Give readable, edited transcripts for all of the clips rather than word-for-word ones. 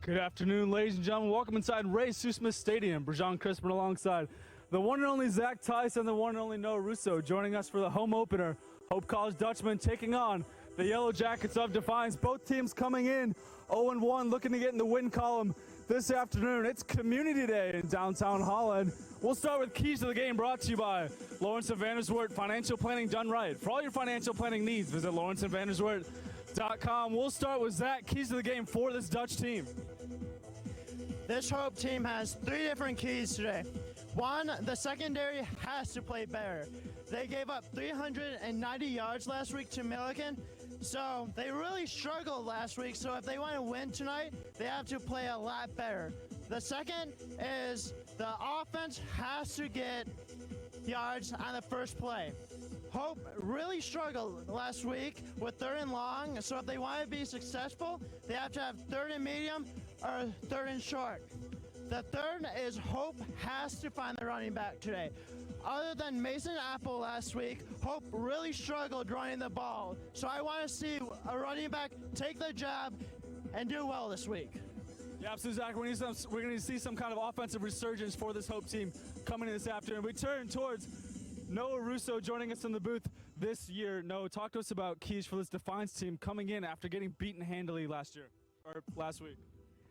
Good afternoon, ladies and gentlemen. Welcome inside Ray Susma Stadium. Brajan Crispin alongside the one and only Zach Tice and the one and only Noah Russo joining us for the home opener. Hope College Dutchmen taking on the Yellow Jackets of Defiance. Both teams coming in 0-1, looking to get in the win column this afternoon. It's Community Day in downtown Holland. We'll start with Keys to the Game, brought to you by Lawrence and Vanderswert, financial planning done right. For all your financial planning needs, visit lawrenceandvanderswert.com. We'll start with Zach. Keys to the game for this Dutch team. This Hope team has three different keys today. One, the secondary has to play better. They gave up 390 yards last week to Milliken, so they really struggled last week. So if they want to win tonight, they have to play a lot better. The second is the offense has to get yards on the first play. Hope really struggled last week with third and long, so if they want to be successful, they have to have third and medium or third and short. The third is Hope has to find the running back today. Other than Mason Apple last week, Hope really struggled running the ball. So I want to see a running back take the job and do well this week. Yeah, absolutely, Zach. We're going to see some kind of offensive resurgence for this Hope team coming in this afternoon. We turn towards Noah Russo joining us in the booth this year. Noah, talk to us about keys for this Defiance team coming in after getting beaten handily last week.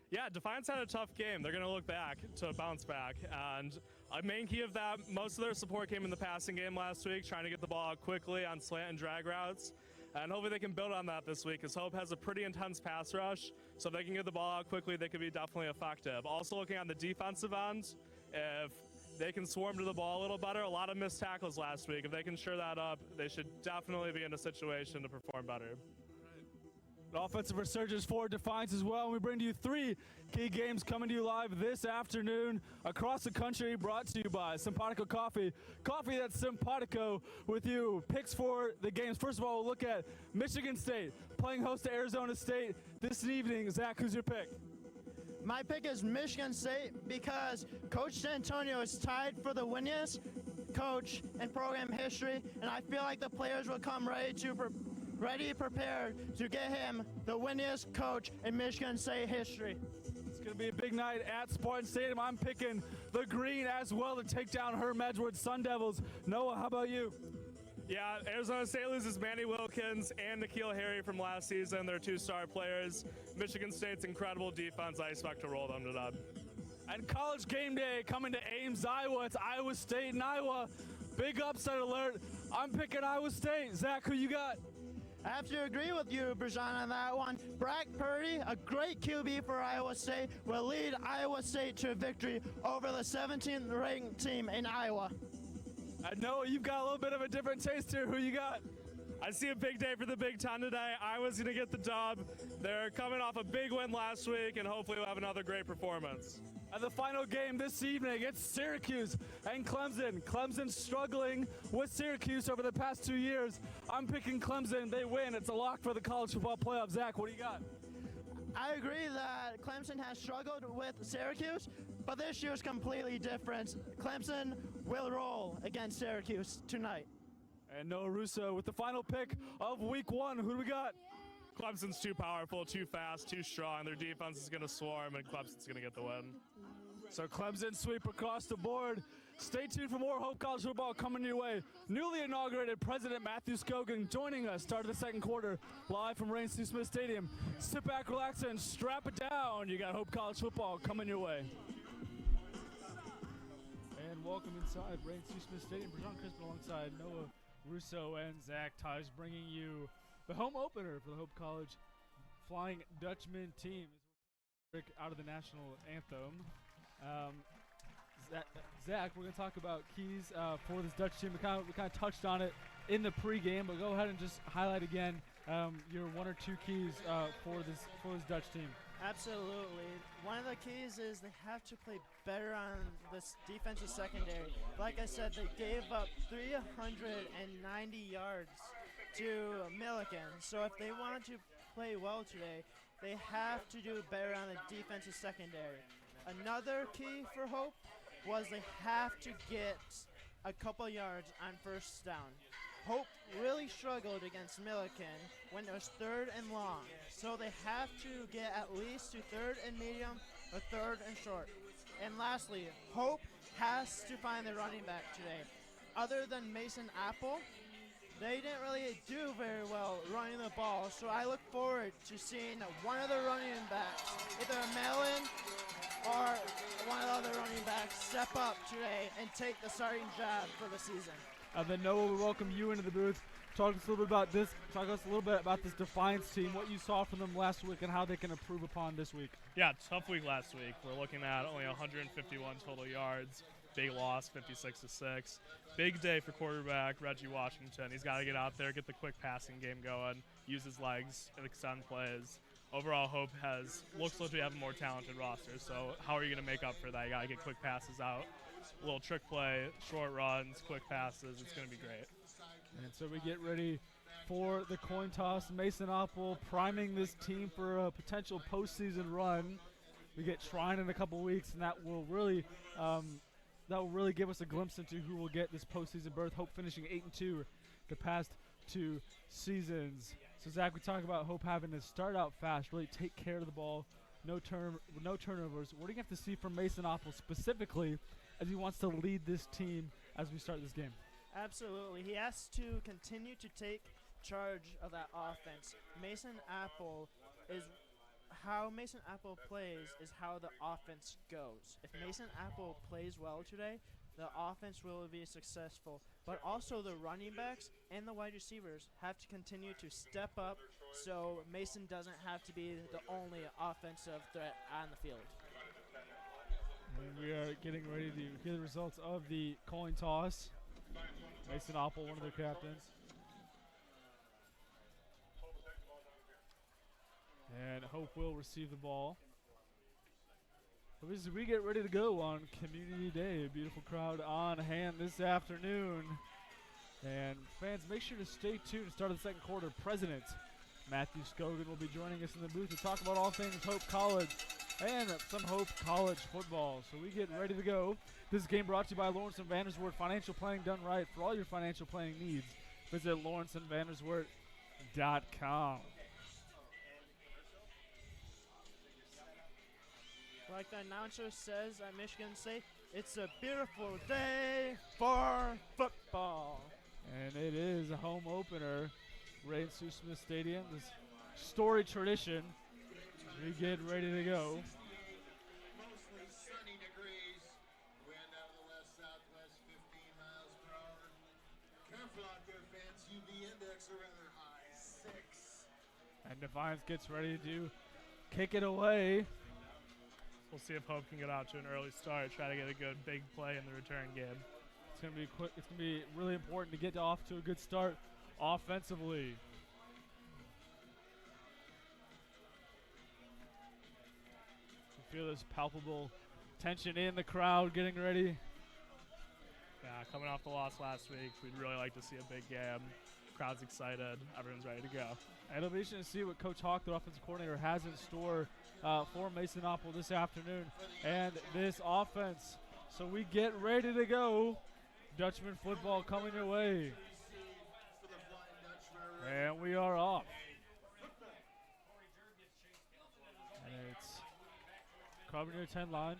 Yeah, Defiance had a tough game. They're going to look back to bounce back. And a main key of that, most of their support came in the passing game last week, trying to get the ball out quickly on slant and drag routes. And hopefully they can build on that this week, because Hope has a pretty intense pass rush. So if they can get the ball out quickly, they could be definitely effective. Also looking on the defensive end, if they can swarm to the ball a little better, a lot of missed tackles last week. If they can shore that up, they should definitely be in a situation to perform better. An offensive resurgence for Defiance as well. We bring to you three key games coming to you live this afternoon across the country, brought to you by Simpatico Coffee. Coffee that's Simpatico with you. Picks for the games. First of all, we'll look at Michigan State playing host to Arizona State this evening. Zach, who's your pick? My pick is Michigan State because Coach D'Antonio is tied for the winningest coach in program history, and I feel like the players will come ready prepared to get him the winningest coach in Michigan State history. It's going to be a big night at Spartan Stadium. I'm picking the green as well to take down Herm Edwards Sun Devils. Noah, how about you? Yeah, Arizona State loses Manny Wilkins and N'Keal Harry from last season. They're two star players. Michigan State's incredible defense, I expect to roll them to that. And College Game Day coming to Ames, Iowa. It's Iowa State and Iowa. Big upset alert. I'm picking Iowa State. Zach, who you got? I have to agree with you, Brajan, on that one. Brock Purdy, a great QB for Iowa State, will lead Iowa State to victory over the 17th ranked team in Iowa. I know you've got a little bit of a different taste here. Who you got? I see a big day for the Big Ten today. Iowa's going to get the dub. They're coming off a big win last week, and hopefully we'll have another great performance. And the final game this evening, it's Syracuse and Clemson. Clemson struggling with Syracuse over the past 2 years. I'm picking Clemson. They win. It's a lock for the college football playoff. Zach, what do you got? I agree that Clemson has struggled with Syracuse, but this year's completely different. Clemson will roll against Syracuse tonight. And Noah Russo with the final pick of week one. Who do we got? Clemson's too powerful, too fast, too strong. Their defense is going to swarm, and Clemson's going to get the win. So Clemson sweep across the board. Stay tuned for more Hope College football coming your way. Newly inaugurated President Matthew Scogan joining us, start of the second quarter, live from Ray Susma Stadium. Sit back, relax, and strap it down. You got Hope College football coming your way. And welcome inside Ray Susma Stadium. Brajan Crispin alongside Noah Russo and Zach Tice bringing you the home opener for the Hope College Flying Dutchman team. Out of the national anthem. Zach, we're going to talk about keys for this Dutch team. We kind of touched on it in the pregame, but go ahead and just highlight again your one or two keys for this Dutch team. Absolutely. One of the keys is they have to play better on this defensive secondary. Like I said, they gave up 390 yards to Milliken. So if they want to play well today, they have to do better on the defensive secondary. Another key for Hope was they have to get a couple yards on first down. Hope really struggled against Milliken when it was 3rd and long, so they have to get at least to 3rd and medium or 3rd and short. And lastly, Hope has to find the running back today. Other than Mason Apple, they didn't really do very well running the ball, so I look forward to seeing one of the running backs, either Mellon or one of the other running backs, step up today and take the starting job for the season. Then Noah, we welcome you into the booth. Talk us a little bit about this. Talk us a little bit about this Defiance team, what you saw from them last week, and how they can improve upon this week. Yeah, tough week last week. We're looking at only 151 total yards. Big loss, 56-6. Big day for quarterback Reggie Washington. He's got to get out there, get the quick passing game going, use his legs, and extend plays. Overall, Hope looks like we have a more talented roster. So how are you going to make up for that? You got to get quick passes out, a little trick play, short runs, quick passes. It's going to be great. And so we get ready for the coin toss. Mason Apple priming this team for a potential postseason run. We get Shrine in a couple weeks, and that will really give us a glimpse into who will get this postseason berth. Hope finishing 8-2 the past 2 seasons. So Zach, we talk about Hope having to start out fast, really take care of the ball, no turnovers. What do you have to see from Mason Apple specifically as he wants to lead this team as we start this game? Absolutely. He has to continue to take charge of that offense. How Mason Apple plays is how the offense goes. If Mason Apple plays well today, the offense will be successful. But also the running backs and the wide receivers have to continue to step up so Mason doesn't have to be the only offensive threat on the field. And we are getting ready to hear the results of the coin toss. Mason Apple, one of their captains. And Hope will receive the ball. As we get ready to go on Community Day, a beautiful crowd on hand this afternoon. And fans, make sure to stay tuned to start of the second quarter. President Matthew Scogan will be joining us in the booth to talk about all things Hope College and some Hope College football. So we get ready to go. This game brought to you by Lawrence and Vanderswert. Financial planning done right. For all your financial planning needs, visit lawrenceandvanderswert.com. Like the announcer says at Michigan State, it's a beautiful day for football. And it is a home opener. Ray Susma Stadium, this storied tradition. We get ready to go. Mostly sunny degrees. Wind out of the west-southwest, 15 miles per hour. Careful out there, fans. UV index are rather high, 6. And Defiance gets ready to kick it away. We'll see if Hope can get out to an early start, try to get a good big play in the return game. It's going to be quick. It's going to be really important to get off to a good start offensively. You feel this palpable tension in the crowd getting ready. Yeah, coming off the loss last week, we'd really like to see a big game. Crowd's excited. Everyone's ready to go. And it'll be interesting to see what Coach Hawk, the offensive coordinator, has in store for Mason Apple this afternoon and this offense. So we get ready to go. Dutchman football coming your way. And we are off. And it's covering your 10 line.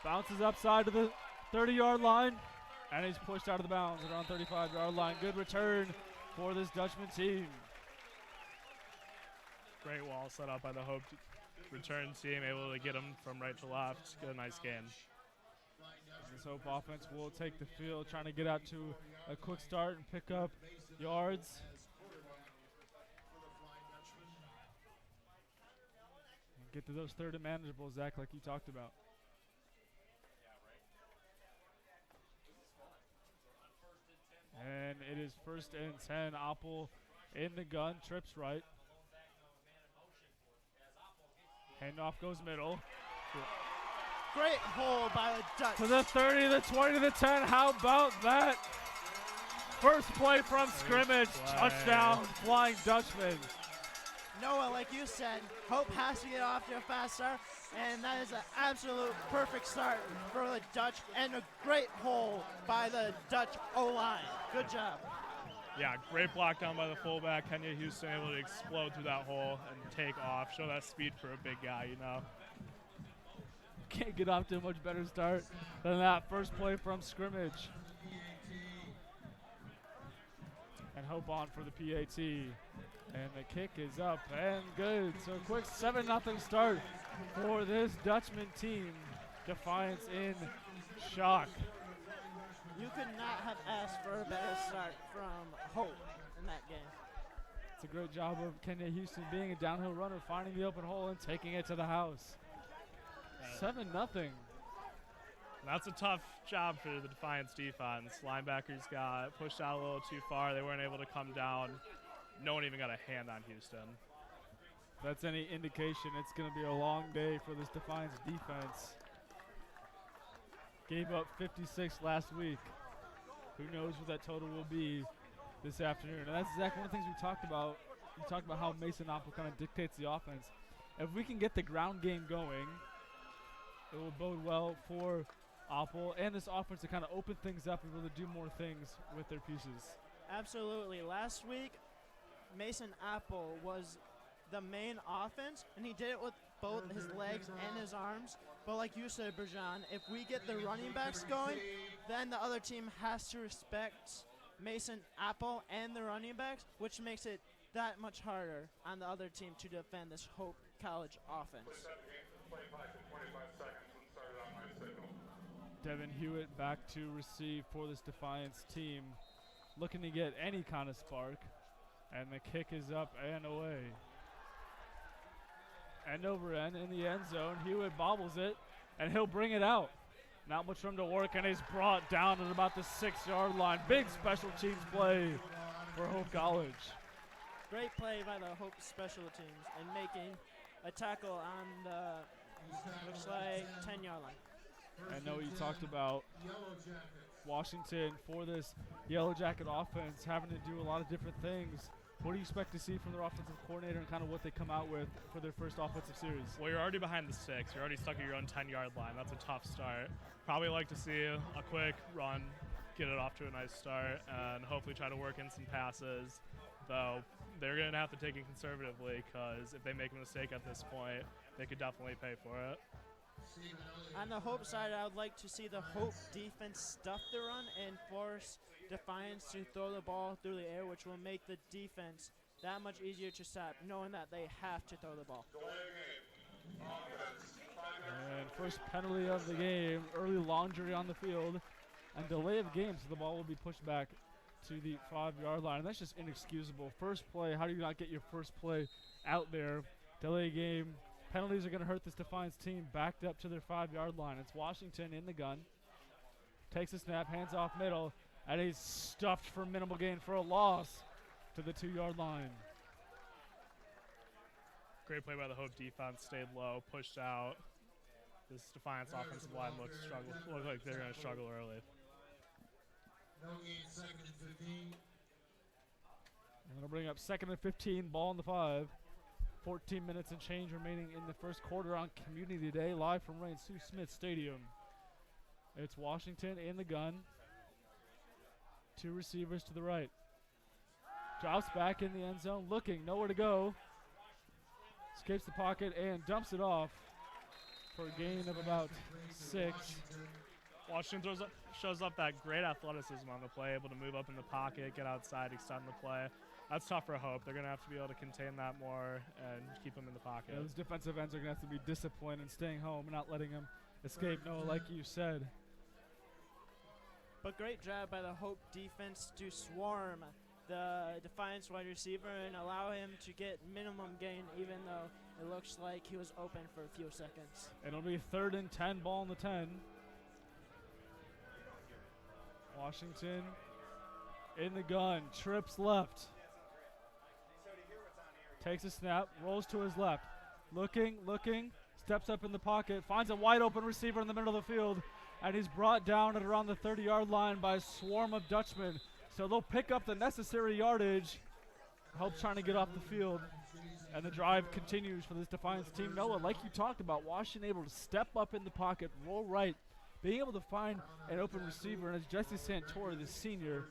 Bounces upside to the 30-yard line. And he's pushed out of the bounds around 35-yard line. Good return for this Dutchman team. Great wall set up by the Hope return team, able to get him from right to left. Get a nice game. This Hope offense will take the field, trying to get out to a quick start and pick up yards. And get to those third and manageable, Zach, like you talked about. And it is 1st and 10. Apple in the gun, trips right. Handoff goes middle. Great hole by the Dutch. To the 30, the 20, the 10. How about that? First play from scrimmage. Touchdown, Flying Dutchman. Noah, like you said, Hope has to get off to a fast start, and that is an absolute perfect start for the Dutch, and a great hole by the Dutch O-line. Good job. Yeah, great block down by the fullback. Kenya Houston able to explode through that hole and take off. Show that speed for a big guy, you know. Can't get off to a much better start than that first play from scrimmage. And Hope on for the PAT. And the kick is up and good. So a quick 7-0 start for this Dutchman team. Defiance in shock. You could not have asked for a better start from Hope in that game. It's a great job of Kenya Houston being a downhill runner, finding the open hole and taking it to the house. 7-0. That's a tough job for the Defiance defense. Linebackers got pushed out a little too far. They weren't able to come down. No one even got a hand on Houston. If that's any indication, it's going to be a long day for this Defiance defense. Gave up 56 last week. Who knows what that total will be this afternoon. And that's exactly one of the things we talked about. We talked about how Mason Opel kind of dictates the offense. If we can get the ground game going, it will bode well for Opel and this offense to kind of open things up and be able to do more things with their pieces. Absolutely. Last week, Mason Apple was the main offense, and he did it with both his legs and his arms. But like you said, Brajan, if we get the running backs going, then the other team has to respect Mason Apple and the running backs, which makes it that much harder on the other team to defend this Hope College offense. Devin Hewitt back to receive for this Defiance team, looking to get any kind of spark. And the kick is up and away. End over end in the end zone. Hewitt bobbles it, and he'll bring it out. Not much room to work, and he's brought down at about the 6-yard line. Big special teams play for Hope College. Great play by the Hope special teams and making a tackle on the, looks like, 10-yard line. I know you talked about Washington for this Yellow Jacket offense having to do a lot of different things. What do you expect to see from their offensive coordinator and kind of what they come out with for their first offensive series? Well, you're already behind the 6. You're already stuck at your own 10-yard line. That's a tough start. Probably like to see a quick run, get it off to a nice start, and hopefully try to work in some passes. Though they're going to have to take it conservatively, because if they make a mistake at this point, they could definitely pay for it. On the Hope side, I would like to see the Hope defense stuff the run and force Defiance to throw the ball through the air, which will make the defense that much easier to stop, knowing that they have to throw the ball. And first penalty of the game, early laundry on the field, and delay of game, so the ball will be pushed back to the 5-yard line. And that's just inexcusable. First play, how do you not get your first play out there? Delay game. Penalties are going to hurt this Defiance team backed up to their 5-yard line. It's Washington in the gun. Takes a snap, hands off middle, and he's stuffed for minimal gain for a loss to the 2-yard line. Great play by the Hope defense. Stayed low, pushed out. This Defiance offensive line look like they're going to struggle early. No gain, 2nd and 15. I'm going to bring up 2nd and 15, ball on the 5. 14 minutes and change remaining in the first quarter on Community Day, live from Rain Sue Smith Stadium. It's Washington in the gun. 2 receivers to the right. Drops back in the end zone, looking, nowhere to go. Escapes the pocket and dumps it off for a gain of about 6. Washington shows up that great athleticism on the play, able to move up in the pocket, get outside, extend the play. That's tough for Hope. They're going to have to be able to contain that more and keep them in the pocket. Yeah, those defensive ends are going to have to be disciplined and staying home and not letting them escape. No, like you said. But great job by the Hope defense to swarm the Defiance wide receiver and allow him to get minimum gain, even though it looks like he was open for a few seconds. It'll be 3rd and 10, ball on the 10. Washington in the gun, trips left. Takes a snap, rolls to his left. Looking, steps up in the pocket, finds a wide open receiver in the middle of the field, and he's brought down at around the 30-yard line by a swarm of Dutchmen. So they'll pick up the necessary yardage. Hope's trying to get off the field, And the drive continues for this Defiance team. Noah, like you talked about, Washington able to step up in the pocket, roll right, being able to find an open receiver, and it's Jesse Santori, the senior.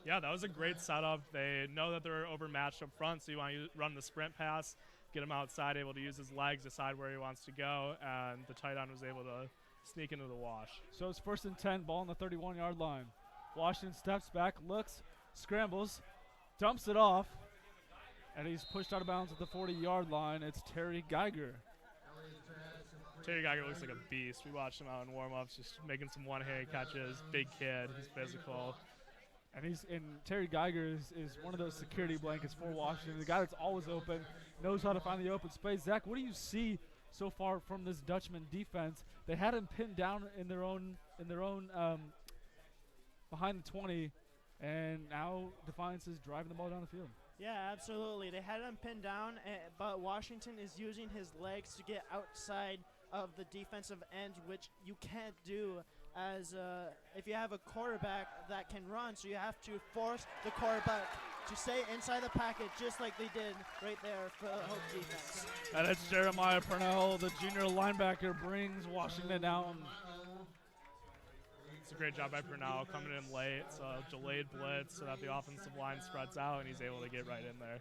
Yeah, that was a great setup. They know that they're overmatched up front, so you want to run the sprint pass, get him outside, able to use his legs, decide where he wants to go, and the tight end was able to sneak into the wash. So it's 1st and 10, ball on the 31-yard line. Washington steps back, looks, scrambles, dumps it off, and he's pushed out of bounds at the 40-yard line. It's Terry Geiger. Terry Geiger looks like a beast. We watched him out in warm-ups, just making some one-handed catches. Big kid, he's physical. And Terry Geiger is one of those security blankets for Washington. The guy that's always open, knows how to find the open space. Zach, what do you see so far from this Dutchman defense? They had him pinned down in their own behind the 20, and now Defiance is driving the ball down the field. Yeah, absolutely. They had him pinned down, but Washington is using his legs to get outside of the defensive end, which you can't do as if you have a quarterback that can run. So you have to force the quarterback to stay inside the packet, just like they did right there for the Hope defense. And it's Jeremiah Purnell, the junior linebacker, brings Washington down. It's a great job by Purnell coming in late. It's a delayed blitz so that the offensive line spreads out, and he's able to get right in there.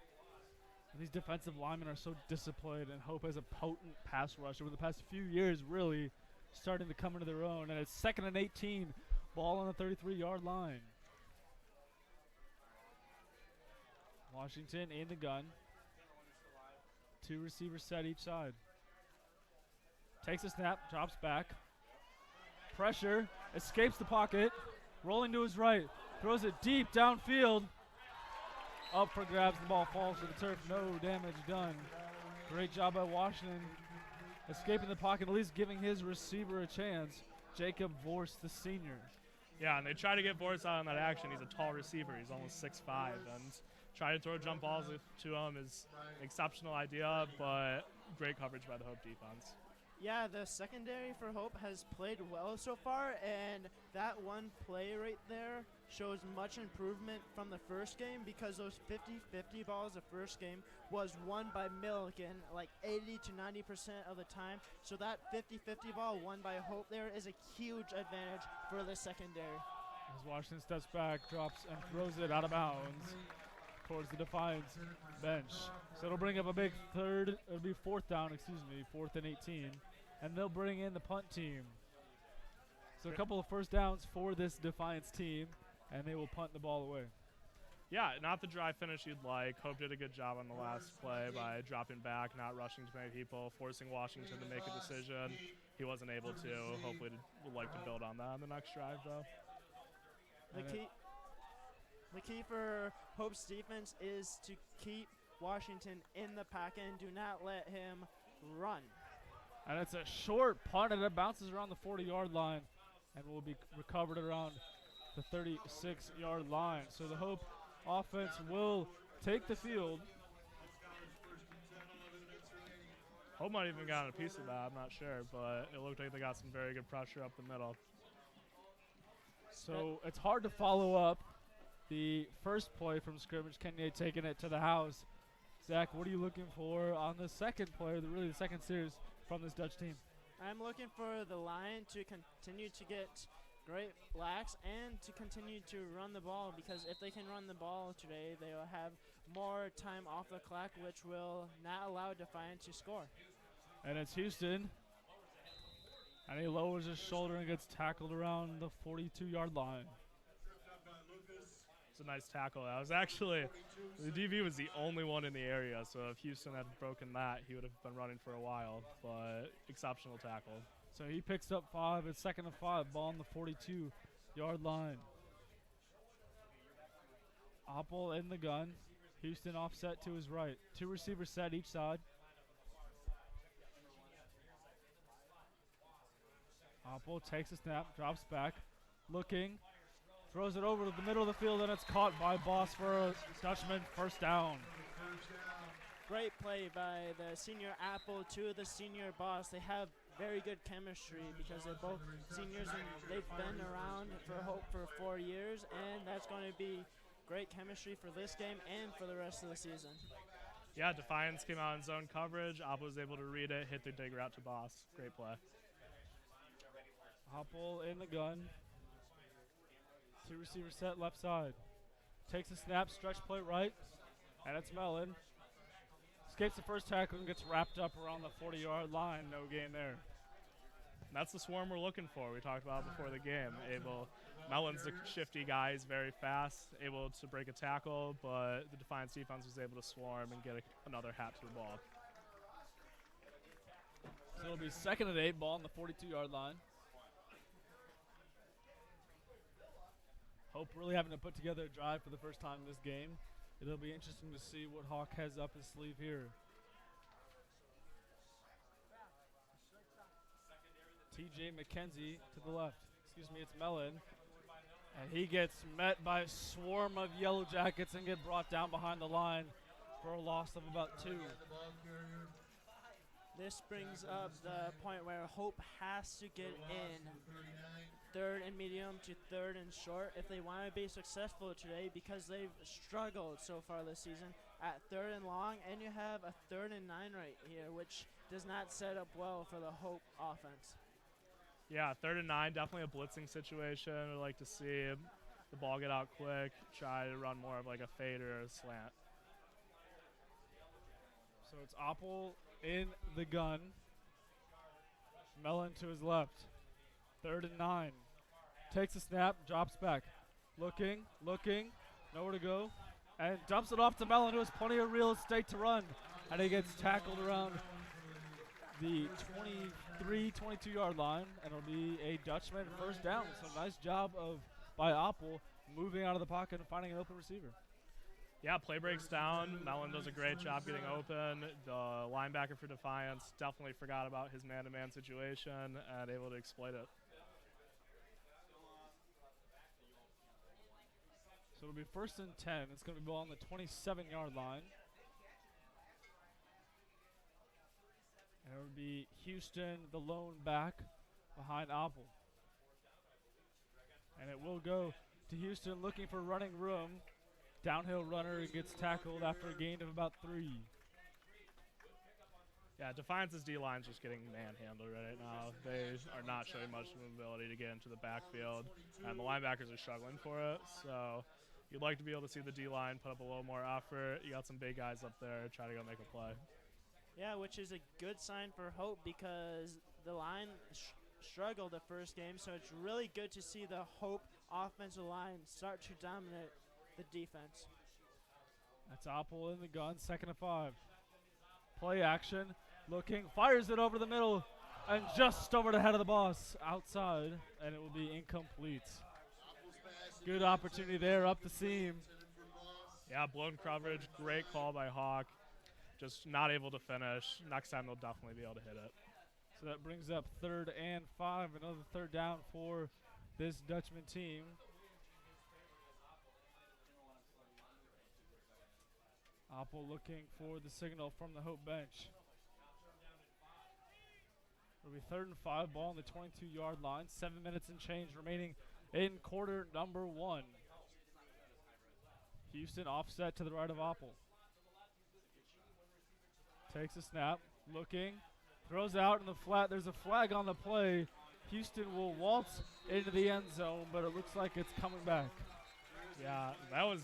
And these defensive linemen are so disciplined, and Hope has a potent pass rush over the past few years, really starting to come into their own. And it's 2nd and 18, ball on the 33-yard line. Washington in the gun. 2 receivers set each side. Takes a snap, drops back. Pressure, escapes the pocket, rolling to his right, throws it deep downfield. Up for grabs, the ball falls to the turf, no damage done. Great job by Washington, escaping the pocket, at least giving his receiver a chance. Jacob Vorst, the senior. Yeah, and they try to get Vorst out on that action. He's a tall receiver, he's almost 6'5", and try to throw jump balls to him is an exceptional idea, but great coverage by the Hope defense. Yeah, the secondary for Hope has played well so far, and that one play right there shows much improvement from the first game, because those 50-50 balls the first game was won by Milliken like 80 to 90% of the time. So that 50-50 ball won by Hope there is a huge advantage for the secondary. As Washington steps back, drops and throws it out of bounds towards the Defiance bench. So it'll bring up a big it'll be 4th down, 4th and 18. And they'll bring in the punt team. So a couple of first downs for this Defiance team, and they will punt the ball away. Yeah, not the dry finish you'd like. Hope did a good job on the last play by dropping back, not rushing too many people, forcing Washington to make a decision. He wasn't able to. Hopefully would like to build on that on the next drive, though. The key for Hope's defense is to keep Washington in the packet and do not let him run. And it's a short punt, and it bounces around the 40-yard line and will be recovered around the 36-yard line. So the Hope offense will take the field. Hope might even got a piece of that, I'm not sure, but it looked like they got some very good pressure up the middle. So it's hard to follow up the first play from scrimmage, Kenya taking it to the house. Zach, what are you looking for on the second play, really the second series from this Dutch team? I'm looking for the line to continue to get great blacks and to continue to run the ball, because if they can run the ball today, they will have more time off the clock, which will not allow Defiance to score. And it's Houston. And he lowers his shoulder and gets tackled around the 42-yard line. It's a nice tackle. That was actually, the DB was the only one in the area, so if Houston had broken that, he would have been running for a while, but exceptional tackle. So he picks up 5. It's 2nd and 5, ball on the 42-yard line. Oppel in the gun. Houston offset to his right. 2 receivers set each side. Oppel takes a snap, drops back, looking, throws it over to the middle of the field, and it's caught by Boss for a Dutchman, 1st down. Great play by the senior Apple to the senior Boss. They have very good chemistry because they're both seniors and they've been around for Hope for 4 years, and that's going to be great chemistry for this game and for the rest of the season. Yeah, Defiance came out in zone coverage. Oppo was able to read it, hit the dig route to Boss. Great play. Hopple in the gun. Two receiver set left side. Takes a snap, stretch play right, and it's Mellon. Escapes the first tackle and gets wrapped up around the 40-yard line. No gain there. And that's the swarm we're looking for. We talked about it before the game. Mellon's the shifty guy. He's very fast, able to break a tackle, but the Defiance defense was able to swarm and get another hat to the ball. So it'll be 2nd and 8, ball on the 42-yard line. Hope really having to put together a drive for the first time in this game. It'll be interesting to see what Hawk has up his sleeve here. TJ McKenzie to the left. Excuse me, it's Mellon. And he gets met by a swarm of Yellow Jackets and get brought down behind the line for a loss of about 2. This brings up the point where Hope has to get in 3rd and medium to 3rd and short if they want to be successful today, because they've struggled so far this season at 3rd and long, and you have a 3rd and 9 right here, which does not set up well for the Hope offense. Yeah, 3rd and 9, definitely a blitzing situation. I'd like to see the ball get out quick, try to run more of like a fade or a slant. So it's Oppel in the gun. Mellon to his left. 3rd and 9. Takes a snap, drops back. Looking, nowhere to go. And dumps it off to Mellon, who has plenty of real estate to run. And he gets tackled around the 23, 22-yard line. And it'll be a Dutchman first down. So nice job by Oppel moving out of the pocket and finding an open receiver. Yeah, play breaks down. Mellon does a great job getting open. The linebacker for Defiance definitely forgot about his man-to-man situation and able to exploit it. So it'll be 1st and 10. It's going to be ball on the 27-yard line. And it'll be Houston, the lone back, behind Oppel. And it will go to Houston looking for running room. Downhill runner gets tackled after a gain of about 3. Yeah, Defiance's D-line's just getting manhandled right now. They are not showing much movability to get into the backfield, and the linebackers are struggling for it. So you'd like to be able to see the D-line put up a little more effort. You got some big guys up there, try to go make a play. Yeah, which is a good sign for Hope, because the line struggled the first game, so it's really good to see the Hope offensive line start to dominate the defense. That's Oppel in the gun, 2nd and 5. Play action, looking, fires it over the middle, and just over the head of the boss outside, and it will be incomplete. Good opportunity there up the seam. Yeah, blown coverage, great call by Hawk. Just not able to finish. Next time they'll definitely be able to hit it. So that brings up 3rd and 5, another 3rd down for this Dutchman team. Oppel looking for the signal from the Hope bench. It'll be 3rd and 5, ball on the 22-yard line. 7 minutes and change remaining in quarter number 1. Houston offset to the right of Oppel. Takes a snap, looking, throws out in the flat. There's a flag on the play. Houston will waltz into the end zone, but it looks like it's coming back. Yeah, that was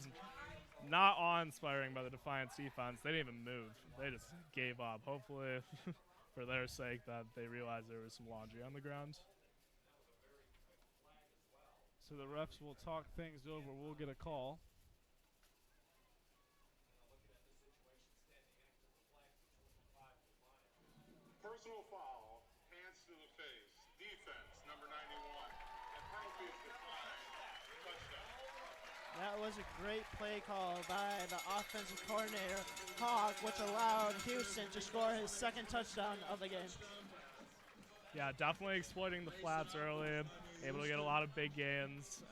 not awe-inspiring by the Defiance defense. They didn't even move. They just gave up. Hopefully, for their sake, that they realized there was some laundry on the ground. So the refs will talk things over. We'll get a call. Personal foul, hands to the face, defense, number 91, and penalty is declined, touchdown. That was a great play call by the offensive coordinator, Hawk, which allowed Houston to score his 2nd touchdown of the game. Yeah, definitely exploiting the flats early, able to get a lot of big gains.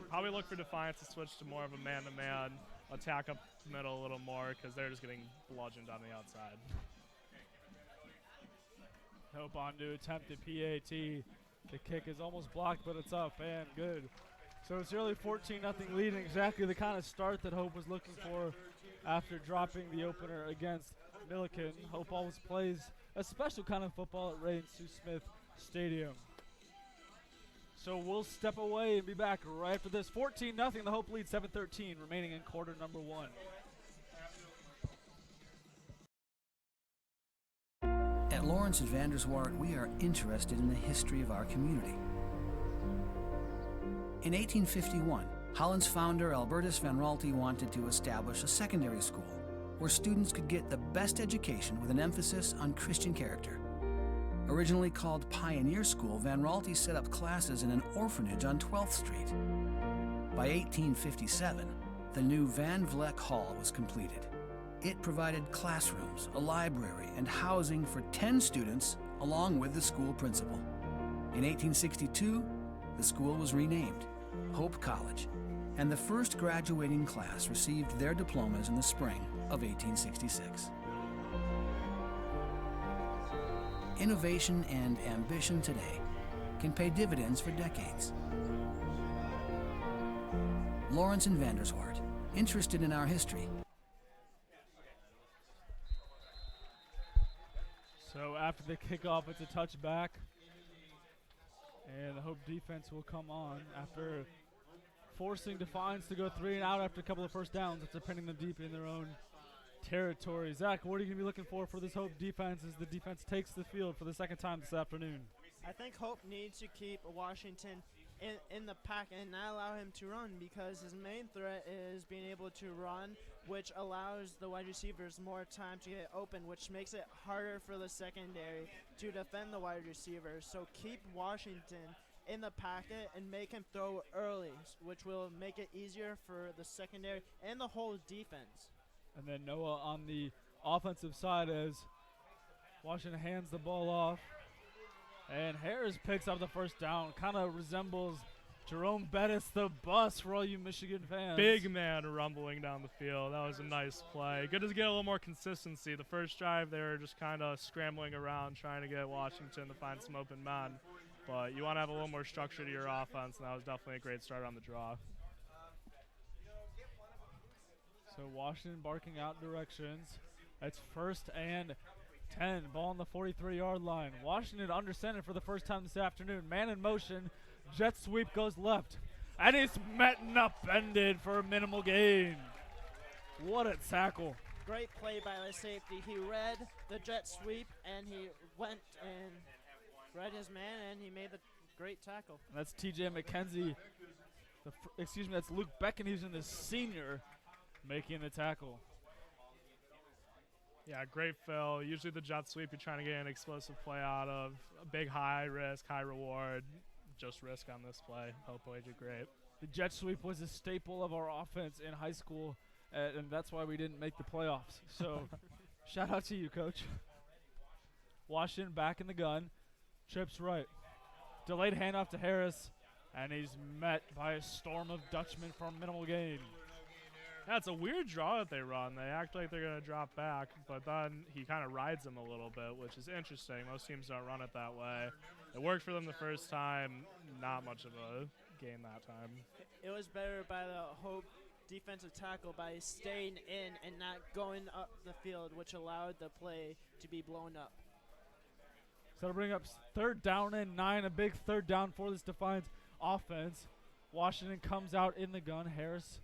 Probably look for Defiance to switch to more of a man-to-man, attack up the middle a little more, because they're just getting bludgeoned on the outside. Hope on to attempt a PAT. The kick is almost blocked, but it's up and good. So it's early 14-0 lead, and exactly the kind of start that Hope was looking for after dropping the opener against Milliken. Hope always plays a special kind of football at Ray and Sue Smith Stadium. So we'll step away and be back right after this. 14-0, the Hope lead, 7:13 remaining in quarter number 1. At Lawrence and Vanderswart, we are interested in the history of our community. In 1851, Holland's founder, Albertus Van Raalte, wanted to establish a secondary school where students could get the best education with an emphasis on Christian character. Originally called Pioneer School, Van Raalte set up classes in an orphanage on 12th Street. By 1857, the new Van Vleck Hall was completed. It provided classrooms, a library, and housing for 10 students, along with the school principal. In 1862, the school was renamed Hope College, and the first graduating class received their diplomas in the spring of 1866. Innovation and ambition today can pay dividends for decades. Lawrence and Vanderswart, interested in our history. So after the kickoff, it's a touchback, and the Hope defense will come on after forcing Defiance to go 3 and out after a couple of first downs after pinning them deep in their own territory. Zach, what are you going to be looking for this Hope defense as the defense takes the field for the second time this afternoon? I think Hope needs to keep Washington in the pack and not allow him to run, because his main threat is being able to run, which allows the wide receivers more time to get open, which makes it harder for the secondary to defend the wide receivers. So keep Washington in the packet and make him throw early, which will make it easier for the secondary and the whole defense. And then Noah on the offensive side as Washington hands the ball off. And Harris picks up the first down. Kind of resembles Jerome Bettis, the bus, for all you Michigan fans. Big man rumbling down the field. That was a nice play. Good to get a little more consistency. The first drive, they were just kind of scrambling around trying to get Washington to find some open men. But you want to have a little more structure to your offense, and that was definitely a great start on the draw. So Washington barking out directions. It's 1st and 10. Ball on the 43-yard line. Washington under center for the first time this afternoon. Man in motion. Jet sweep goes left. And it's met and upended for a minimal gain. What a tackle. Great play by the safety. He read the jet sweep, and he went and read his man, and he made the great tackle. And that's TJ McKenzie. That's Luke Becken. He's in the senior, making the tackle. Yeah, great fill. Usually the jet sweep, you're trying to get an explosive play out of. A big high risk, high reward. Just risk on this play. Hope played it great. The jet sweep was a staple of our offense in high school, and that's why we didn't make the playoffs. So shout out to you, Coach. Washington back in the gun. Trips right. Delayed handoff to Harris, and he's met by a storm of Dutchmen for a minimal gain. Yeah, it's a weird draw that they run. They act like they're going to drop back, but then he kind of rides them a little bit, which is interesting. Most teams don't run it that way. It worked for them the first time. Not much of a gain that time. It was better by the Hope defensive tackle by staying in and not going up the field, which allowed the play to be blown up. So to bring up 3rd down and 9, a big 3rd down for this Defiance offense. Washington comes out in the gun. Harris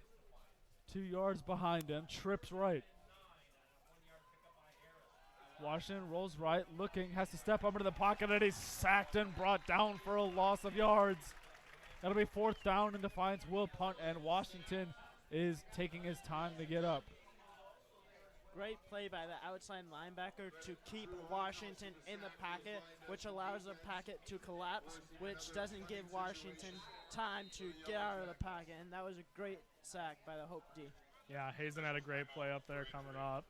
2 yards behind him, trips right. Washington rolls right, looking, has to step up into the pocket, and he's sacked and brought down for a loss of yards. That'll be 4th down, and Defiance will punt, and Washington is taking his time to get up. Great play by the outside linebacker to keep Washington in the packet, which allows the packet to collapse, which doesn't give Washington time to get out of the packet, and that was a great sack by the Hope D. Yeah, Hazen had a great play up there coming up,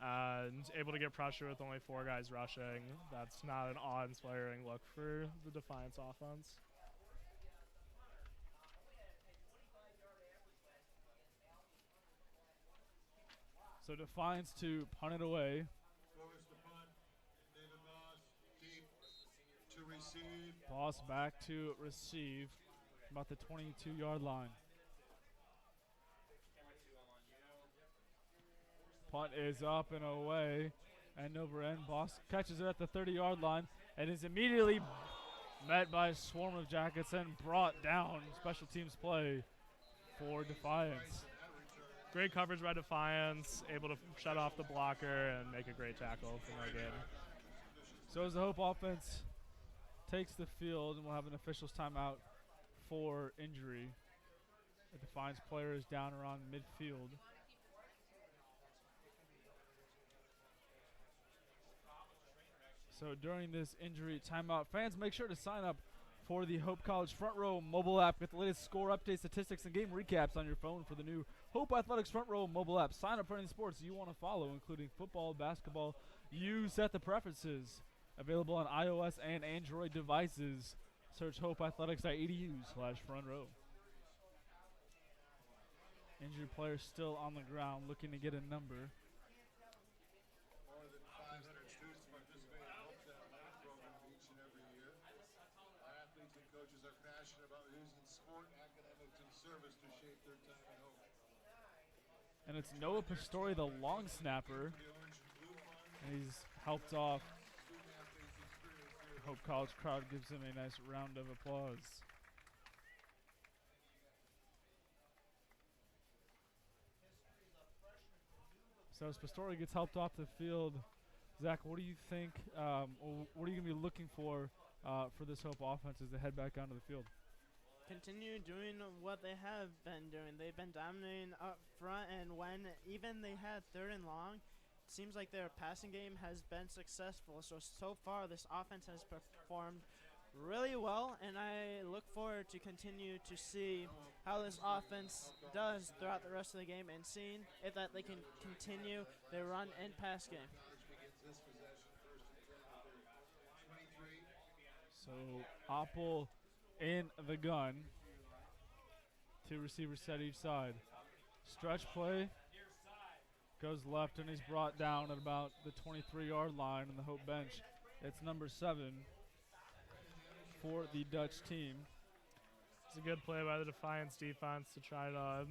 and able to get pressure with only 4 guys rushing. That's not an awe-inspiring look for the Defiance offense. So Defiance to punt it away. Forwards to punt. David Boss deep to receive. Boss back to receive about the 22-yard line. Punt is up and away. End over end. Boss catches it at the 30-yard line and is immediately met by a swarm of Jackets and brought down. Special teams play for Defiance. Great coverage by Defiance, able to shut off the blocker and make a great tackle for no gain. So as the Hope offense takes the field, and we'll have an official's timeout for injury. The Defiance player is down around midfield. So during this injury timeout, fans, make sure to sign up for the Hope College Front Row mobile app. Get the latest score updates, statistics, and game recaps on your phone for the new Hope Athletics Front Row mobile app. Sign up for any sports you want to follow, including football, basketball. You set the preferences. Available on iOS and Android devices. Search hopeathletics.edu/front row. Injured player still on the ground, looking to get a number. More than 500 students participate in Hope's athletic program each and every year. Our athletes and coaches are passionate about using sport, academics, and service to shape their time at Hope. And it's Noah Pastore, the long snapper. The orange and blue fund, And he's helped off. student athletes experience here. Hope College crowd gives him a nice round of applause. So as Pastore gets helped off the field, Zach, what do you think, or what are you going to be looking for this Hope offense as they head back onto the field? Continue doing what they have been doing. They've been dominating up front, and when even they had 3rd and long, it seems like their passing game has been successful. So far, this offense has performed really well, and I look forward to continue to see how this offense does throughout the rest of the game and seeing if that they can continue their run and pass game. Which begins this possession, 1st and 10 at their 23. So Oppel in the gun. 2 receivers set each side. Stretch play. Goes left and he's brought down at about the 23-yard line in the Hope bench. It's number 7 for the Dutch team. It's a good play by the Defiance defense to try to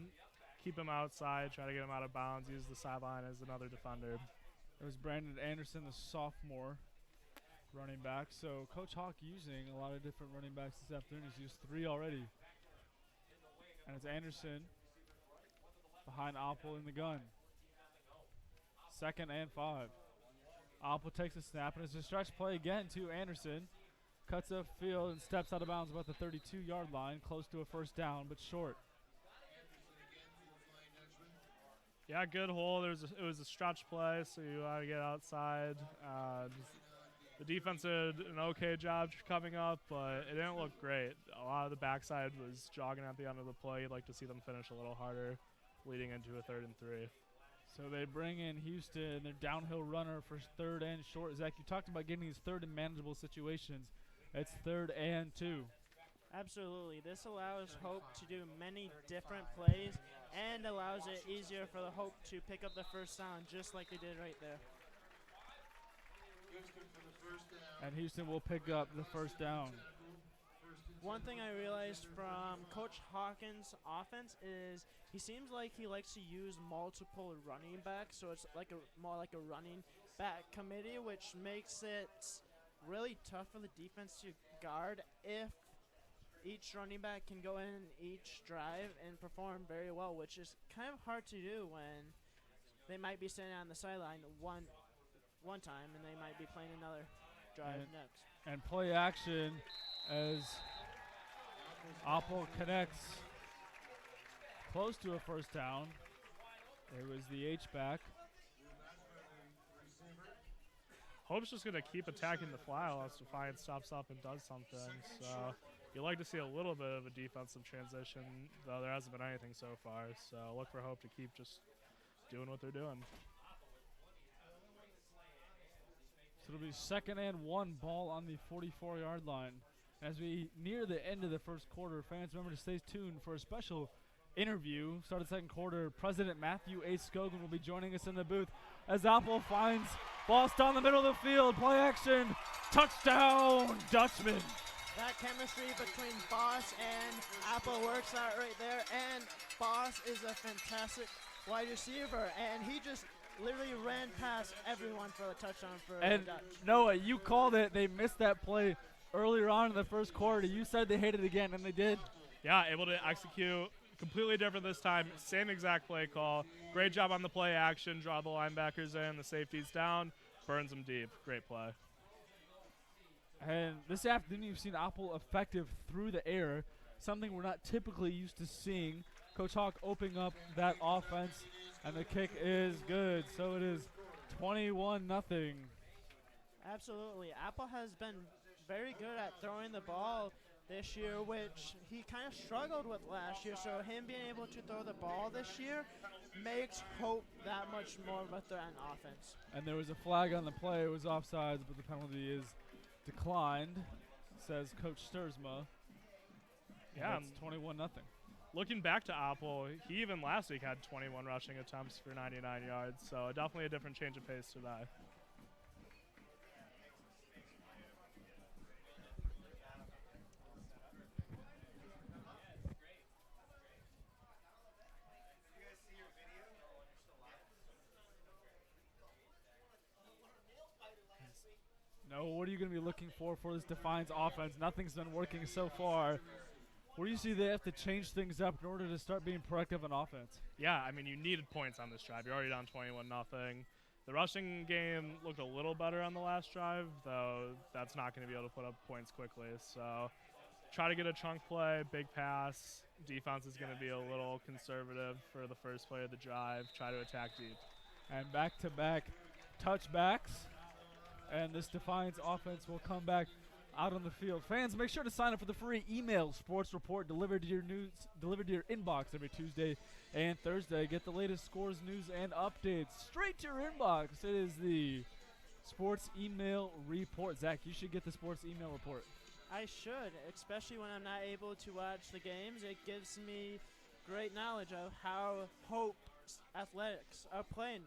keep him outside, try to get him out of bounds, use the sideline as another defender. It was Brandon Anderson, the sophomore running back. So Coach Hawk using a lot of different running backs this afternoon. He's used 3 already. And it's Anderson behind Oppel in the gun. 2nd and 5. Oppel takes a snap, and it's a stretch play again to Anderson. Cuts up field and steps out of bounds about the 32-yard line, close to a 1st down, but short. Yeah, good hole. It was a stretch play, so you want to get outside. The defense did an okay job coming up, but it didn't look great. A lot of the backside was jogging at the end of the play. You'd like to see them finish a little harder, leading into a 3rd and 3. So they bring in Houston, their downhill runner for 3rd and short. Zach, you talked about getting these 3rd and manageable situations. It's 3rd and 2. Absolutely. This allows Hope to do many different plays and allows it easier for the Hope to pick up the 1st down just like they did right there. Houston for the 1st down. And Houston will pick up the 1st down. One thing I realized from Coach Hawkins' offense is he seems like he likes to use multiple running backs, so it's like more like a running back committee, which makes it really tough for the defense to guard if each running back can go in each drive and perform very well, which is kind of hard to do when they might be standing on the sideline one time and they might be playing another drive next. And play action as Oppel connects close to a 1st down. It was the H-back. Hope's just going to keep attacking the fly unless Defiance stops up and does something. So you like to see a little bit of a defensive transition, though there hasn't been anything so far. So look for Hope to keep just doing what they're doing. So it'll be 2nd and 1, ball on the 44-yard line. As we near the end of the 1st quarter, fans remember to stay tuned for a special interview. Start of the 2nd quarter, President Matthew A. Scogan will be joining us in the booth as Apple finds ball down the middle of the field. Play action, touchdown, Dutchman. That chemistry between Boss and Apple works out right there, and Boss is a fantastic wide receiver, and he just literally ran past everyone for a touchdown for And the Dutch. Noah, you called it. They missed that play earlier on in the first quarter. You said they hit it again, and they did. Yeah, able to execute completely different this time. Same exact play call. Great job on the play action. Draw the linebackers in, the safeties down, burns them deep. Great play. And this afternoon, you've seen Apple effective through the air, something we're not typically used to seeing. Coach Hawk opening up that offense, and the kick is good. So it is 21-0. Absolutely. Apple has been very good at throwing the ball this year, which he kind of struggled with last year. So him being able to throw the ball this year makes Hope that much more of a threat on offense. And there was a flag on the play. It was offsides, but the penalty is declined, says Coach Sturzma. Yeah, It's 21-0. looking back to Apple, he even last week had 21 rushing attempts for 99 yards. So definitely a different change of pace today. No, what are you going to be looking for this Defiance offense? Nothing's been working so far. Where do you see they have to change things up in order to start being productive on offense? Yeah, I mean, you needed points on this drive. You're already down 21-0. The rushing game looked a little better on the last drive, though that's not going to be able to put up points quickly. So try to get a chunk play, big pass. Defense is going to be a little conservative for the first play of the drive. Try to attack deep. And back-to-back touchbacks. And this Defiance offense will come back out on the field. Fans, make sure to sign up for the free email sports report delivered to your inbox every Tuesday and Thursday. Get the latest scores, news, and updates straight to your inbox. It is the sports email report. Zach, you should get the sports email report. I should, especially when I'm not able to watch the games. It gives me great knowledge of how Hope athletics are playing.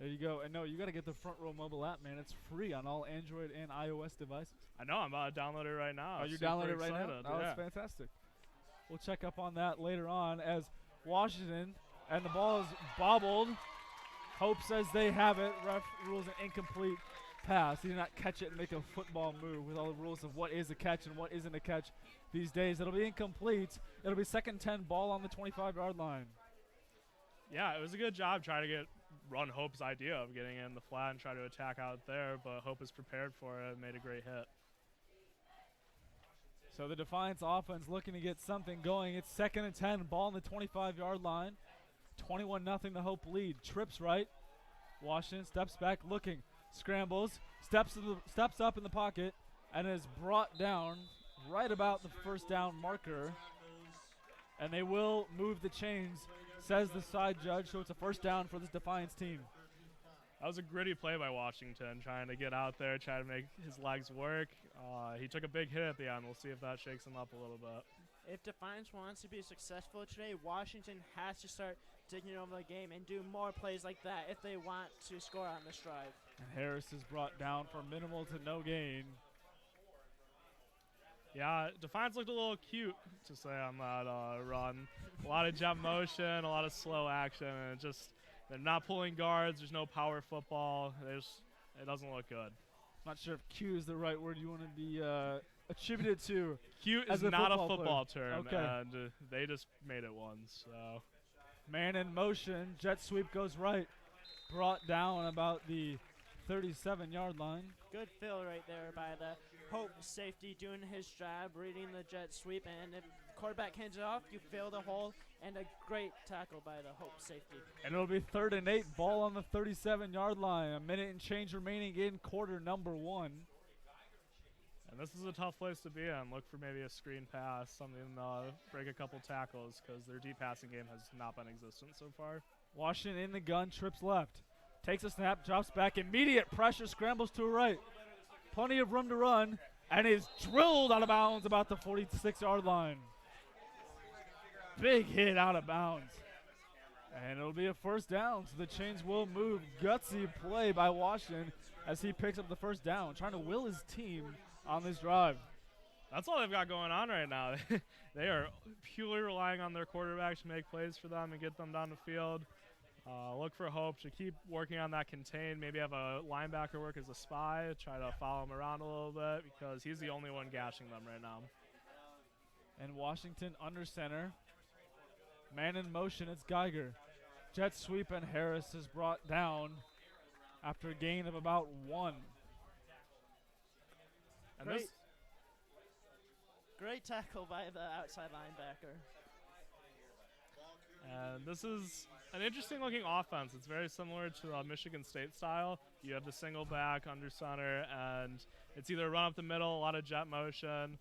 There you go. And no, you got to get the Front Row mobile app, man. It's free on all Android and iOS devices. I know. I'm about to download it right now. Oh, you're Super downloading it right now? excited. Oh, Yeah. that's fantastic. We'll check up on that later on as Washington, and the ball is bobbled. Hope says they have it. Ref rules an incomplete pass. He did not catch it and make a football move with all the rules of what is a catch and what isn't a catch these days. It'll be incomplete. It'll be 2nd and 10, ball on the 25-yard line. Yeah, it was a good job trying to run Hope's idea of getting in the flat and try to attack out there, but Hope is prepared for it and made a great hit. So the Defiance offense looking to get something going. It's 2nd and 10, ball on the 25-yard line. 21-0 the Hope lead. Trips right. Washington steps back looking. Scrambles. Steps up in the pocket and is brought down right about the first down marker. And they will move the chains, says the side judge, so it's a first down for this Defiance team. That was a gritty play by Washington, trying to get out there, try to make his legs work. He took a big hit at the end. We'll see if that shakes him up a little bit. If Defiance wants to be successful today, Washington has to start taking over the game and do more plays like that if they want to score on this drive. And Harris is brought down for minimal to no gain. Yeah, Defiance looked a little cute, to say, on that run. A lot of jump motion, a lot of slow action, and they're not pulling guards. There's no power football. It doesn't look good. Not sure if cute is the right word you want to be attributed to. Cute as is not a football football player. term, Okay. and they just made it once. So Man in motion, jet sweep goes right. Brought down about the 37-yard line. Good fill right there by the Hope safety doing his job, reading the jet sweep, and if the quarterback hands it off, you fill the hole, and a great tackle by the Hope safety. And it'll be 3rd and 8, ball on the 37-yard line. A minute and change remaining in quarter number 1. And this is a tough place to be in. Look for maybe a screen pass, something break a couple tackles, because their deep passing game has not been existent so far. Washington in the gun, trips left. Takes a snap, drops back, immediate pressure, scrambles to a right. Plenty of room to run, and is drilled out of bounds about the 46-yard line. Big hit out of bounds. And it'll be a first down, so the chains will move. Gutsy play by Washington as he picks up the first down, trying to will his team on this drive. That's all they've got going on right now. They are purely relying on their quarterback to make plays for them and get them down the field. Look for Hope to keep working on that contain. Maybe have a linebacker work as a spy, try to follow him around a little bit because he's the only one gashing them right now. And Washington under center. Man in motion, it's Geiger. Jet sweep, and Harris is brought down after a gain of about 1. And Great tackle by the outside linebacker. And this is an interesting looking offense. It's very similar to Michigan State style. You have the single back under center, and it's either run up the middle, a lot of jet motion.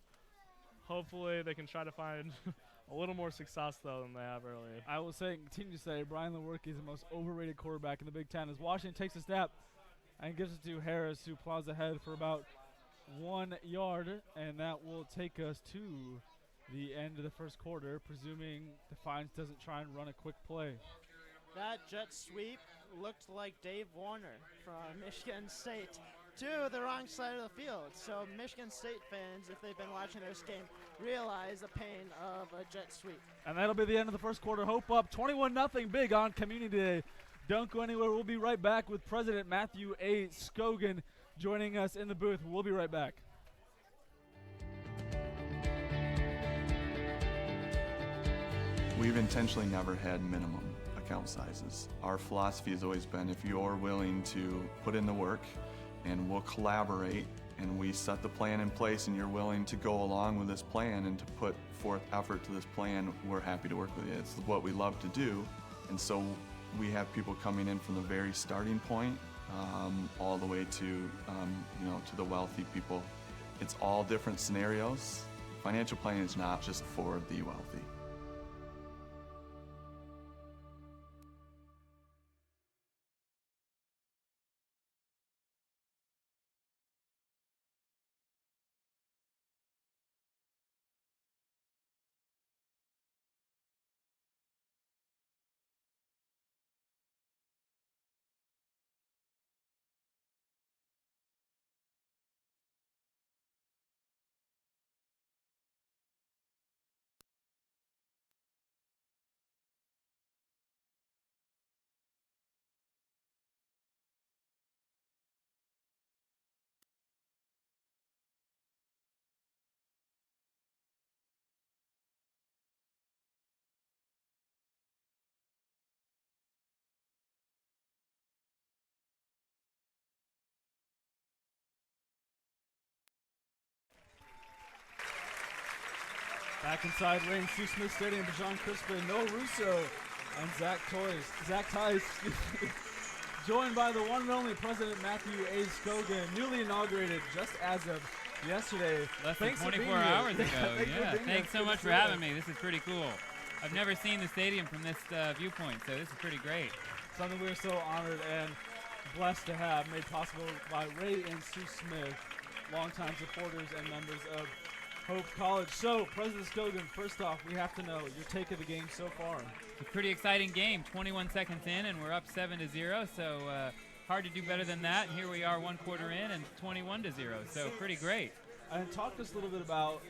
Hopefully they can try to find a little more success, though, than they have earlier. I will say, continue to say, Brian Lewerke is the most overrated quarterback in the Big Ten as Washington takes a step and gives it to Harris, who plows ahead for about 1 yard, and that will take us to the end of the first quarter, presuming Defiance doesn't try and run a quick play. That jet sweep looked like Dave Warner from Michigan State to the wrong side of the field. So Michigan State fans, if they've been watching this game, realize the pain of a jet sweep. And that'll be the end of the first quarter. Hope up 21-0 big on Community Day. Don't go anywhere. We'll be right back with President Matthew A. Scogan joining us in the booth. We'll be right back. We've intentionally never had minimum account sizes. Our philosophy has always been if you're willing to put in the work and we'll collaborate and we set the plan in place and you're willing to go along with this plan and to put forth effort to this plan, we're happy to work with you. It's what we love to do. And so we have people coming in from the very starting point all the way to, to the wealthy people. It's all different scenarios. Financial planning is not just for the wealthy. Back inside Ray Sue Smith Stadium, John Crispin, Noah Russo, and Zach Tice, joined by the one and only President Matthew A. Scogan, newly inaugurated just as of yesterday. Less than 24 hours ago. Yeah, thanks so much for having me. This is pretty cool. I've never seen the stadium from this viewpoint, so this is pretty great. Something we're so honored and blessed to have, made possible by Ray and Sue Smith, longtime supporters and members of Hope College. So, President Scogan, first off, we have to know your take of the game so far. It's a pretty exciting game. 21 seconds in, and we're up 7-0. So hard to do better than that. And here we are, 1 quarter in, and 21-0. So pretty great. And talk to us a little bit about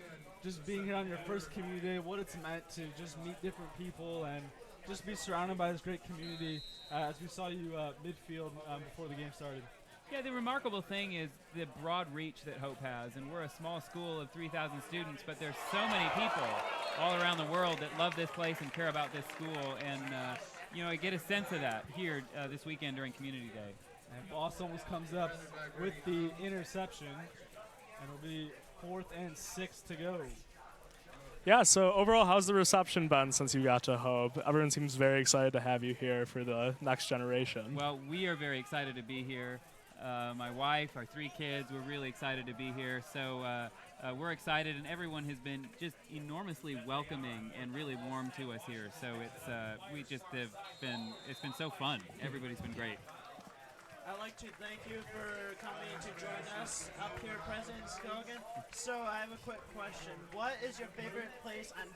just being here on your first community day, what it's meant to just meet different people and just be surrounded by this great community. As we saw you midfield before the game started. Yeah, the remarkable thing is the broad reach that Hope has, and we're a small school of 3,000 students, but there's so many people all around the world that love this place and care about this school, and I get a sense of that here this weekend during Community Day. And Boss almost comes up with the interception, and it'll be 4th and 6 to go. Yeah, so overall, how's the reception been since you got to Hope? Everyone seems very excited to have you here for the next generation. Well, we are very excited to be here. My wife, our 3 kids, we're really excited to be here. So we're excited, and everyone has been just enormously welcoming and really warm to us here. So it's been so fun. Everybody's been great. I'd like to thank you for coming to join us up here, President Scogan. So I have a quick question. What is your favorite place on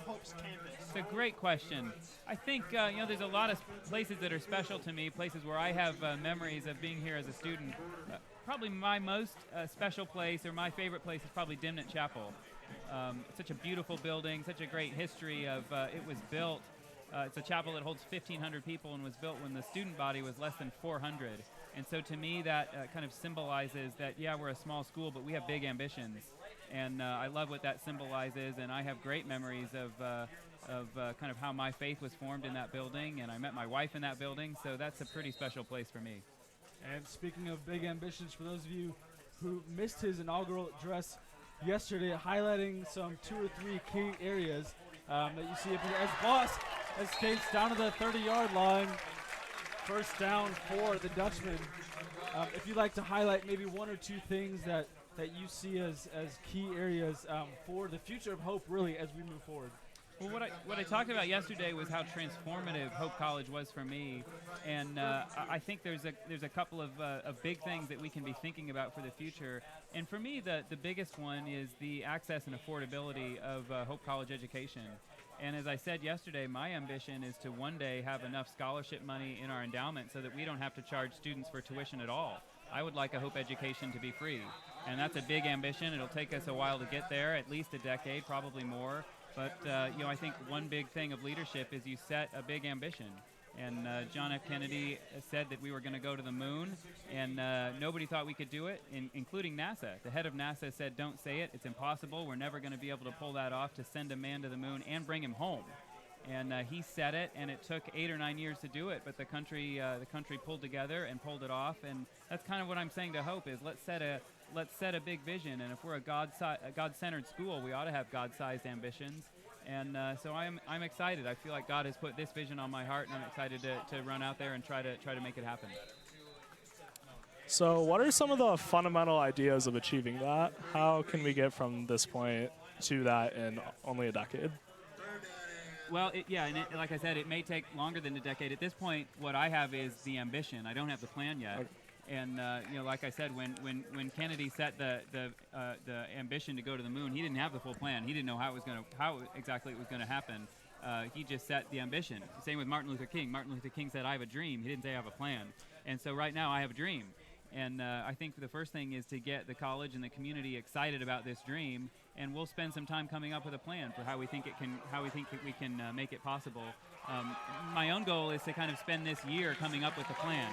Hope's campus? It's a great question. I think there's a lot of places that are special to me, places where I have memories of being here as a student. Probably my most special place, or my favorite place, is probably Dimnett Chapel. Such a beautiful building, such a great history of it was built it's a chapel that holds 1,500 people and was built when the student body was less than 400. And so to me, that kind of symbolizes that, yeah, we're a small school, but we have big ambitions. And I love what that symbolizes, and I have great memories of kind of how my faith was formed in that building, and I met my wife in that building, so that's a pretty special place for me. And speaking of big ambitions, for those of you who missed his inaugural address yesterday, highlighting some 2 or 3 key areas that you see up here. As Boss escapes down to the 30-yard line, first down for the Dutchman. If you'd like to highlight maybe 1 or 2 things that you see as key areas for the future of Hope, really, as we move forward. Well, what I talked about yesterday was how transformative Hope College was for me, and I think there's a couple of big things that we can be thinking about for the future. And for me, the biggest one is the access and affordability of Hope College education. And as I said yesterday, my ambition is to one day have enough scholarship money in our endowment so that we don't have to charge students for tuition at all. I would like a Hope education to be free, and that's a big ambition. It'll take us a while to get there, at least a decade, probably more. But I think one big thing of leadership is you set a big ambition. And John F. Kennedy said that we were going to go to the moon, and nobody thought we could do it, including NASA. The head of NASA said, "Don't say it. It's impossible. We're never going to be able to pull that off, to send a man to the moon and bring him home." And he said it, and it took 8 or 9 years to do it, but the country pulled together and pulled it off. And that's kind of what I'm saying to Hope is let's set a big vision. And if we're a God-centered school, we ought to have God-sized ambitions. And so I'm excited. I feel like God has put this vision on my heart, and I'm excited to run out there and try to make it happen. So what are some of the fundamental ideas of achieving that? How can we get from this point to that in only a decade? Well, like I said, it may take longer than a decade. At this point, what I have is the ambition. I don't have the plan yet. Okay. And like I said, when Kennedy set the ambition to go to the moon, he didn't have the full plan. He didn't know how exactly it was going to happen. He just set the ambition. Same with Martin Luther King. Martin Luther King said, "I have a dream." He didn't say, "I have a plan." And so right now, I have a dream. And I think the first thing is to get the college and the community excited about this dream, and we'll spend some time coming up with a plan for how we think we can make it possible. My own goal is to kind of spend this year coming up with a plan.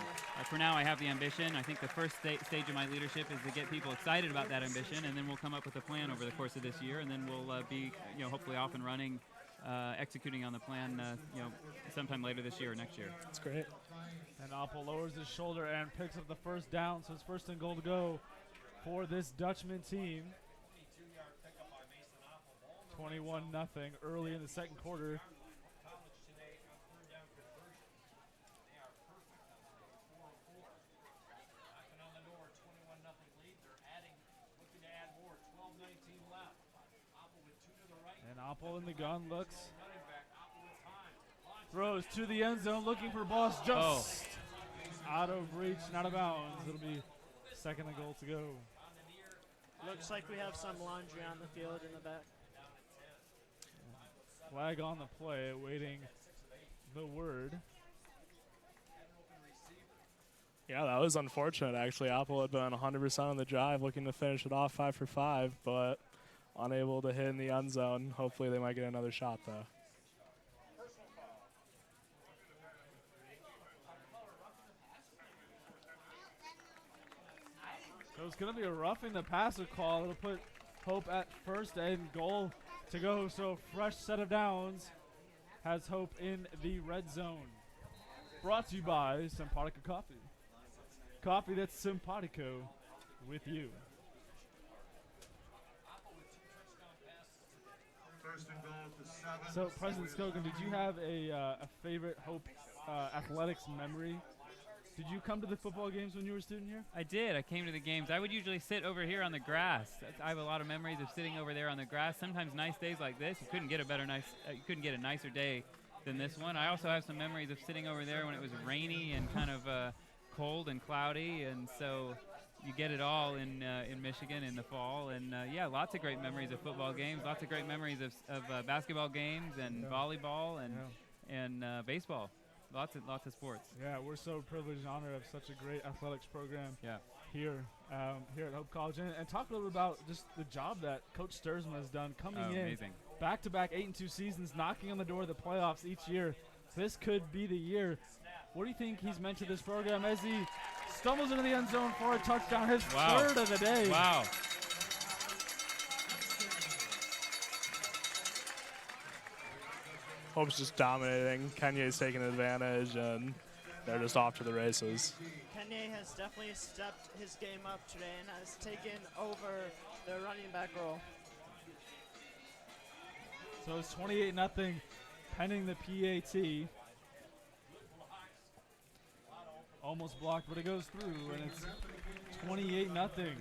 For now, I have the ambition. I think the first stage of my leadership is to get people excited about that ambition, and then we'll come up with a plan over the course of this year, and then we'll be hopefully off and running, executing on the plan sometime later this year or next year. That's great. And Apple lowers his shoulder and picks up the first down, so it's 1st and goal to go for this Dutchman team. 21-0 early in the second quarter. And Apple in the gun looks. Throws to the end zone, looking for Boss, just out of reach, not out of bounds. It'll be 2nd and goal to go. Looks like we have some laundry on the field in the back. Flag on the play, awaiting the word. Yeah, that was unfortunate, actually. Apple had been 100% on the drive, looking to finish it off 5 for 5, but unable to hit in the end zone. Hopefully they might get another shot, though. So it's going to be a roughing the passer call. It'll put Hope at 1st and goal to go. So fresh set of downs has Hope in the red zone. Brought to you by Simpatico Coffee. Coffee that's simpatico with you. So, President Skogan, did you have a favorite Hope athletics memory? Did you come to the football games when you were a student here? I did. I came to the games. I would usually sit over here on the grass. I have a lot of memories of sitting over there on the grass. Sometimes nice days like this, you couldn't get a nicer day than this one. I also have some memories of sitting over there when it was rainy and kind of cold and cloudy, and so you get it all in Michigan in the fall. And lots of great memories of football games, lots of great memories of basketball games and volleyball and baseball. Lots of sports. Yeah, we're so privileged and honored of such a great athletics program here at Hope College, and talk a little bit about just the job that Coach Sturzman has done coming in Amazing. back-to-back 8-2 seasons, knocking on the door of the playoffs each year. This could be the year. What do you think he's meant to this program as he stumbles into the end zone for a touchdown, his third of the day? Wow. Hope's just dominating. Kenya's taking advantage, and they're just off to the races. Kenya has definitely stepped his game up today and has taken over the running back role. So it's 28-0 pending the PAT. Almost blocked, but it goes through, and it's 28-0.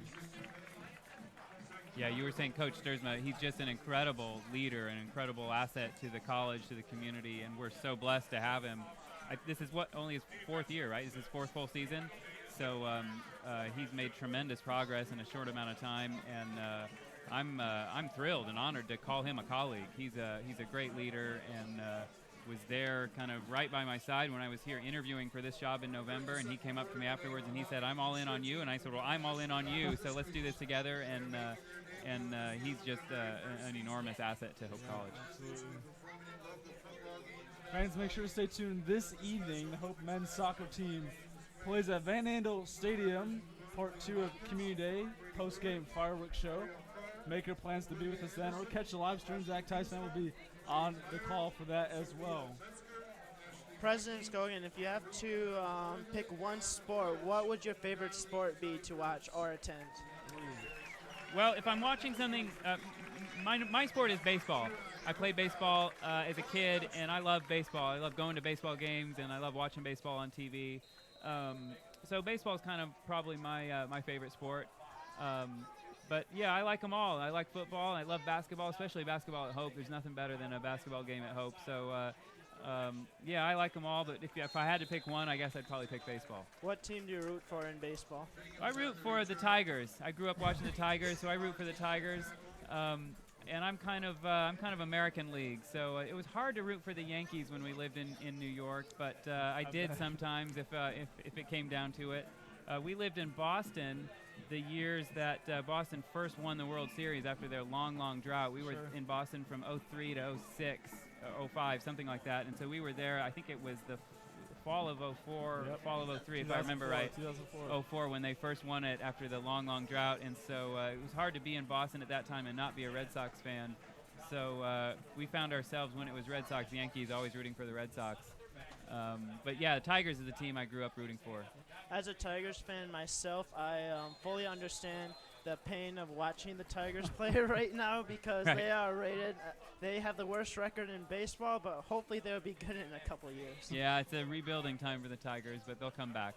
Yeah, you were saying Coach Sturzman, he's just an incredible leader, an incredible asset to the college, to the community, and we're so blessed to have him. This is only his fourth year, right? This is his fourth full season. So he's made tremendous progress in a short amount of time, and I'm thrilled and honored to call him a colleague. He's a great leader, and was there kind of right by my side when I was here interviewing for this job in November, and he came up to me afterwards and he said, "I'm all in on you," and I said, "Well, I'm all in on you, so let's do this together." And he's just an enormous asset to Hope College. Absolutely. Fans, make sure to stay tuned. This evening, the Hope men's soccer team plays at Van Andel Stadium, part 2 of Community Day, post-game fireworks show. Make your plans to be with us then, or catch the live stream. Zach Tyson will be on the call for that as well. President Scogan, if you have to pick one sport, what would your favorite sport be to watch or attend? Well, if I'm watching something, my sport is baseball. I played baseball as a kid, and I love baseball. I love going to baseball games, and I love watching baseball on TV. So baseball is kind of probably my favorite sport. But, yeah, I like them all. I like football. I love basketball, especially basketball at Hope. There's nothing better than a basketball game at Hope. So, yeah, I like them all. But if I had to pick one, I guess I'd probably pick baseball. What team do you root for in baseball? I root for the Tigers. I grew up watching the Tigers, so I root for the Tigers. And I'm kind of American League, so it was hard to root for the Yankees when we lived in New York, but I did sometimes if it came down to it. We lived in Boston the years that Boston first won the World Series after their long drought. We were in Boston from 03 to 06, 05, something like that, and so we were there. I think it was the fall of 04, fall of 03, if I remember right. 04 when they first won it after the long drought, and so it was hard to be in Boston at that time and not be a Red Sox fan. So we found ourselves, when it was Red Sox, Yankees, always rooting for the Red Sox. But yeah, the Tigers is the team I grew up rooting for. As a Tigers fan myself, I fully understand the pain of watching the Tigers play right now because they are rated. They have the worst record in baseball, but hopefully they'll be good in a couple years. Yeah, it's a rebuilding time for the Tigers, but they'll come back.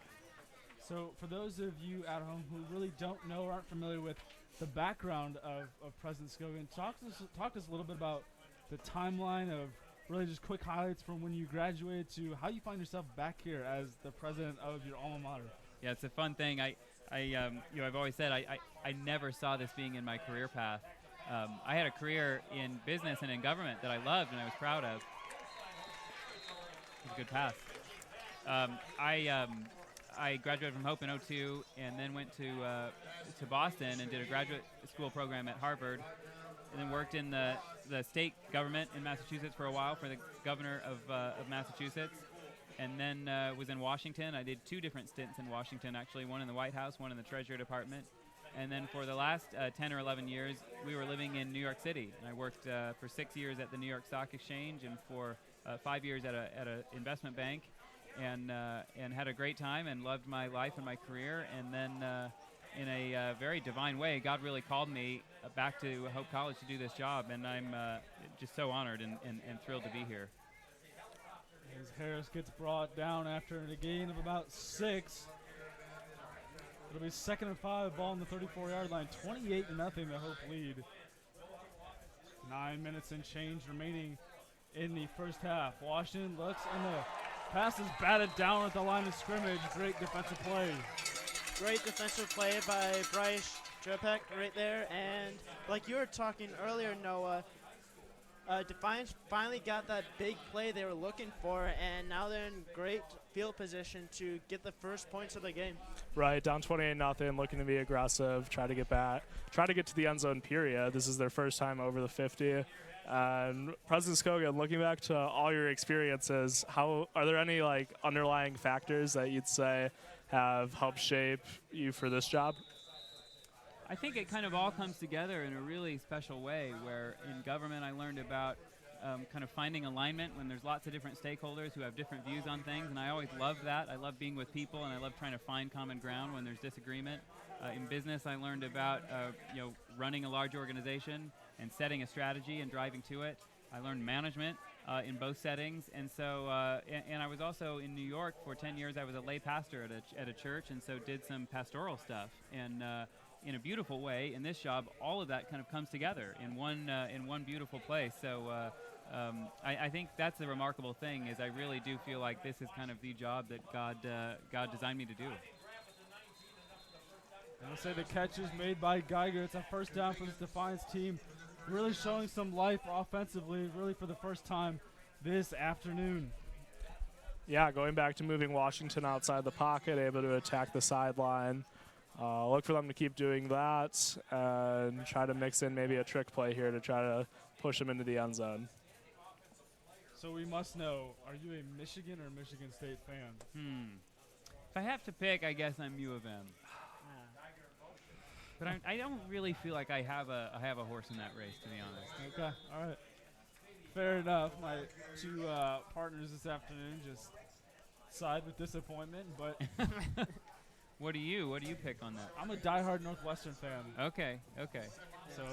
So for those of you at home who really don't know or aren't familiar with the background of President Scogan, talk to us a little bit about the timeline of really just quick highlights from when you graduated to how you find yourself back here as the president of your alma mater. Yeah, it's a fun thing. I've always said I never saw this being in my career path. I had a career in business and in government that I loved and I was proud of. It was a good path. I graduated from Hope in 2002 and then went to Boston and did a graduate school program at Harvard, and then worked in the state government in Massachusetts for a while for the governor of Massachusetts, and then was in Washington. I did 2 different stints in Washington, actually, one in the White House, one in the Treasury Department. And then for the last 10 or 11 years, we were living in New York City. And I worked for 6 years at the New York Stock Exchange and for 5 years at an investment bank, and had a great time and loved my life and my career. And then in a very divine way, God really called me back to Hope College to do this job, and I'm just so honored and thrilled to be here. As Harris gets brought down after a gain of about 6. It'll be 2nd and 5, ball on the 34-yard line, 28-0 the Hope lead. 9 minutes and change remaining in the first half. Washington looks, and the pass is batted down at the line of scrimmage. Great defensive play. Great defensive play by Bryce Jopek right there. And like you were talking earlier, Noah, Defiance finally got that big play they were looking for, and now they're in great field position to get the first points of the game. Right, down 28-0, looking to be aggressive, try to get back, try to get to the end zone, period. This is their first time over the 50. And President Skogan, looking back to all your experiences, how are there any like underlying factors that you'd say have helped shape you for this job? I think it kind of all comes together in a really special way, where in government I learned about kind of finding alignment when there's lots of different stakeholders who have different views on things, and I always love that. I love being with people, and I love trying to find common ground when there's disagreement. In business, I learned about running a large organization and setting a strategy and driving to it. I learned management in both settings, and so and I was also in New York for 10 years. I was a lay pastor at a church, and so did some pastoral stuff. And in a beautiful way, in this job, all of that kind of comes together in one beautiful place. So I think that's the remarkable thing, is I really do feel like this is kind of the job that God designed me to do. And I'll say the catch is made by Geiger. It's a first down for this Defiance team, really showing some life offensively, really for the first time this afternoon. Yeah, going back to moving Washington outside the pocket, able to attack the sideline. Look for them to keep doing that and try to mix in maybe a trick play here to try to push them into the end zone. So we must know, are you a Michigan or Michigan State fan? If I have to pick, I guess I'm U of M. But I don't really feel like I have a horse in that race, to be honest. Okay, all right. Fair enough. My two partners this afternoon just side with disappointment, but What do you pick on that? I'm a diehard Northwestern fan. Okay. So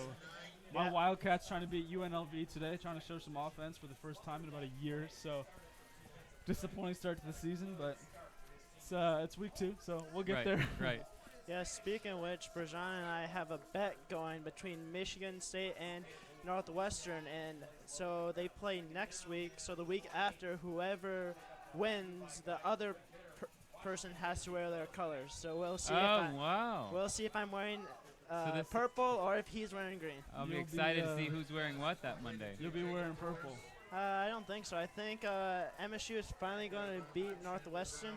my Wildcats trying to beat UNLV today, trying to show some offense for the first time in about a year. So disappointing start to the season, but it's week 2, so we'll get there. Right. Yeah, speaking of which, Brajan and I have a bet going between Michigan State and Northwestern, and so they play next week. So the week after, whoever wins, the other person has to wear their colors. So we'll see. Wow. We'll see if I'm wearing So purple or if he's wearing green. I'll be You'll excited be, to see who's wearing what that Monday. You'll be wearing purple. I don't think so. I think MSU is finally going to beat Northwestern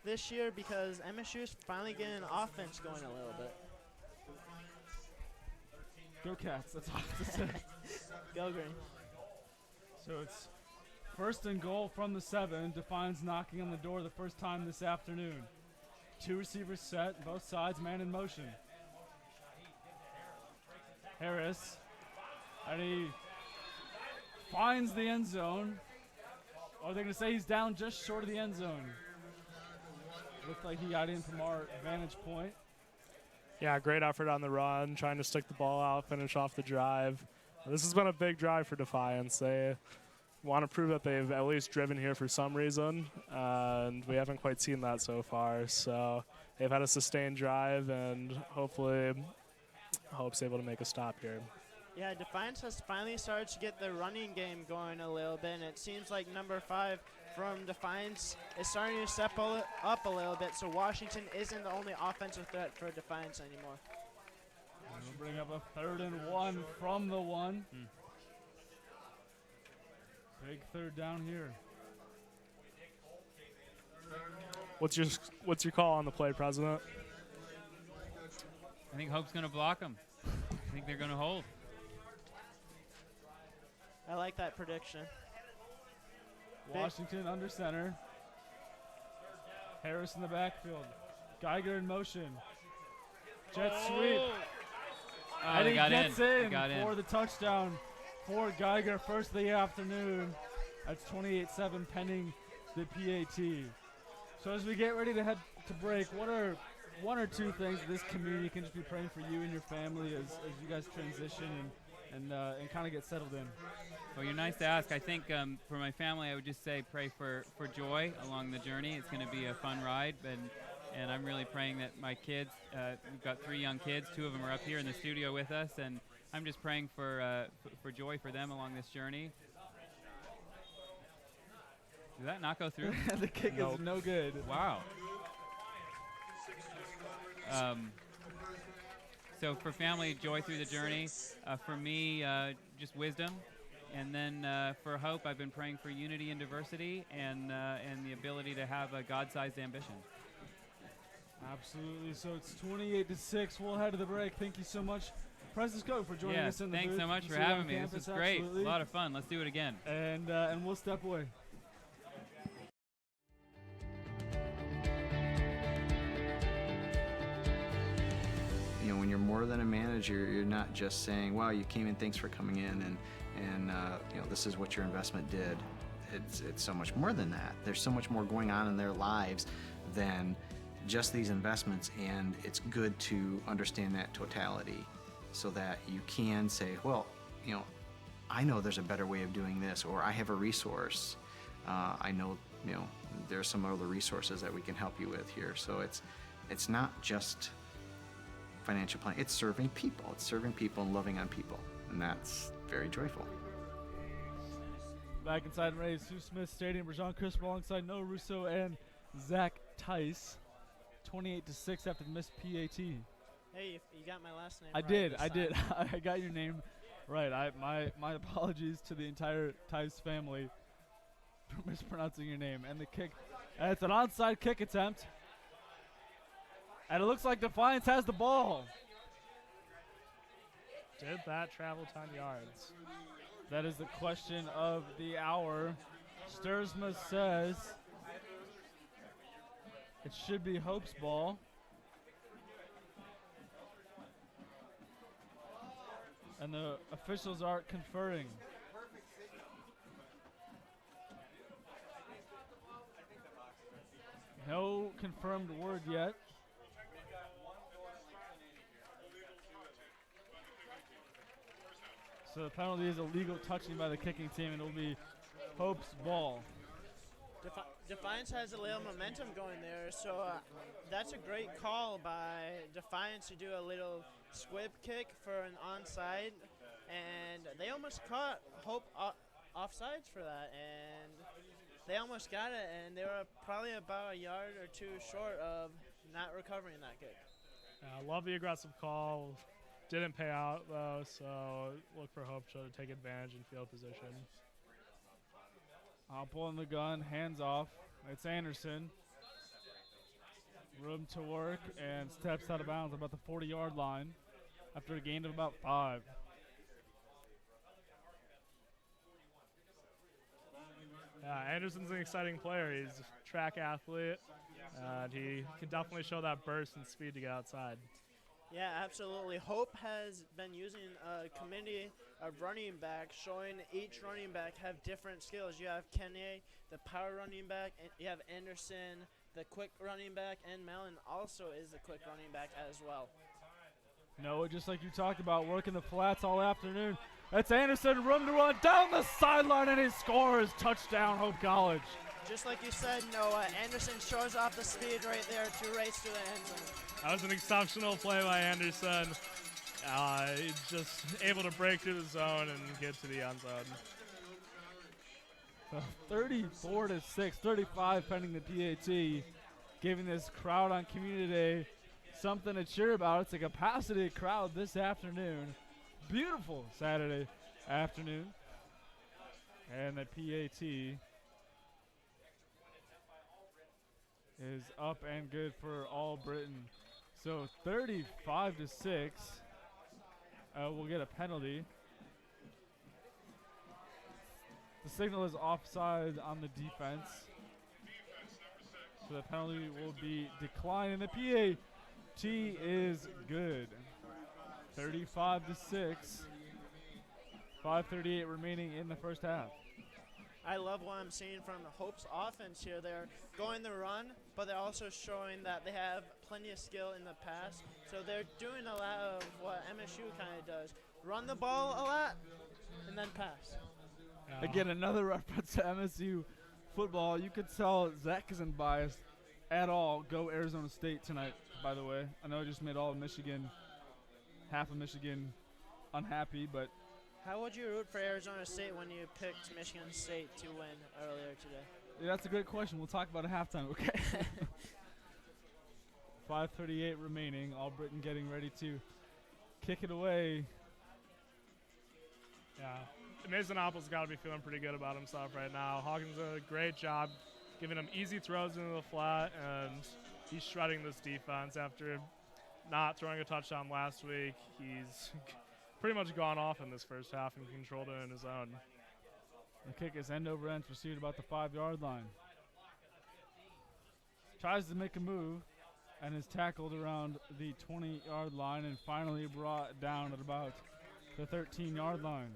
this year because MSU is finally getting offense going a little bit. Go Cats, that's all I have to say. Go green. So it's first and goal from the 7. Defiance knocking on the door the first time this afternoon. 2 receivers set, both sides, man in motion. Harris, and he finds the end zone. Or they're going to say he's down just short of the end zone. Looked like he got in from our vantage point. Yeah, great effort on the run, trying to stick the ball out, finish off the drive. This has been a big drive for Defiance. They want to prove that they've at least driven here for some reason, and we haven't quite seen that so far. So they've had a sustained drive, and hopefully Hope's able to make a stop here. Yeah, Defiance has finally started to get the running game going a little bit, and it seems like number 5 from Defiance is starting to step up a little bit, so Washington isn't the only offensive threat for Defiance anymore. We'll bring up a 3rd and 1 from the 1. Big 3rd down here. What's your call on the play, President? I think Hope's going to block them. I think they're going to hold. I like that prediction. Washington under center. Harris in the backfield. Geiger in motion. Jet sweep. And he gets in for the touchdown for Geiger. First of the afternoon. That's 28-7 pending the PAT. So as we get ready to head to break, what are 1 or 2 things this community can just be praying for you and your family as you guys transition and kind of get settled in? Well, you're nice to ask. I think for my family, I would just say pray for joy along the journey. It's going to be a fun ride, and I'm really praying that my kids, we've got 3 young kids, 2 of them are up here in the studio with us, and I'm just praying for joy for them along this journey. Did that not go through? The kick is no good. Wow. So for family, joy through the journey. For me, just wisdom And then for Hope, I've been praying for unity and diversity and the ability to have a God-sized ambition. Absolutely. So it's 28-6. We'll head to the break. Thank you so much, Francisco, for joining us in the booth. Thanks so much You for see you on having me. campus. This was great. Absolutely. A lot of fun. Let's do it again. And we'll step away. You know, when you're more than a manager, you're not just saying, wow, you came in, thanks for coming in, and you know, this is what your investment did. It's so much more than that. There's so much more going on in their lives than just these investments, and it's good to understand that totality so that you can say, well, you know, I know there's a better way of doing this, or I have a resource. I know, you know, there's some other resources that we can help you with here. So it's not just financial planning, it's serving people. It's serving people and loving on people, and that's very joyful. Back inside Ray Sue Smith Stadium, Brajan Crisper alongside Noah Russo and Zach Tice. 28-6 after the missed PAT. Hey, you got my last name I right did. this I did. time. I got your name right. My apologies to the entire Tice family for mispronouncing your name. And the kick, it's an onside kick attempt. And it looks like Defiance has the ball. Did that travel 10 yards? That is the question of the hour. Stursma says it should be Hope's ball. And the officials are conferring. No confirmed word yet. So the penalty is illegal touching by the kicking team, and it will be Hope's ball. Defiance has a little momentum going there, so that's a great call by Defiance to do a little squib kick for an onside, and they almost caught Hope offsides for that, and they almost got it, and they were probably about a yard or two short of not recovering that kick. I love the aggressive call. Didn't pay out, though, so look for Hope to take advantage in field position. I'll pull in the gun, hands off. It's Anderson. Room to work, and steps out of bounds about the 40-yard line after a gain of about 5. Anderson's an exciting player. He's a track athlete, and he can definitely show that burst and speed to get outside. Yeah, absolutely. Hope has been using a committee of running backs, showing each running back have different skills. You have Kenya, the power running back, and you have Anderson, the quick running back, and Mellon also is the quick running back as well. No, just like you talked about, working the flats all afternoon. That's Anderson, room to run down the sideline, and he scores. Touchdown, Hope College. Just like you said, Noah, Anderson shows off the speed right there to race to the end zone. That was an exceptional play by Anderson. Just able to break through the zone and get to the end zone. So 34-6, 35 pending the PAT, giving this crowd on Community Day something to cheer about. It's a capacity crowd this afternoon. Beautiful Saturday afternoon. And the PAT is up and good for All Britain. So 35-6. We'll get a penalty. The signal is offside on the defense. So the penalty will be declined, and the PAT is good. 35-6. 5:38 remaining in the first half. I love what I'm seeing from Hope's offense here. They're going the run, but they're also showing that they have plenty of skill in the pass. So they're doing a lot of what MSU kind of does. Run the ball a lot, and then pass. Again, another reference to MSU football. You could tell Zach isn't biased at all. Go Arizona State tonight, by the way. I know I just made all of Michigan, half of Michigan, unhappy, but How would you root for Arizona State when you picked Michigan State to win earlier today? yeah, that's a great question. We'll talk about it at halftime, okay? 5:38 remaining. All Britain getting ready to kick it away. Yeah, Mason Apple's got to be feeling pretty good about himself right now. Hawkins did a great job giving him easy throws into the flat, and he's shredding this defense after not throwing a touchdown last week. He's pretty much gone off in this first half and controlled it in his own. The kick is end over end, pursued about the 5-yard line. Tries to make a move and is tackled around the 20-yard line and finally brought down at about the 13-yard line.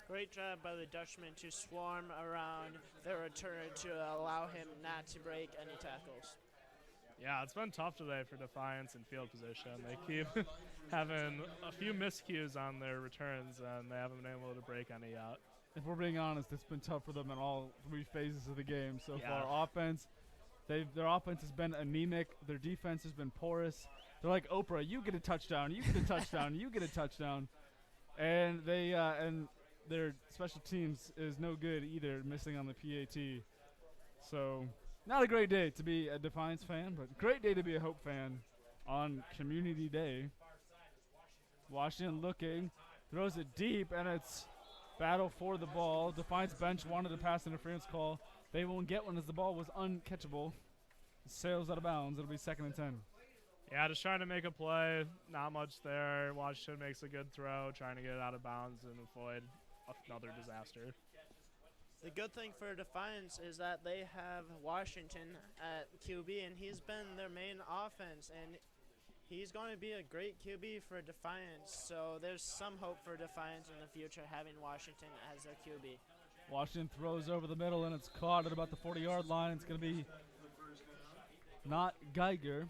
Great job by the Dutchman to swarm around the returner to allow him not to break any tackles. Yeah, it's been tough today for Defiance in field position. They keep having a few miscues on their returns, and they haven't been able to break any yet. If we're being honest, it's been tough for them in all 3 phases of the game so far. Offense, their offense has been anemic. Their defense has been porous. They're like Oprah, you get a touchdown, you get a touchdown, you get a touchdown. And they and their special teams is no good either, missing on the PAT. So not a great day to be a Defiance fan, but great day to be a Hope fan on Community Day. Washington looking, throws it deep, and it's battle for the ball. Defiance bench wanted a pass interference call. They won't get one as the ball was uncatchable. It sails out of bounds. It'll be 2nd and 10. Yeah, just trying to make a play. Not much there. Washington makes a good throw, trying to get it out of bounds and avoid another disaster. The good thing for Defiance is that they have Washington at QB, and he's been their main offense, and he's going to be a great QB for Defiance. So there's some hope for Defiance in the future having Washington as their QB. Washington throws over the middle, and it's caught at about the 40-yard line. It's going to be not Geiger,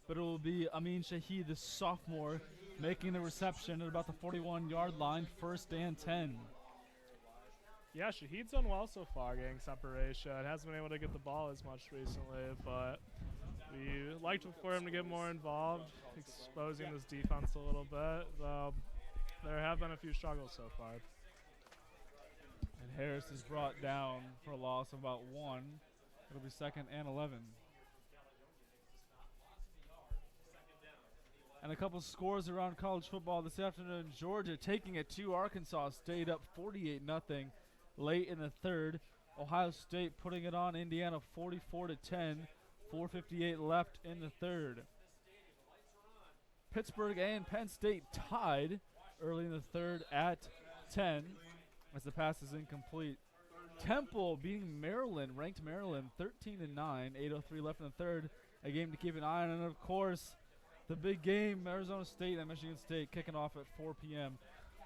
but it will be Amin Shahid, the sophomore, making the reception at about the 41-yard line, 1st and 10. Yeah, Shahid's done well so far getting separation. Hasn't been able to get the ball as much recently, but we like for him to get more involved, exposing this defense a little bit, though there have been a few struggles so far. And Harris is brought down for a loss of about 1. It'll be 2nd and 11. And a couple scores around college football this afternoon. Georgia taking it to Arkansas State, up 48-0 late in the 3rd. Ohio State putting it on Indiana 44-10. 4:58 left in the 3rd. Pittsburgh and Penn State tied early in the 3rd at 10 as the pass is incomplete. Temple beating Maryland, ranked Maryland 13-9, 8:03 left in the 3rd. A game to keep an eye on, and of course, the big game, Arizona State and Michigan State, kicking off at 4 p.m.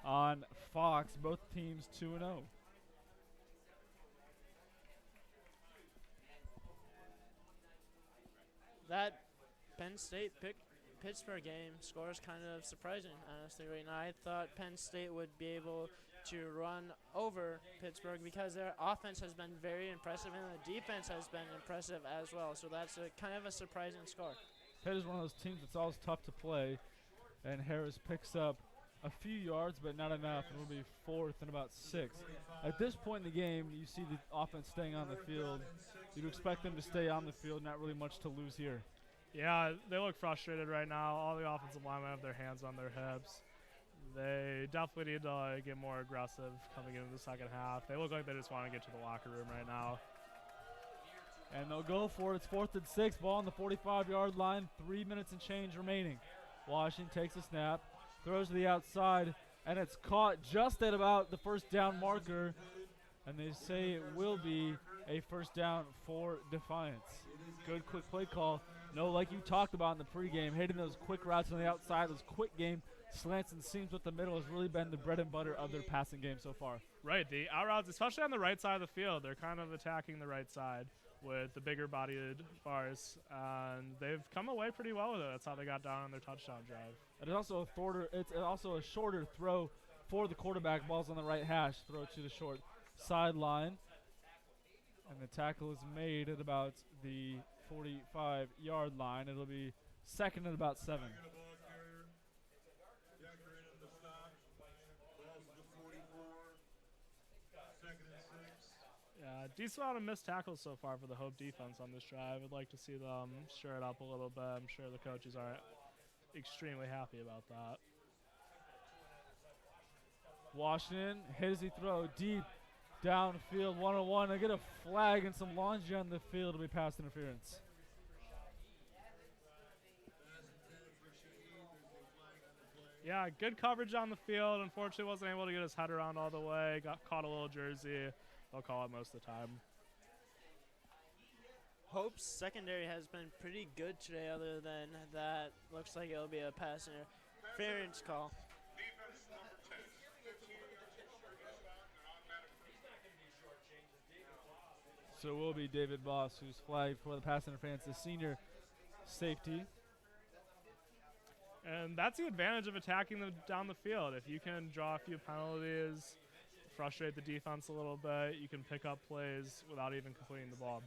on Fox. Both teams 2-0. That Penn State Pittsburgh game score is kind of surprising, honestly, right now. I thought Penn State would be able to run over Pittsburgh because their offense has been very impressive and the defense has been impressive as well. So that's kind of a surprising score. Pitt is one of those teams that's always tough to play, and Harris picks up a few yards, but not enough. It will be 4th and about 6. At this point in the game, you see the offense staying on the field. You'd expect them to stay on the field, not really much to lose here. Yeah, they look frustrated right now. All the offensive linemen have their hands on their hips. They definitely need to get more aggressive coming into the second half. They look like they just want to get to the locker room right now. And they'll go for it. It's 4th and 6. Ball on the 45-yard line. 3 minutes and change remaining. Washington takes a snap, throws to the outside, and it's caught just at about the first down marker. And they say it will be a first down for Defiance. Good quick play call. No, like you talked about in the pregame, hitting those quick routes on the outside, those quick game slants and seams with the middle has really been the bread and butter of their passing game so far. Right, the out routes, especially on the right side of the field, they're kind of attacking the right side with the bigger bodied bars, and they've come away pretty well with it. That's how they got down on their touchdown drive. It's also a shorter throw for the quarterback. Ball's on the right hash, throw to the short sideline. And the tackle is made at about the 45-yard line. It'll be 2nd and about 7. Yeah, decent amount of missed tackles so far for the Hope defense on this drive. I'd like to see them stir it up a little bit. I'm sure the coaches are extremely happy about that. Washington, hit as he throw deep downfield, 1-on-1. They get a flag and some laundry on the field to be pass interference. Yeah, good coverage on the field. Unfortunately, wasn't able to get his head around all the way. Got caught a little jersey. They'll call it most of the time. Hope's secondary has been pretty good today. Other than that, looks like it'll be a pass interference call. Defense number 10, 15 yards from short eastbound and automatic. So it will be David Boss who's flagged for the pass interference, the senior safety. And that's the advantage of attacking them down the field. If you can draw a few penalties, frustrate the defense a little bit, you can pick up plays without even completing the ball.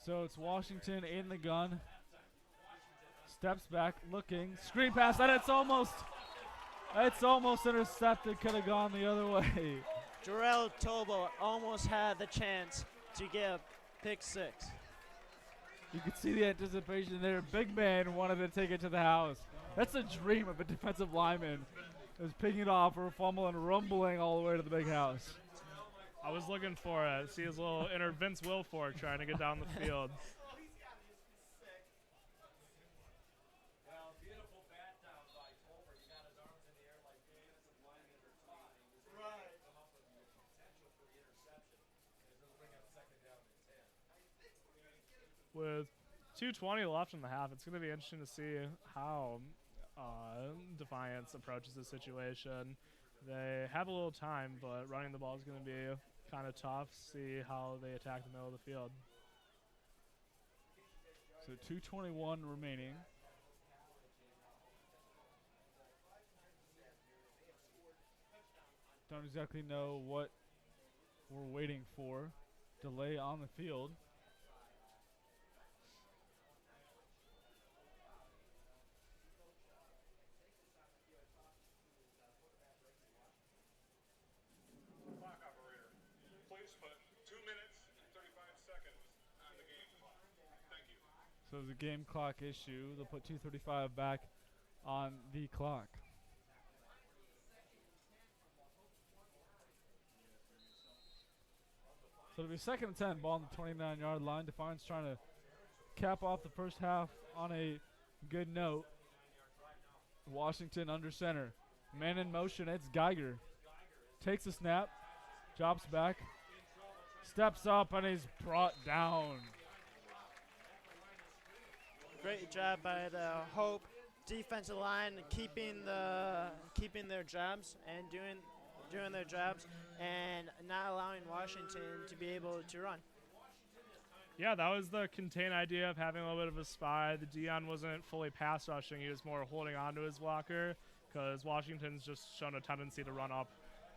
So it's Washington in the gun. Steps back, looking, screen pass, and it's almost intercepted. Could have gone the other way. Jarrell Tobo almost had the chance to get a pick six. You could see the anticipation there. Big man wanted to take it to the house. That's a dream of a defensive lineman. Is picking it off or fumbling, rumbling all the way to the big house. I was looking for it. See his little inner Vince Wilfork trying to get down the field. With 2:20 left in the half, it's going to be interesting to see how Defiance approaches the situation. They have a little time, but running the ball is going to be kind of tough. See how they attack the middle of the field. So 2:21 remaining. Don't exactly know what we're waiting for. Delay on the field. Clock operator, please put 2 minutes and 35 seconds on the game clock. Thank you. So there's a game clock issue. They'll put 2:35 back on the clock. So it'll be 2nd and 10, ball on the 29-yard line. Defiance trying to cap off the first half on a good note. Washington under center. Man in motion, it's Geiger. Takes a snap, drops back, steps up, and he's brought down. Great job by the Hope defensive line keeping their jobs and doing their jobs and not allowing Washington to be able to run. Yeah, that was the contain idea of having a little bit of a spy. The Dion wasn't fully pass rushing. He was more holding on to his blocker because Washington's just shown a tendency to run up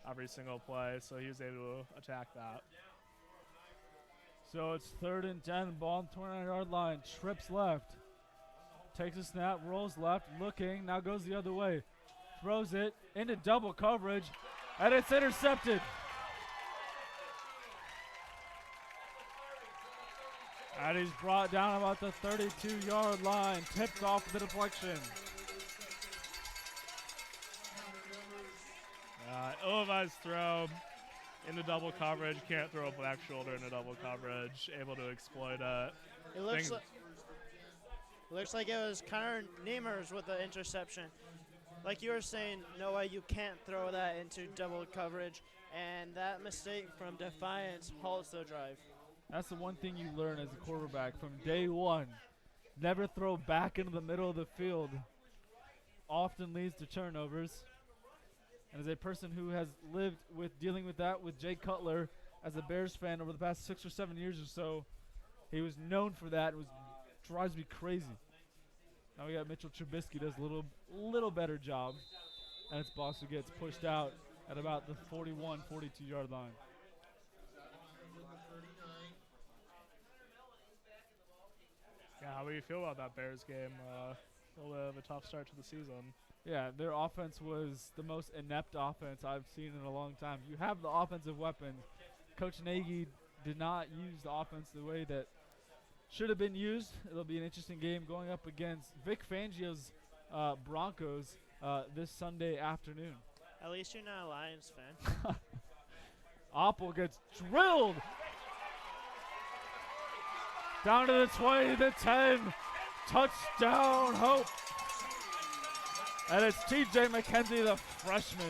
every single play, so he was able to attack that. So it's 3rd and 10, ball on the 29-yard line. Trips left. Takes a snap, rolls left, looking, now goes the other way. Throws it into double coverage, and it's intercepted. And he's brought down about the 32-yard line, tipped off the deflection. Ilovai's throw into double coverage. Can't throw a black shoulder into double coverage. Able to exploit it. It looks like it was Connor Niemers with the interception. Like you were saying, Noah, you can't throw that into double coverage, and that mistake from Defiance halts the drive. That's the one thing you learn as a quarterback from day one. Never throw back into the middle of the field. Often leads to turnovers. And as a person who has lived with dealing with that with Jay Cutler as a Bears fan over the past 6 or 7 years or so, he was known for that. It drives me crazy. Now we got Mitchell Trubisky does a little better job. And it's Boss who gets pushed out at about the 41, 42-yard line. Yeah, how do you feel about that Bears game? A little bit of a tough start to the season. Yeah, their offense was the most inept offense I've seen in a long time. You have the offensive weapons. Coach Nagy did not use the offense the way that should have been used. It'll be an interesting game going up against Vic Fangio's Broncos. this Sunday afternoon. At least you're not a Lions fan. Oppel gets drilled. Down to the 20, the 10. Touchdown, Hope. And it's TJ McKenzie, the freshman.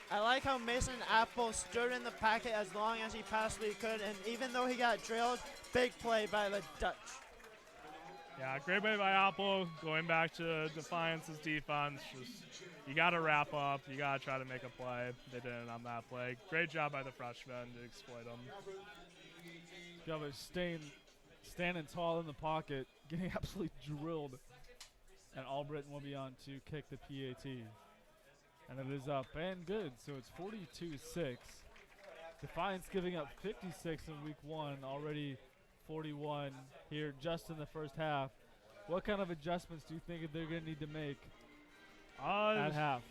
I like how Mason Apple stood in the packet as long as he possibly could, and even though he got drilled, big play by the Dutch. Yeah, great play by Apple. Going back to Defiance's defense, just you got to wrap up. You got to try to make a play. They didn't on that play. Great job by the freshman to exploit them. Gilbert standing tall in the pocket, getting absolutely drilled. And Albritton will be on to kick the PAT. And it is up and good, so it's 42-6. Defiance giving up 56 in week one, already 41 here just in the first half. What kind of adjustments do you think they're going to need to make at half?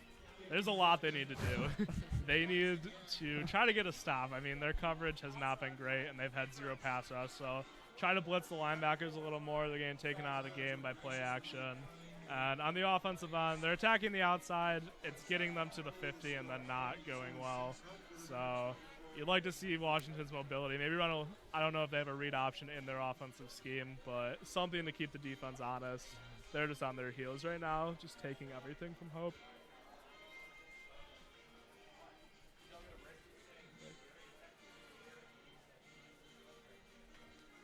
There's a lot they need to do. They need to try to get a stop. I mean, their coverage has not been great, and they've had 0 pass rush, so try to blitz the linebackers a little more. They're getting taken out of the game by play action. And on the offensive end, they're attacking the outside. It's getting them to the 50 and then not going well. So you'd like to see Washington's mobility. Maybe run I don't know if they have a read option in their offensive scheme, but something to keep the defense honest. They're just on their heels right now, just taking everything from Hope.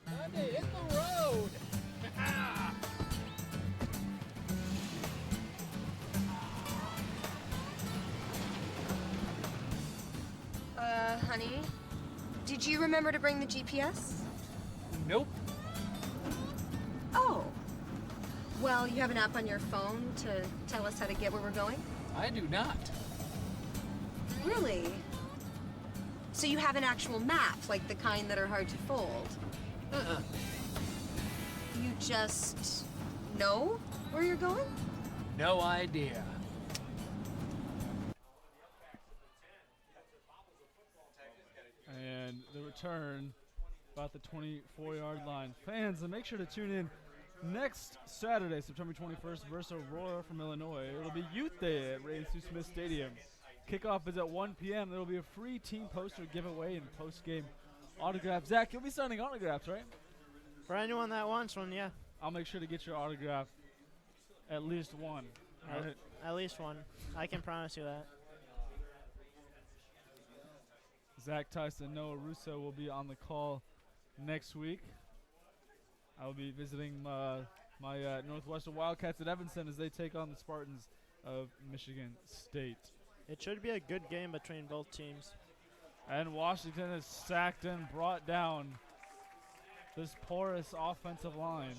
Sunday, hit the road! Honey, did you remember to bring the GPS? Nope. Oh. Well, you have an app on your phone to tell us how to get where we're going? I do not. Really? So you have an actual map, like the kind that are hard to fold? You just know where you're going? No idea. And the return about the 24-yard line. Fans, and make sure to tune in next Saturday, September 21st, versus Aurora from Illinois. It'll be Youth Day at Ray Sue Smith Stadium. Kickoff is at 1 p.m. There will be a free team poster giveaway and post-game autograph. Zach, you'll be signing autographs, right? For anyone that wants one, yeah. I'll make sure to get your autograph, at least one. All right. At least one. I can promise you that. Zach Tyson, Noah Russo will be on the call next week. I will be visiting my Northwestern Wildcats at Evanston as they take on the Spartans of Michigan State. It should be a good game between both teams. And Washington is sacked and brought down. This porous offensive line.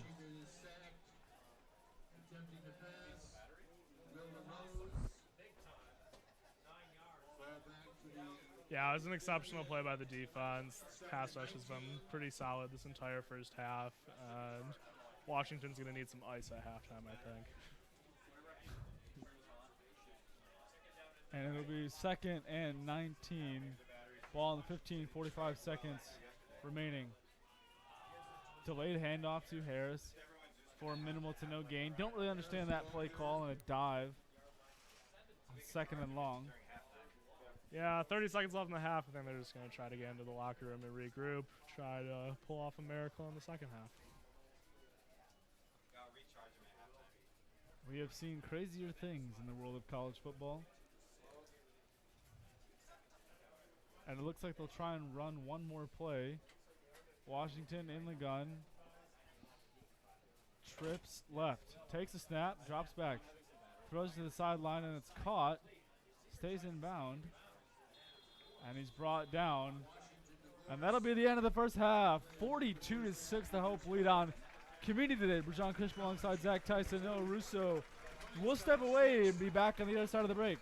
Yeah, it was an exceptional play by the defense. Pass rush has been pretty solid this entire first half. And Washington's going to need some ice at halftime, I think. And it'll be 2nd and 19. Ball in the 15, 45 seconds remaining. Delayed handoff to Harris for minimal to no gain. Don't really understand that play call and a dive. 2nd and long. Yeah, 30 seconds left in the half. I think they're just going to try to get into the locker room and regroup, try to pull off a miracle in the second half. We have seen crazier things in the world of college football. And it looks like they'll try and run one more play. Washington in the gun. Trips left. Takes a snap, drops back. Throws to the sideline and it's caught. Stays in bound. And he's brought down. And that'll be the end of the first half. 42-6, the Hope lead on Community today. Brajan Krishma alongside Zach Tyson, Noah Russo. We'll step away and be back on the other side of the break.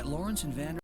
Lawrence and Vander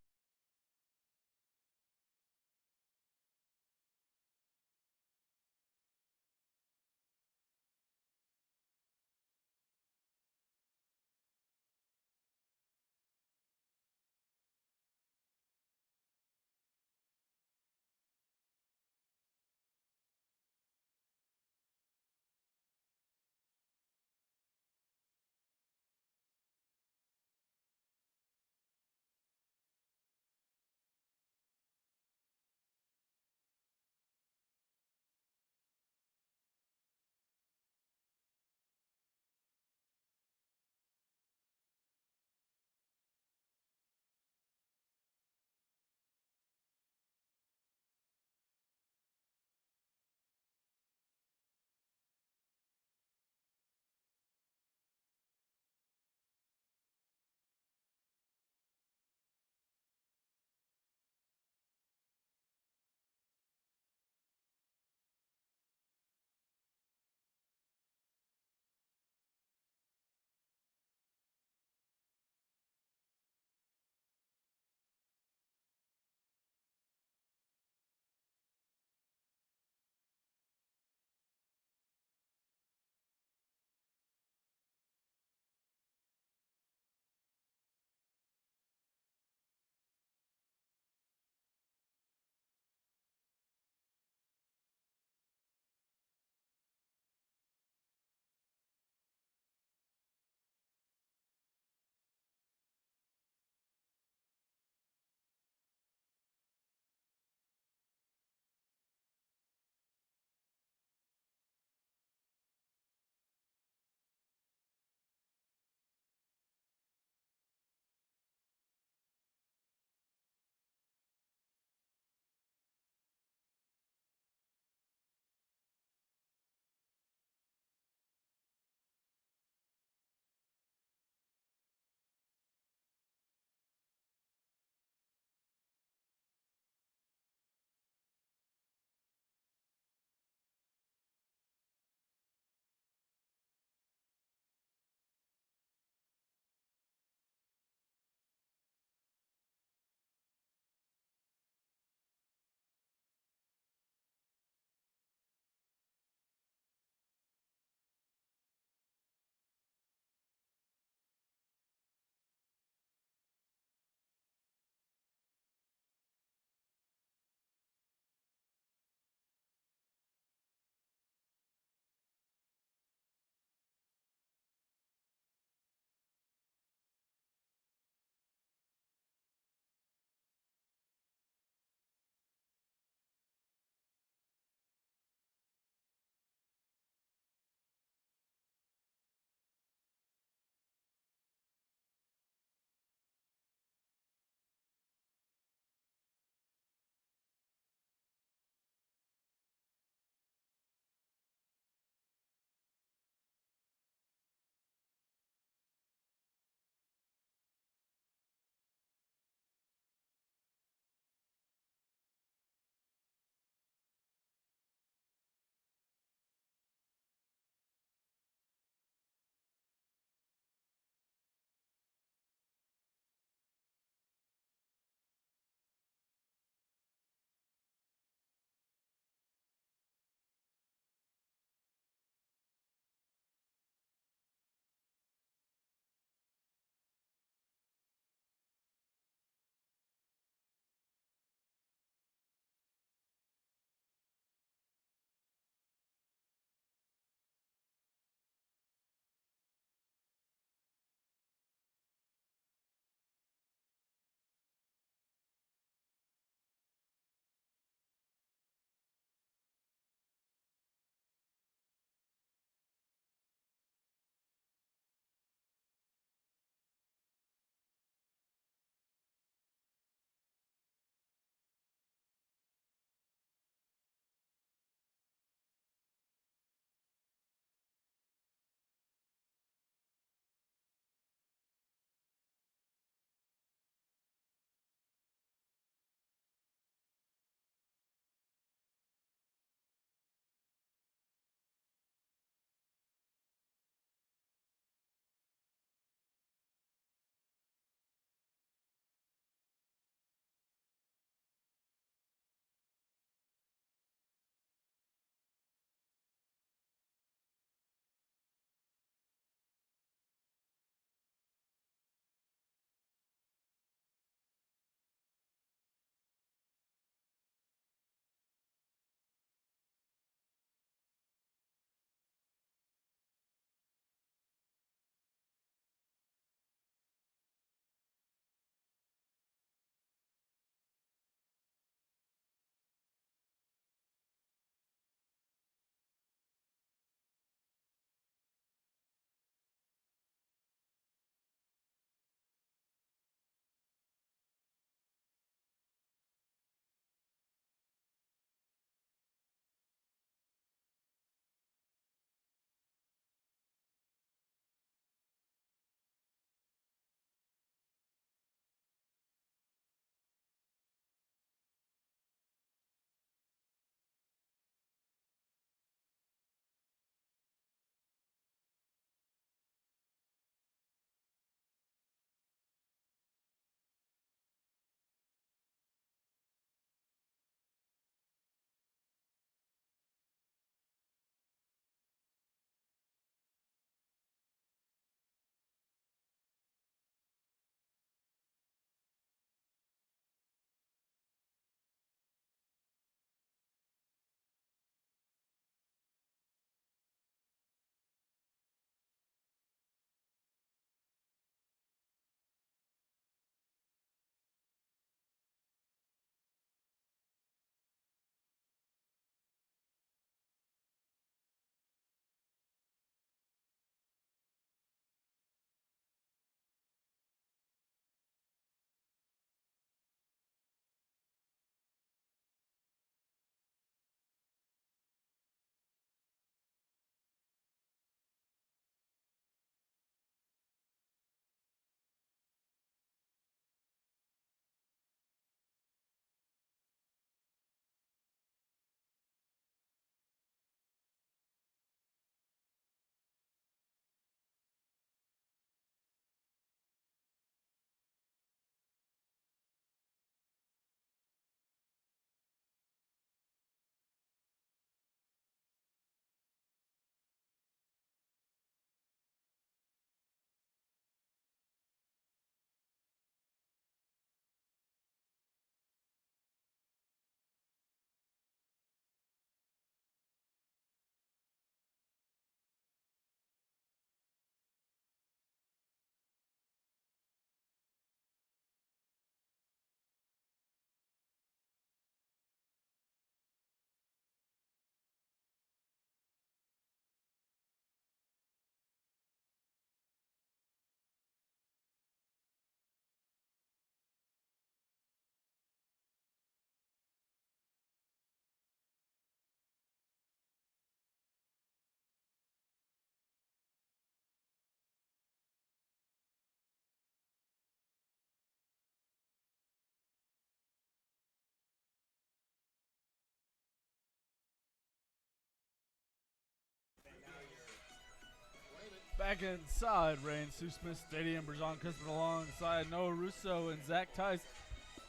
Back inside Ray Sue Smith Stadium, Brajan Crispin alongside Noah Russo and Zach Tice,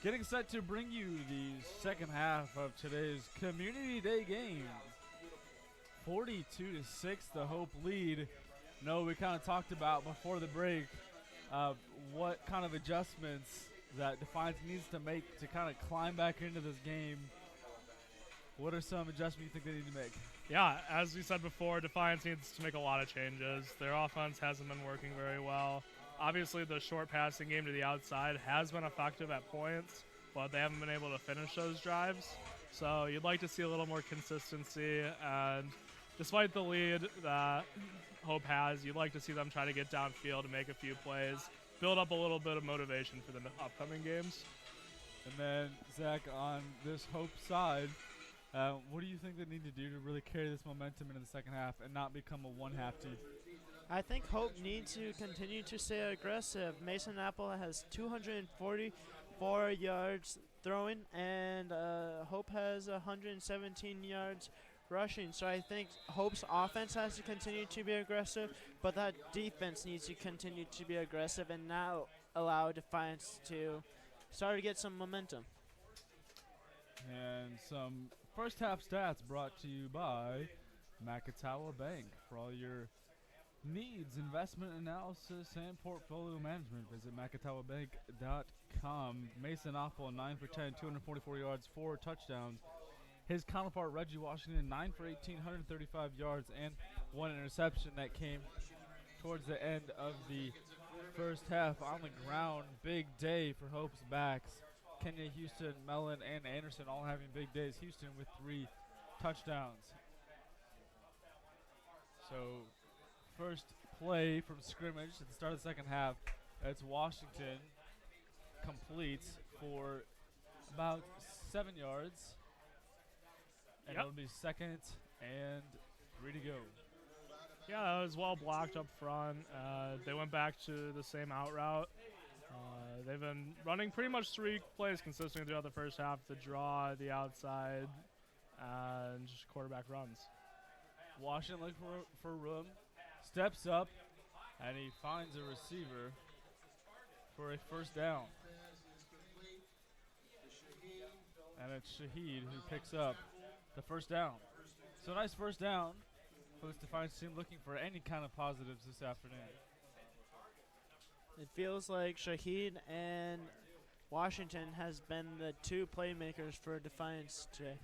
getting set to bring you the second half of today's Community Day game. 42-6, the Hope lead. No, we kind of talked about before the break what kind of adjustments that Defiance needs to make to kind of climb back into this game. What are some adjustments you think they need to make? Yeah, as we said before, Defiance needs to make a lot of changes. Their offense hasn't been working very well. Obviously, the short passing game to the outside has been effective at points, but they haven't been able to finish those drives. So you'd like to see a little more consistency, and despite the lead that Hope has, you'd like to see them try to get downfield and make a few plays, build up a little bit of motivation for the upcoming games. And then, Zach, on this Hope side, what do you think they need to do to really carry this momentum into the second half and not become a one-half team? I think Hope needs to continue to stay aggressive. Mason Apple has 244 yards throwing, and Hope has 117 yards rushing. So I think Hope's offense has to continue to be aggressive, but that defense needs to continue to be aggressive and now allow Defiance to start to get some momentum. And some first half stats brought to you by Macatawa Bank. For all your needs, investment analysis, and portfolio management, visit macatawabank.com. Mason Apple, 9 for 10, 244 yards, 4 touchdowns. His counterpart, Reggie Washington, 9 for 18, 135 yards, and 1 interception that came towards the end of the first half. On the ground, big day for Hope's backs. Kenya, Houston, Mellon, and Anderson all having big days. Houston with 3 touchdowns. So, first play from scrimmage at the start of the second half. It's Washington completes for about 7 yards. And it'll be second and 3 to go. Yeah, it was well blocked up front. They went back to the same out route. They've been running pretty much 3 plays consistently throughout the first half: the draw, the outside, and just quarterback runs. Washington looking for room, steps up, and he finds a receiver for a first down. And it's Shaheed who picks up the first down. So nice first down for this Defiance team, looking for any kind of positives this afternoon. It feels like Shaheed and Washington has been the 2 playmakers for Defiance today.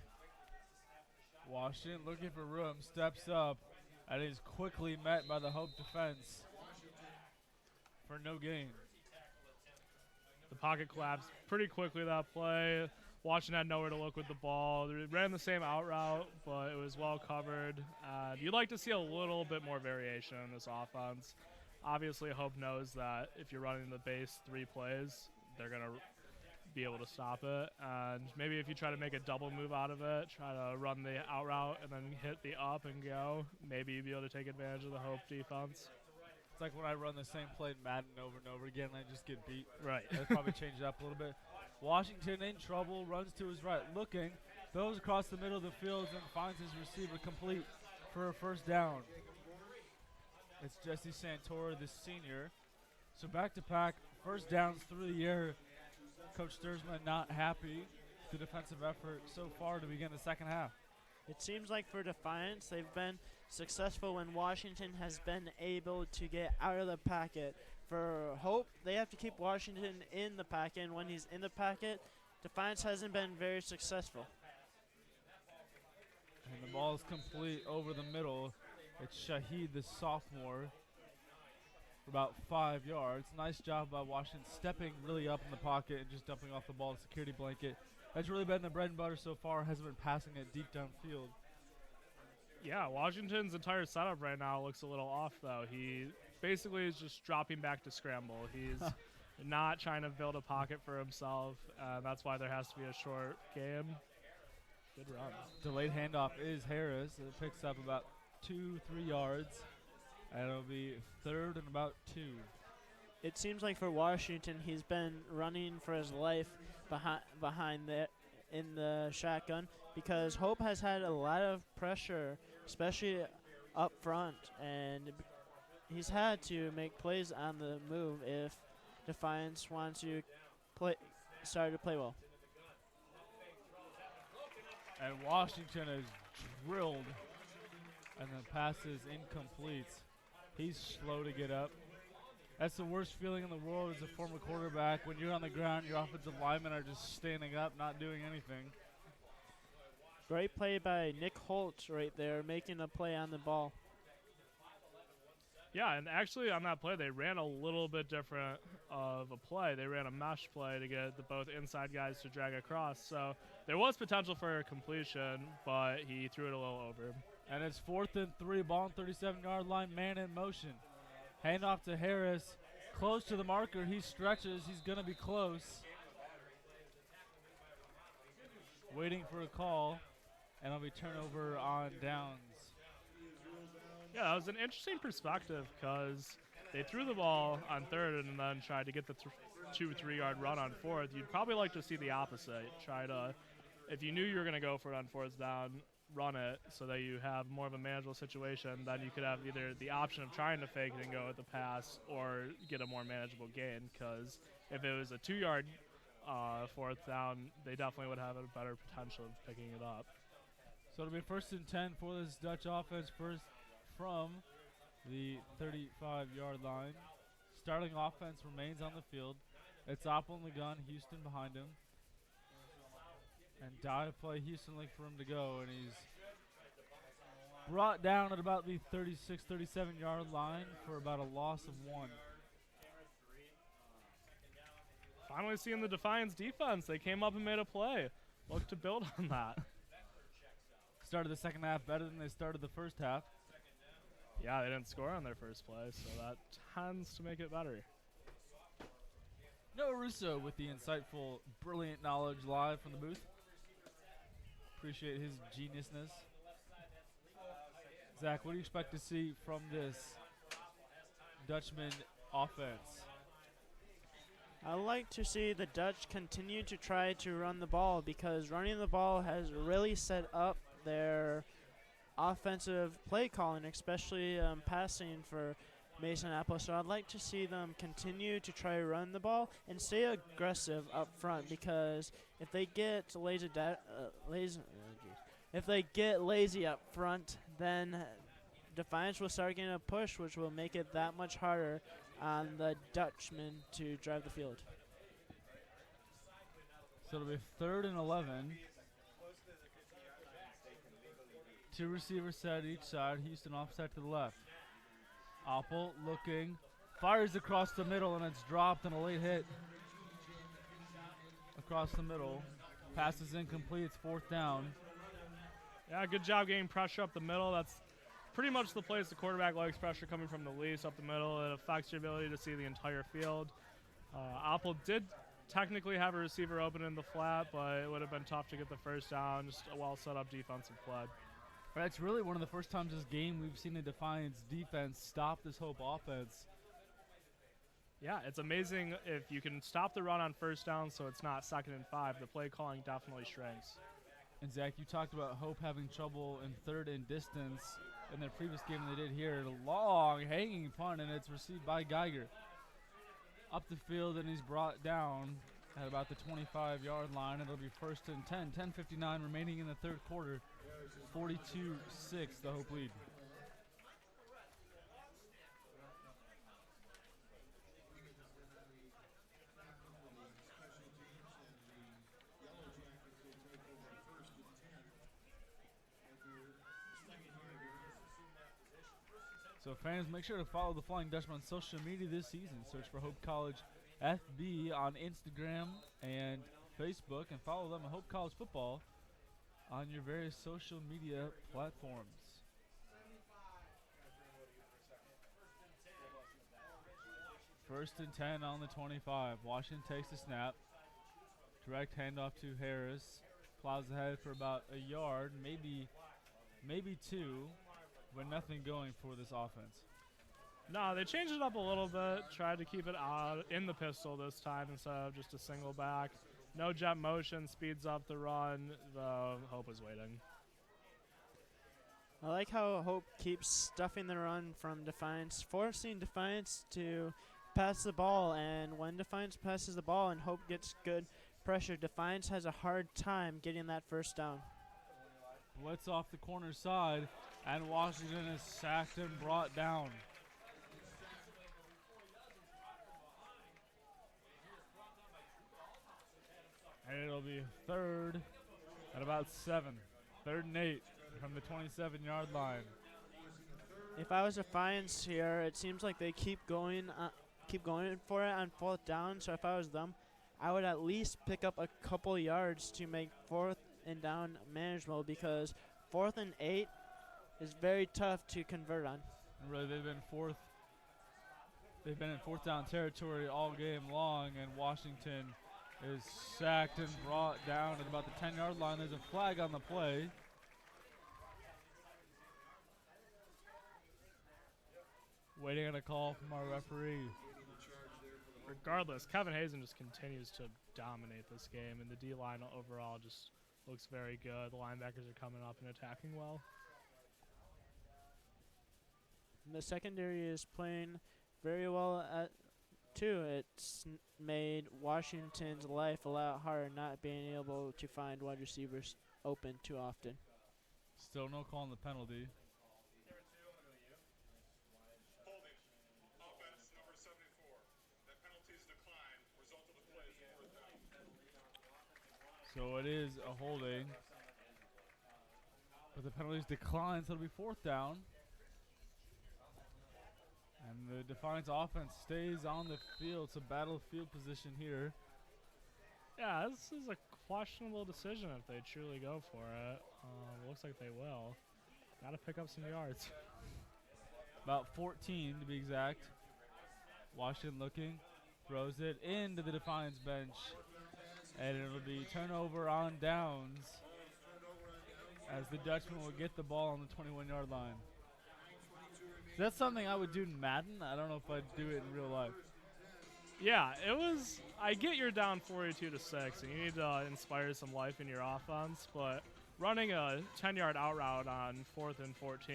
Washington looking for room, steps up, and is quickly met by the Hope defense for no gain. The pocket collapsed pretty quickly that play. Washington had nowhere to look with the ball. They ran the same out route, but it was well covered. You'd like to see a little bit more variation in this offense. Obviously, Hope knows that if you're running the base 3 plays, they're going to be able to stop it. And maybe if you try to make a double move out of it, try to run the out route and then hit the up and go, maybe you'll be able to take advantage of the Hope defense. It's like when I run the same play in Madden over and over again and I just get beat. Right. I'd probably change it up a little bit. Washington in trouble, runs to his right, looking, throws across the middle of the field and finds his receiver complete for a first down. It's Jesse Santora, the senior. So back-to-back first downs through the air. Coach Sturzman not happy with the defensive effort so far to begin the second half. It seems like for Defiance, they've been successful when Washington has been able to get out of the packet. For Hope, they have to keep Washington in the packet, and when he's in the packet, Defiance hasn't been very successful. And the ball is complete over the middle. It's Shaheed, the sophomore, for about 5 yards. Nice job by Washington, stepping really up in the pocket and just dumping off the ball, the security blanket. That's really been the bread and butter so far, hasn't been passing it deep downfield. Yeah, Washington's entire setup right now looks a little off, though. He basically is just dropping back to scramble. He's not trying to build a pocket for himself. That's why there has to be a short game. Good run. Delayed handoff is Harris. It picks up about 2-3 yards, and it'll be third and about 2. It seems like for Washington, he's been running for his life behind in the shotgun because Hope has had a lot of pressure, especially up front, and he's had to make plays on the move if Defiance wants to start to play well. And Washington is drilled, and the pass is incomplete. He's slow to get up. That's the worst feeling in the world as a former quarterback. When you're on the ground, your offensive linemen are just standing up, not doing anything. Great play by Nick Holt right there, making a play on the ball. Yeah, and actually on that play, they ran a little bit different of a play. They ran a mesh play to get the both inside guys to drag across. So there was potential for a completion, but he threw it a little over. And it's 4th and 3, ball on 37-yard line, man in motion. Handoff to Harris, close to the marker. He stretches. He's going to be close. Waiting for a call, and it'll be turnover on downs. Yeah, that was an interesting perspective because they threw the ball on 3rd and then tried to get the 2 or 3 yard run on 4th. You'd probably like to see the opposite. Try to, if you knew you were going to go for it on 4th down, run it so that you have more of a manageable situation. Then you could have either the option of trying to fake it and go with the pass or get a more manageable gain, because if it was a 2 yard 4th down, they definitely would have a better potential of picking it up. So it'll be 1st and 10 for this Dutch offense, first from the 35-yard line. Starting offense remains on the field. It's Apple in the gun, Houston behind him. And dive play, Houston looking for him to go, and he's brought down at about the 36, 37-yard line for about a loss of 1. Finally seeing the Defiance defense. They came up and made a play. Look to build on that. Started the second half better than they started the first half. Yeah, they didn't score on their first play, so that tends to make it better. Noah Russo with the insightful, brilliant knowledge live from the booth. Appreciate his geniusness. Zach, what do you expect to see from this Dutchman offense? I like to see the Dutch continue to try to run the ball, because running the ball has really set up their offensive play calling, especially passing for Mason Apple. So I'd like to see them continue to try to run the ball and stay aggressive up front, because if they get lazy up front, then Defiance will start getting a push, which will make it that much harder on the Dutchmen to drive the field. So it'll be 3rd and 11. 2 receivers set each side. Houston offset to the left. Apple looking, fires across the middle, and it's dropped in a late hit. Across the middle. Pass is incomplete. It's 4th down. Yeah, good job getting pressure up the middle. That's pretty much the place the quarterback likes pressure coming from the least up the middle. It affects your ability to see the entire field. Apple did technically have a receiver open in the flat, but it would have been tough to get the first down. Just a well set up defensive play. That's really one of the first times this game we've seen the Defiance defense stop this Hope offense. Yeah, it's amazing if you can stop the run on first down so it's not 2nd and 5. The play calling definitely shrinks. And Zach, you talked about Hope having trouble in 3rd and distance in their previous game they did here. A long hanging punt, and it's received by Geiger. Up the field, and he's brought down at about the 25-yard line. It'll be 1st and 10. 10:59 remaining in the 3rd quarter. 42-6, the Hope lead. So fans, make sure to follow the Flying Dutchman on social media this season. Search for Hope College FB on Instagram and Facebook, and follow them at Hope College Football on your various social media platforms. First and 10 on the 25. Washington takes the snap. Direct handoff to Harris. Plows ahead for about a yard, maybe 2, but nothing going for this offense. No, they changed it up a little bit. Tried to keep it out in the pistol this time instead of just a single back. No jet motion, speeds up the run. The Hope is waiting. I like how Hope keeps stuffing the run from Defiance, forcing Defiance to pass the ball. And when Defiance passes the ball and Hope gets good pressure, Defiance has a hard time getting that first down. Blitz off the corner side, and Washington is sacked and brought down. And it'll be third at about 7. 3rd and 8 from the 27-yard line. If I was Defiance here, it seems like they keep going for it on 4th down. So if I was them, I would at least pick up a couple yards to make 4th and down manageable, because 4th and 8 is very tough to convert on. And really, they've been in 4th down territory all game long, and Washington is sacked and brought down at about the 10-yard line. There's a flag on the play. Waiting on a call from our referee. Regardless, Kevin Hazen just continues to dominate this game, and the D-line overall just looks very good. The linebackers are coming up and attacking well. The secondary is playing very well too. It's made Washington's life a lot harder, not being able to find wide receivers open too often. Still no call on the penalty. So it is a holding. But the penalties decline, so it'll be 4th down. And the Defiance offense stays on the field. It's a battlefield position here. Yeah, this is a questionable decision if they truly go for it. Looks like they will. Got to pick up some yards. About 14 to be exact. Washington looking. Throws it into the Defiance bench. And it'll be turnover on downs as the Dutchman will get the ball on the 21-yard line. That's something I would do in Madden. I don't know if I'd do it in real life. Yeah, it was. I get you're down 42-6, and you need to inspire some life in your offense. But running a 10-yard out route on 4th and 14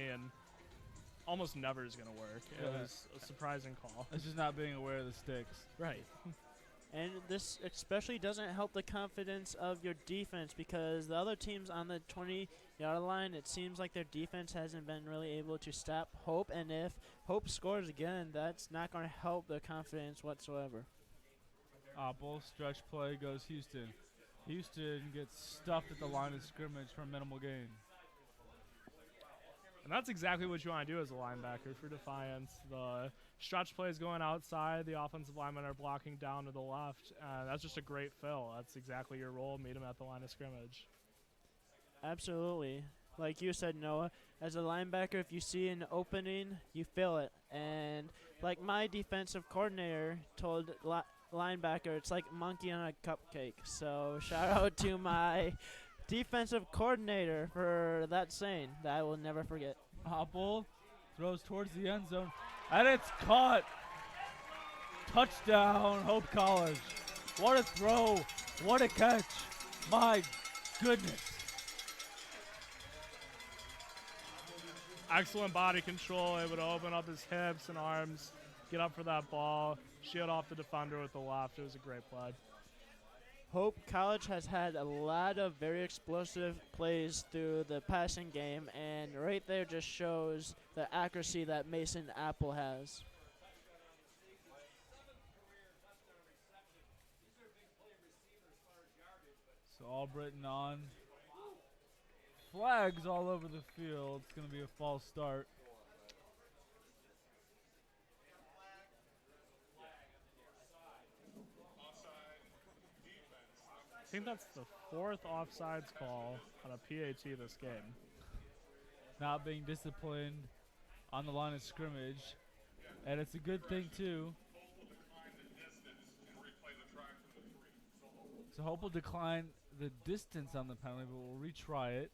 almost never is going to work. It was a surprising call. It's just not being aware of the sticks. Right. And this especially doesn't help the confidence of your defense, because the other teams on the 20-yard line, it seems like their defense hasn't been really able to stop Hope. And if Hope scores again, that's not going to help their confidence whatsoever. Opple, stretch play goes Houston. Houston gets stuffed at the line of scrimmage for a minimal gain. And that's exactly what you want to do as a linebacker for Defiance. The stretch play is going outside. The offensive linemen are blocking down to the left. That's just a great fill. That's exactly your role. Meet them at the line of scrimmage. Absolutely. Like you said, Noah, as a linebacker, if you see an opening, you fill it. And like my defensive coordinator told linebacker, it's like monkey on a cupcake. So shout out to my defensive coordinator for that saying that I will never forget. Opple throws towards the end zone, and it's caught. Touchdown, Hope College. What a throw. What a catch. My goodness. Excellent body control, able to open up his hips and arms, get up for that ball, shield off the defender with the left. It was a great play. Hope College has had a lot of very explosive plays through the passing game, and right there just shows the accuracy that Mason Apple has. So Albritton on. Flags all over the field. It's going to be a false start. I think that's the 4th offsides call on a PAT this game. Not being disciplined on the line of scrimmage. And it's a good thing, too. So Hope will decline the distance on the penalty, but we'll retry it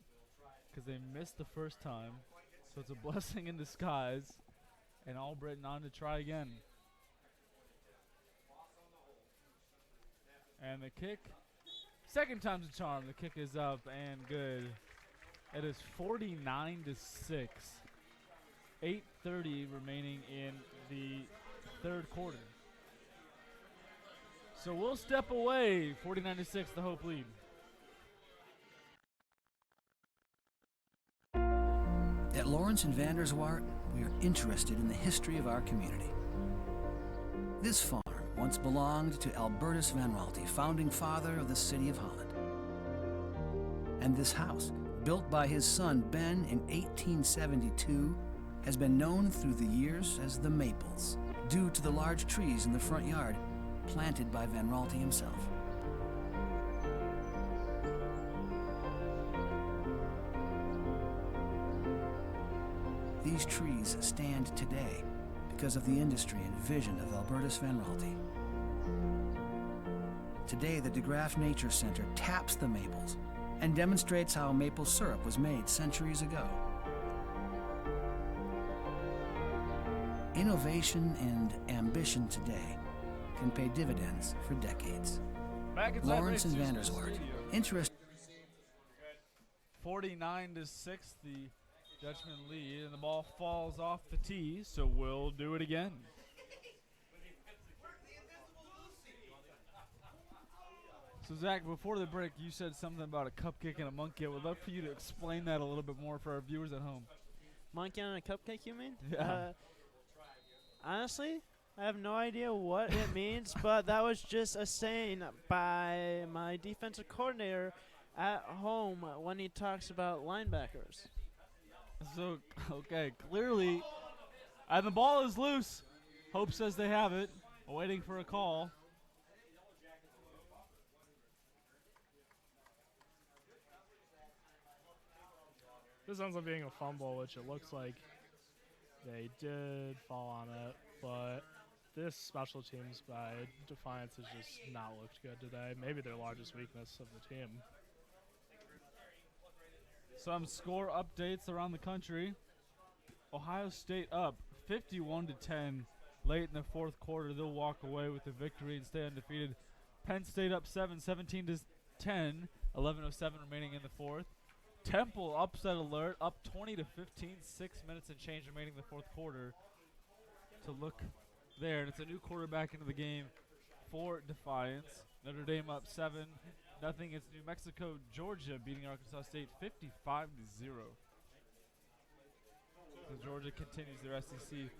because they missed the first time. So it's a blessing in disguise. And Albritton on to try again. And the kick. Second time's a charm. The kick is up and good. It is 49-6. 8:30 remaining in the third quarter. So we'll step away. 49-6, the Hope lead. At Lawrence and Vanderswart, we are interested in the history of our community. This farm once belonged to Albertus Van Raalte, founding father of the city of Holland. And this house, built by his son Ben in 1872, has been known through the years as the Maples, due to the large trees in the front yard planted by Van Raalte himself. These trees stand today because of the industry and vision of Albertus Van Raalte. Today, the DeGraff Nature Center taps the maples and demonstrates how maple syrup was made centuries ago. Innovation and ambition today can pay dividends for decades. Lawrence and Vanderswart, interest. 49-6, the Dutchman lead, and the ball falls off the tee, so we'll do it again. So Zach, before the break, you said something about a cupcake and a monkey. I would love for you to explain that a little bit more for our viewers at home. Monkey on a cupcake, you mean? Yeah. Honestly, I have no idea what it means, but that was just a saying by my defensive coordinator at home when he talks about linebackers. So, okay, clearly, and the ball is loose. Hope says they have it, waiting for a call. This ends up being a fumble, which it looks like they did fall on it, but this special teams by Defiance has just not looked good today. Maybe their largest weakness of the team. Some score updates around the country. Ohio State up 51-10 late in the fourth quarter. They'll walk away with the victory and stay undefeated. Penn State up 17-10, 11:07 remaining in the fourth. Temple upset alert, up 20-15, 6 minutes and change remaining in the fourth quarter. To look there, and it's a new quarterback into the game for Defiance. Notre Dame up 7-0. It's New Mexico, Georgia beating Arkansas State 55-0. So Georgia continues their SEC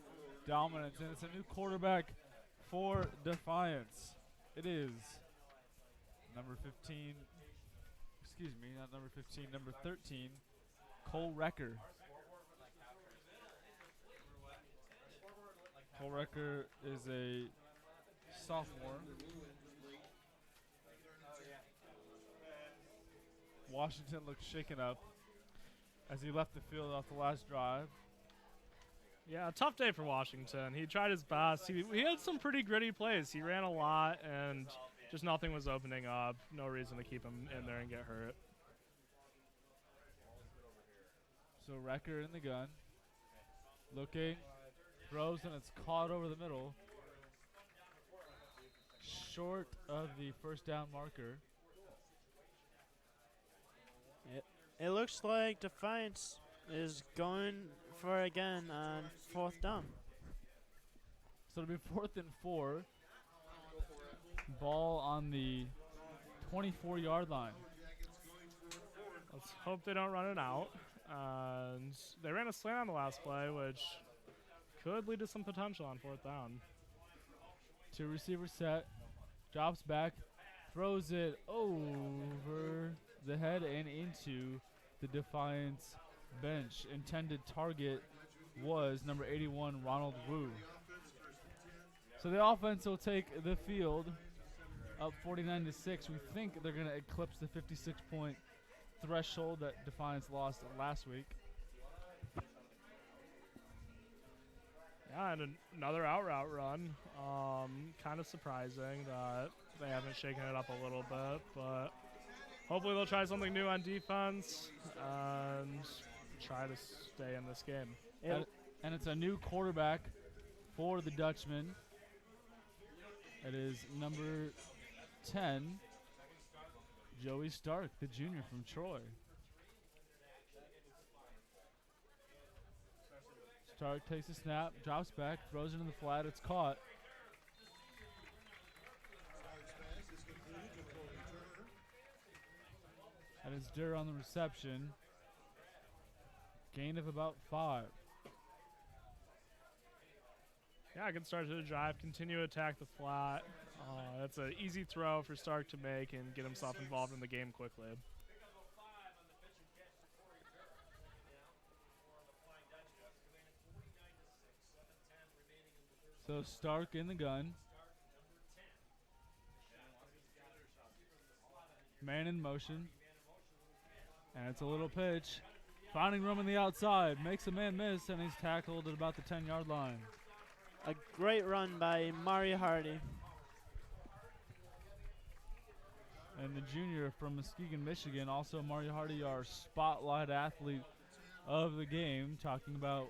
dominance, and it's a new quarterback for Defiance. It is number 15. Excuse me, not number 15, number 13, Cole Recker. Cole Recker is a sophomore. Washington looks shaken up as he left the field off the last drive. Yeah, a tough day for Washington. He tried his best. He had some pretty gritty plays. He ran a lot, and just nothing was opening up. No reason to keep him in there and get hurt. So Recker in the gun. Looking. Throws, and it's caught over the middle. Short of the first down marker. It looks like Defiance is going for again on fourth down. So it'll be 4th and 4. Ball on the 24-yard line. Let's hope they don't run it out. And they ran a slant on the last play, which could lead to some potential on 4th down. 2 receiver set. Drops back. Throws it over the head and into the Defiance bench. Intended target was number 81, Ronald Wu. So the offense will take the field up 49-6. We think they're going to eclipse the 56-point threshold that Defiance lost last week. Yeah, and another out route run. Kind of surprising that they haven't shaken it up a little bit, but hopefully they'll try something new on defense and try to stay in this game. And it's a new quarterback for the Dutchman. It is number 10, Joey Stark, the junior from Troy. Stark takes a snap, drops back, throws it in the flat. It's caught. Starks pass is completed to Corey Turner. That is Durr on the reception. Gain of about 5. Yeah, good start to the drive. Continue to attack the flat. That's an easy throw for Stark to make and get himself involved in the game quickly. So Stark in the gun. Man in motion. And it's a little pitch. Finding room on the outside. Makes a man miss, and he's tackled at about the 10-yard line. A great run by Mari Hardy. And the junior from Muskegon, Michigan, also Mario Hardy, our spotlight athlete of the game, talking about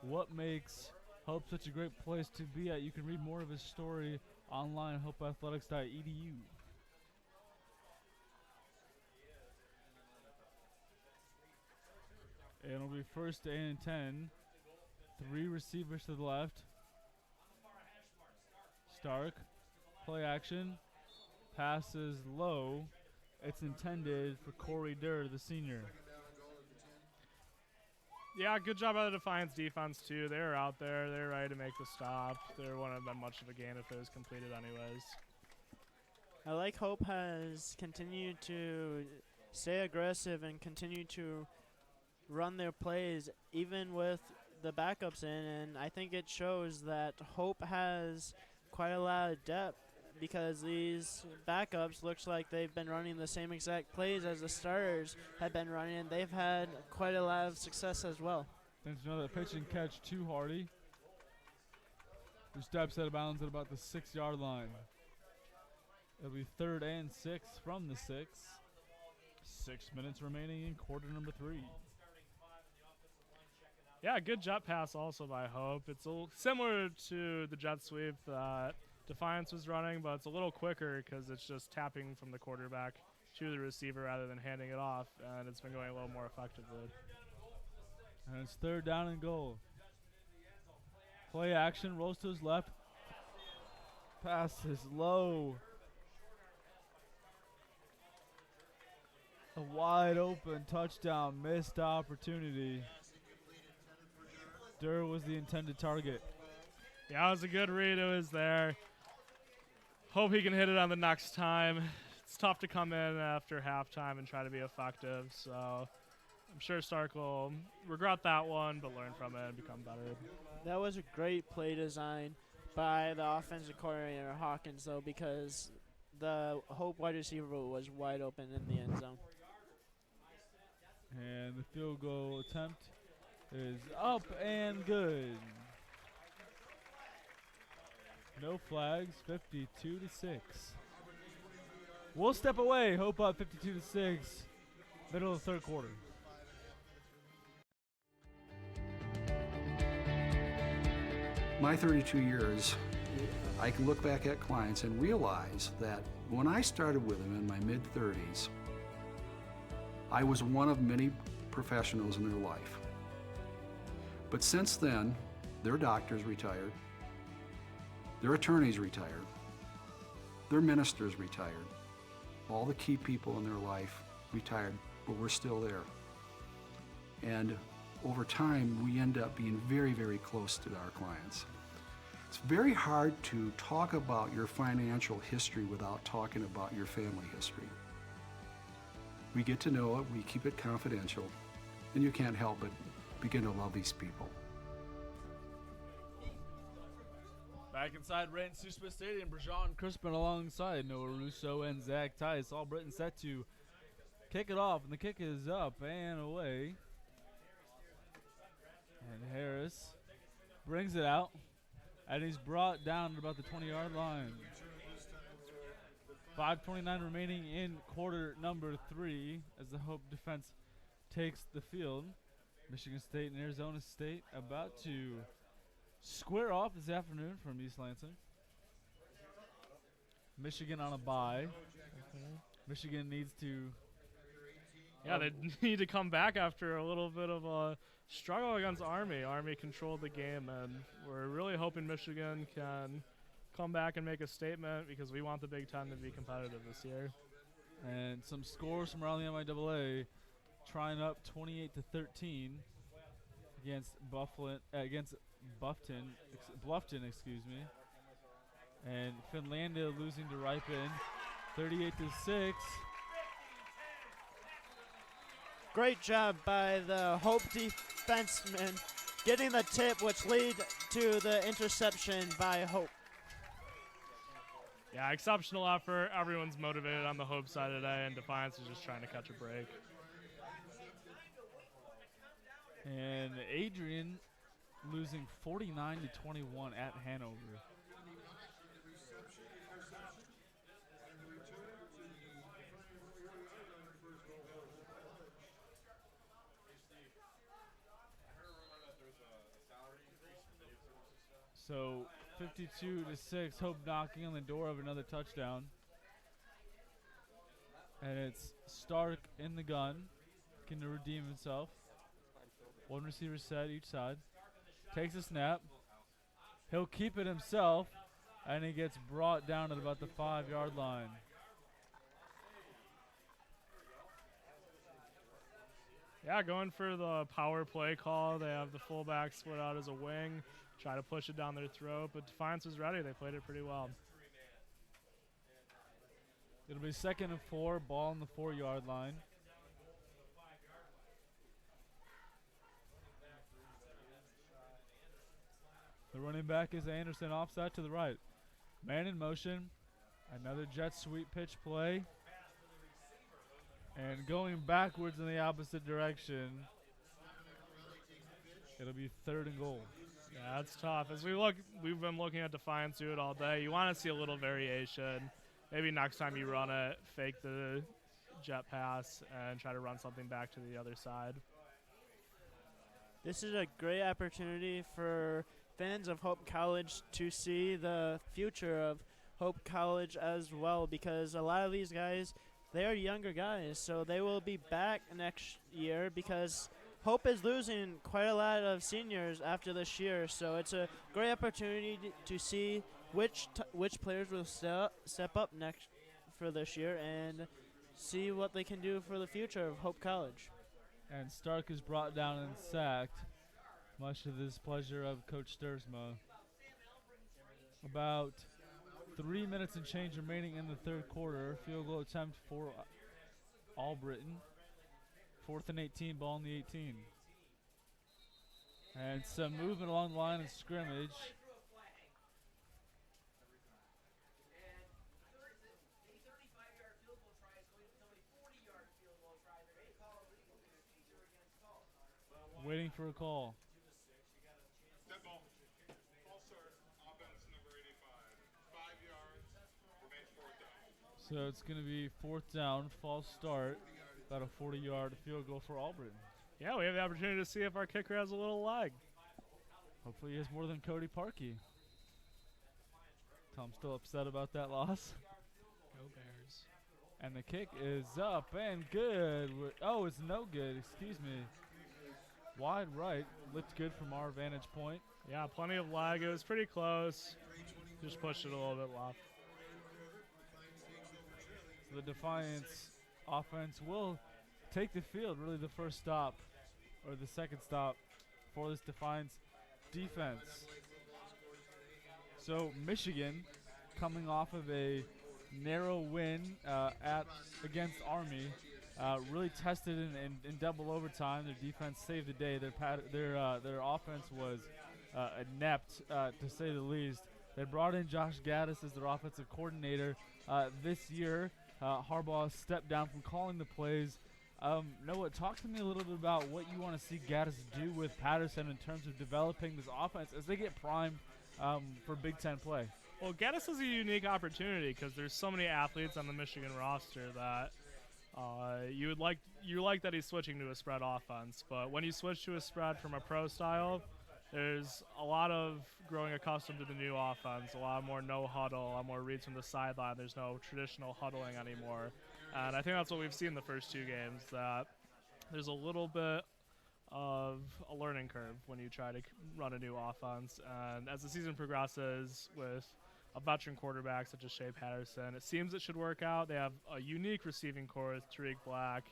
what makes Hope such a great place to be at. You can read more of his story online at hopeathletics.edu. And it'll be first and 10. 3 receivers to the left. Stark, play action. Pass is low. It's intended for Corey Durr, the senior. Yeah, good job by the Defiance defense, too. They were out there. They were ready to make the stop. There wouldn't have been much of a gain if it was completed anyways. I like Hope has continued to stay aggressive and continue to run their plays even with the backups in, and I think it shows that Hope has quite a lot of depth because these backups looks like they've been running the same exact plays as the starters have been running, and they've had quite a lot of success as well. There's another pitch and catch to Hardy, who steps out of bounds at about the 6-yard line. It'll be 3rd and 6 from the 6. 6 minutes remaining in quarter number 3. Yeah, good jet pass also by Hope. It's similar to the jet sweep that Defiance was running, but it's a little quicker because it's just tapping from the quarterback to the receiver rather than handing it off, and it's been going a little more effectively. And it's 3rd down and goal. Play action, rolls to his left. Pass is low. A wide open touchdown, missed opportunity. Durr was the intended target. Yeah, it was a good read. It was there. Hope he can hit it on the next time. It's tough to come in after halftime and try to be effective, so I'm sure Stark will regret that one, but learn from it and become better. That was a great play design by the offensive coordinator Hawkins, though, because the Hope wide receiver was wide open in the end zone. And the field goal attempt is up and good. No flags, 52-6. We'll step away. Hope up 52-6. Middle of the 3rd quarter. My 32 years, I can look back at clients and realize that when I started with them in my mid-30s, I was one of many professionals in their life. But since then, their doctors retired, their attorneys retired, their ministers retired, all the key people in their life retired, but we're still there. And over time, we end up being very, very close to our clients. It's very hard to talk about your financial history without talking about your family history. We get to know it, we keep it confidential, and you can't help but begin to love these people. Back inside Rand-Susma Stadium, Brajan Crispin alongside Noah Russo and Zach Tice. All Britain set to kick it off, and the kick is up and away. And Harris brings it out, and he's brought down at about the 20-yard line. 5:29 remaining in quarter number 3 as the Hope defense takes the field. Michigan State and Arizona State about to square off this afternoon from East Lansing. Michigan on a bye. Michigan needs to... Yeah, they need to come back after a little bit of a struggle against Army. Army controlled the game, and we're really hoping Michigan can come back and make a statement because we want the Big Ten to be competitive this year. And some scores from around the MIAA. Trying up 28-13 against Bluffton, excuse me. And Finlandia losing to Ripon 38-6. Great job by the Hope defenseman getting the tip, which lead to the interception by Hope. Yeah, exceptional effort. Everyone's motivated on the Hope side today, and Defiance is just trying to catch a break. And Adrian losing 49-21 at Hanover. So 52-6, Hope knocking on the door of another touchdown. And it's Stark in the gun, looking to redeem himself. One receiver set each side. Takes a snap. He'll keep it himself, and he gets brought down at about the 5-yard line. Yeah, going for the power play call. They have the fullback split out as a wing, try to push it down their throat, but Defiance was ready. They played it pretty well. It'll be 2nd and 4, ball on the 4-yard line. The running back is Anderson, offside to the right. Man in motion. Another jet sweep pitch play. And going backwards in the opposite direction. It'll be 3rd and goal. Yeah, that's tough. As we've been looking at Defiance do it all day. You want to see a little variation. Maybe next time you run it, fake the jet pass and try to run something back to the other side. This is a great opportunity for fans of Hope College to see the future of Hope College as well, because a lot of these guys, they are younger guys, so they will be back next year because Hope is losing quite a lot of seniors after this year, so it's a great opportunity to see which players will step up next for this year and see what they can do for the future of Hope College. And Stark is brought down and sacked, much to the displeasure of Coach Stursma. About 3 minutes and change remaining in the 3rd quarter. Field goal attempt for Albritton. 4th and 18, ball on the 18. And some movement along the line of scrimmage. Waiting for a call. Dead ball. False start. Offense number 85. 5 yards. Remains 4th down. So it's going to be 4th down, false start. About a 40-yard field goal for Albritton. Yeah, we have the opportunity to see if our kicker has a little leg. Hopefully he has more than Cody Parkey. Tom's still upset about that loss. Go Bears. And the kick is up and good. Oh, it's no good. Excuse me. Wide right. Looked good from our vantage point. Yeah, plenty of lag. It was pretty close. Just pushed it a little bit left. So the Defiance offense will take the field. Really the first stop or the second stop for this Defiance defense. So Michigan coming off of a narrow win against Army. Really tested in double overtime. Their defense saved the day. Their offense was inept, to say the least. They brought in Josh Gaddis as their offensive coordinator. This year, Harbaugh stepped down from calling the plays. Noah, talk to me a little bit about what you want to see Gaddis do with Patterson in terms of developing this offense as they get primed for Big Ten play. Well, Gaddis has a unique opportunity because there's so many athletes on the Michigan roster that you like that he's switching to a spread offense. But when you switch to a spread from a pro style, there's a lot of growing accustomed to the new offense, a lot more no huddle, a lot more reads from the sideline. There's no traditional huddling anymore. And I think that's what we've seen in the first 2 games, that there's a little bit of a learning curve when you try to run a new offense. And as the season progresses with a veteran quarterback such as Shea Patterson, it seems it should work out. They have a unique receiving core with Tariq Black,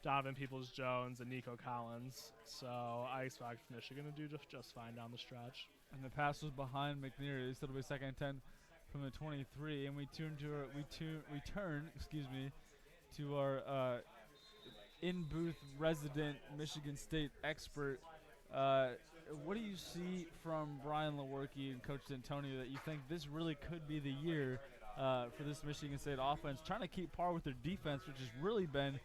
Donovan Peoples-Jones, and Nico Collins. So I expect Michigan to do just fine down the stretch. And the pass was behind McNeary. They said it'll be second and 10 from the 23, and we turn, to our in-booth resident Michigan State expert. What do you see from Brian Lewerke and Coach D'Antonio that you think this really could be the year for this Michigan State offense, trying to keep par with their defense, which has really been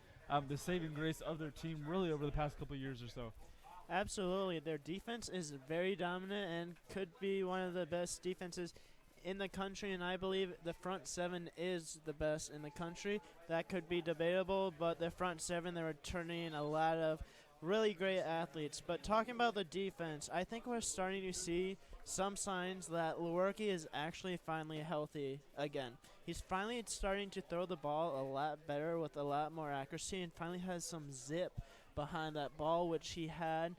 the saving grace of their team really over the past couple of years or so? Absolutely. Their defense is very dominant and could be one of the best defenses in the country, and I believe the front seven is the best in the country. That could be debatable, but the front seven, they're returning a lot of really great athletes. But talking about the defense, I think we're starting to see some signs that Lewerke is actually finally healthy again. He's finally starting to throw the ball a lot better with a lot more accuracy and finally has some zip behind that ball, which he had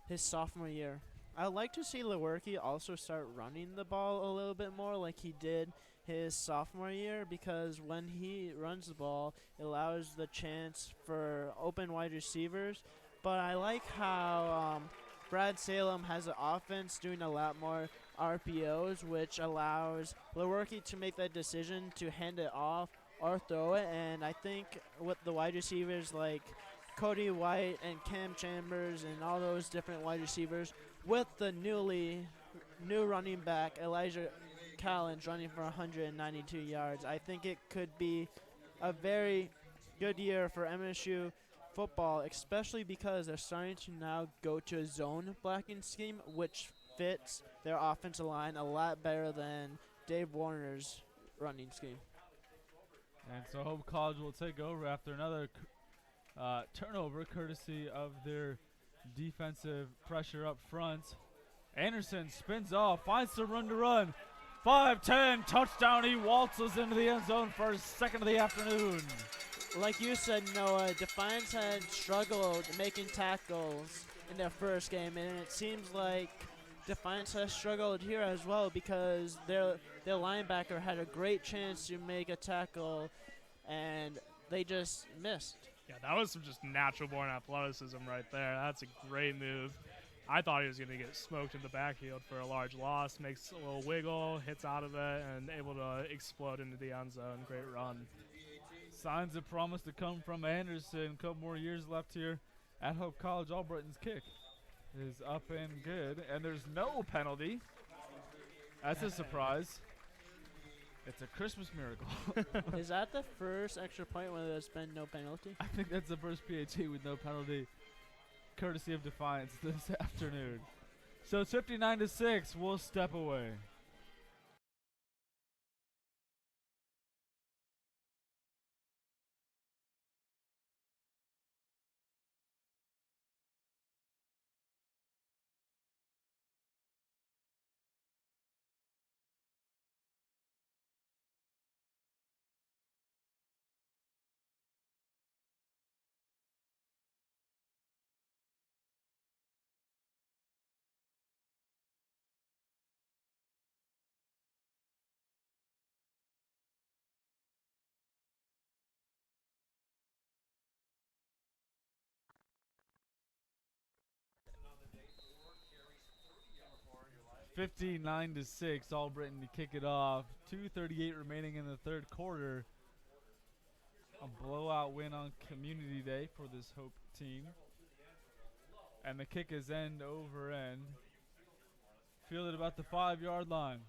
his sophomore year. I would like to see Lewerke also start running the ball a little bit more like he did his sophomore year, because when he runs the ball, it allows the chance for open wide receivers. But I like how Brad Salem has an offense doing a lot more RPOs, which allows Lewerke to make that decision to hand it off or throw it. And I think with the wide receivers like Cody White and Cam Chambers and all those different wide receivers, with the new running back Elijah Collins running for 192 yards, I think it could be a very good year for MSU football, especially because they're starting to now go to a zone blocking scheme, which fits their offensive line a lot better than Dave Warner's running scheme. And so Hope College will take over after another turnover, courtesy of their defensive pressure up front. Anderson spins off, finds some room to run. 5-10, touchdown. He waltzes into the end zone for his second of the afternoon. Like you said, Noah, Defiance had struggled making tackles in their first game, and it seems like Defiance has struggled here as well, because their linebacker had a great chance to make a tackle, and they just missed. Yeah, that was some just natural-born athleticism right there. That's a great move. I thought he was going to get smoked in the backfield for a large loss. Makes a little wiggle, hits out of it, and able to explode into the end zone. Great run. Signs of promise to come from Anderson. A couple more years left here at Hope College. Albritton's kick is up and good, and there's no penalty. That's a surprise. It's a Christmas miracle. Is that the first extra point where there's been no penalty? I think that's the first PAT with no penalty, courtesy of Defiance this afternoon. So it's 59-6. We'll step away. (59-6). Albritton to kick it off. 2:38 remaining in the third quarter. A blowout win on Community Day for this Hope team. And the kick is end over end. Fielded about the 5-yard line.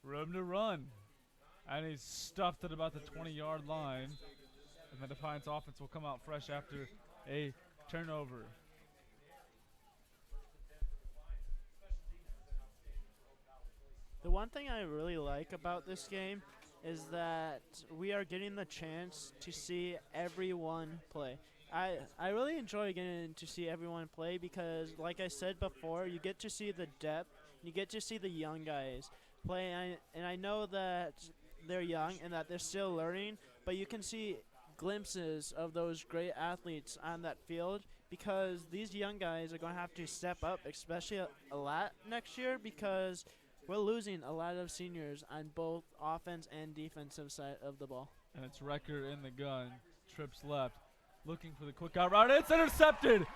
Room to run. And he's stuffed at about the 20-yard line. And the Defiance offense will come out fresh after a turnover. The one thing I really like about this game is that we are getting the chance to see everyone play. I really enjoy getting to see everyone play because, like I said before, you get to see the depth, you get to see the young guys play, and I know that they're young and that they're still learning, but you can see glimpses of those great athletes on that field, because these young guys are going to have to step up, especially a lot next year, because we're losing a lot of seniors on both offense and defensive side of the ball. And it's Recker in the gun. Trips left. Looking for the quick out route. It's intercepted.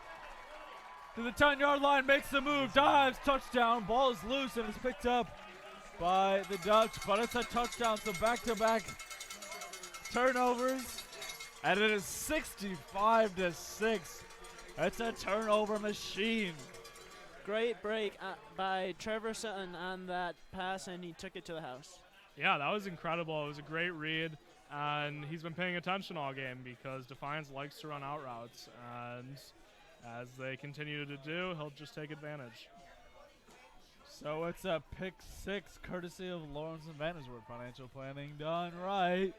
To the 10-yard line. Makes the move. Dives. Touchdown. Ball is loose and it's picked up by the Dutch. But it's a touchdown. So back-to-back turnovers. And it is 65-6. It's a turnover machine. Great break by Trevor Sutton on that pass, and he took it to the house. Yeah, that was incredible. It was a great read, and he's been paying attention all game because Defiance likes to run out routes, and as they continue to do, he'll just take advantage. So it's a pick six courtesy of Lawrence and Vandersworth. Financial planning done right.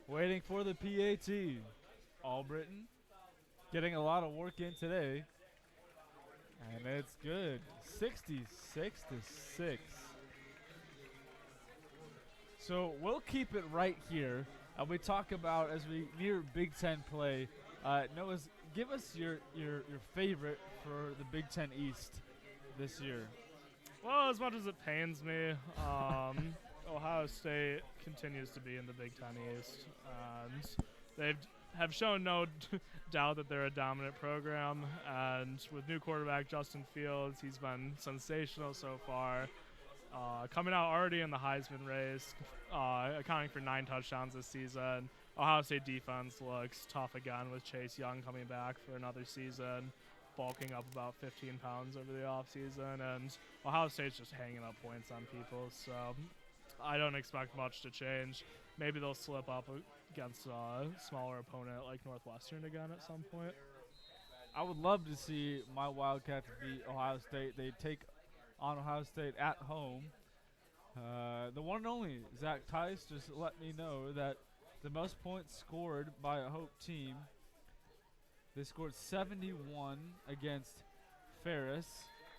Waiting for the PAT. Albritton getting a lot of work in today. And it's good. 66-6. So we'll keep it right here. We talk about as we near Big Ten play. Noah, give us your favorite for the Big Ten East this year. Well, as much as it pains me, Ohio State continues to be in the Big Ten East, and they have shown no doubt that they're a dominant program. And with new quarterback Justin Fields, he's been sensational so far. Coming out already in the Heisman race, accounting for 9 touchdowns this season. Ohio State defense looks tough again with Chase Young coming back for another season, bulking up about 15 pounds over the offseason, and Ohio State's just hanging up points on people, so I don't expect much to change. Maybe they'll slip up against a smaller opponent like Northwestern again at some point. I would love to see my Wildcats beat Ohio State. They take on Ohio State at home. The one and only Zach Tice just let me know that the most points scored by a Hope team, they scored 71 against Ferris,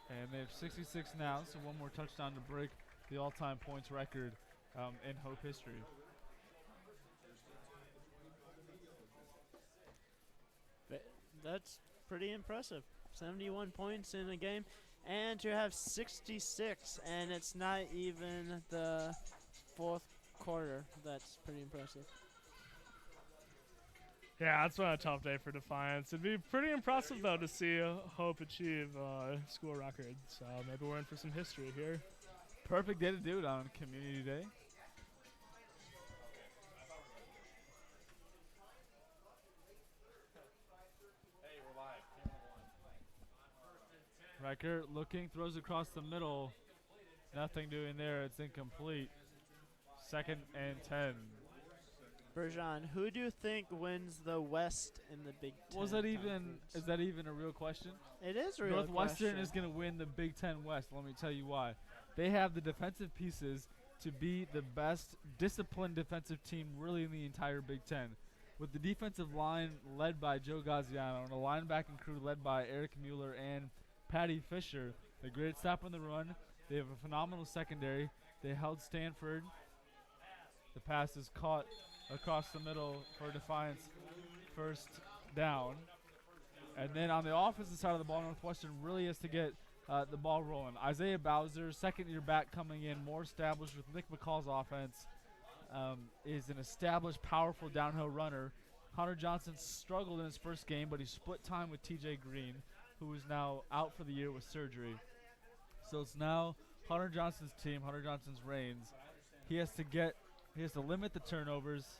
and they have 66 now, so one more touchdown to break the all-time points record in Hope history. That's pretty impressive. 71 points in a game, and to have 66, and it's not even the fourth quarter. That's pretty impressive. Yeah, it's been a tough day for Defiance. It'd be pretty impressive, though, to see Hope achieve school record. So maybe we're in for some history here. Perfect day to do it on Community Day. Riker looking, throws across the middle. Nothing doing there. It's incomplete. 2nd and 10. Bergeron, who do you think wins the West in the Big Ten? Is that even a real question? It is a real Northwestern question. is going to win the Big Ten West. Let me tell you why. They have the defensive pieces to be the best disciplined defensive team really in the entire Big Ten. With the defensive line led by Joe Gaziano and a linebacking crew led by Eric Mueller and Patty Fisher, the great stop on the run. They have a phenomenal secondary. They held Stanford. The pass is caught across the middle for Defiance. 1st down. And then on the offensive side of the ball, Northwestern really has to get the ball rolling. Isaiah Bowser, second-year back coming in, more established with Nick McCall's offense, is an established, powerful downhill runner. Hunter Johnson struggled in his first game, but he split time with TJ Green, who is now out for the year with surgery. So it's now Hunter Johnson's team, Hunter Johnson's reigns. He has to limit the turnovers,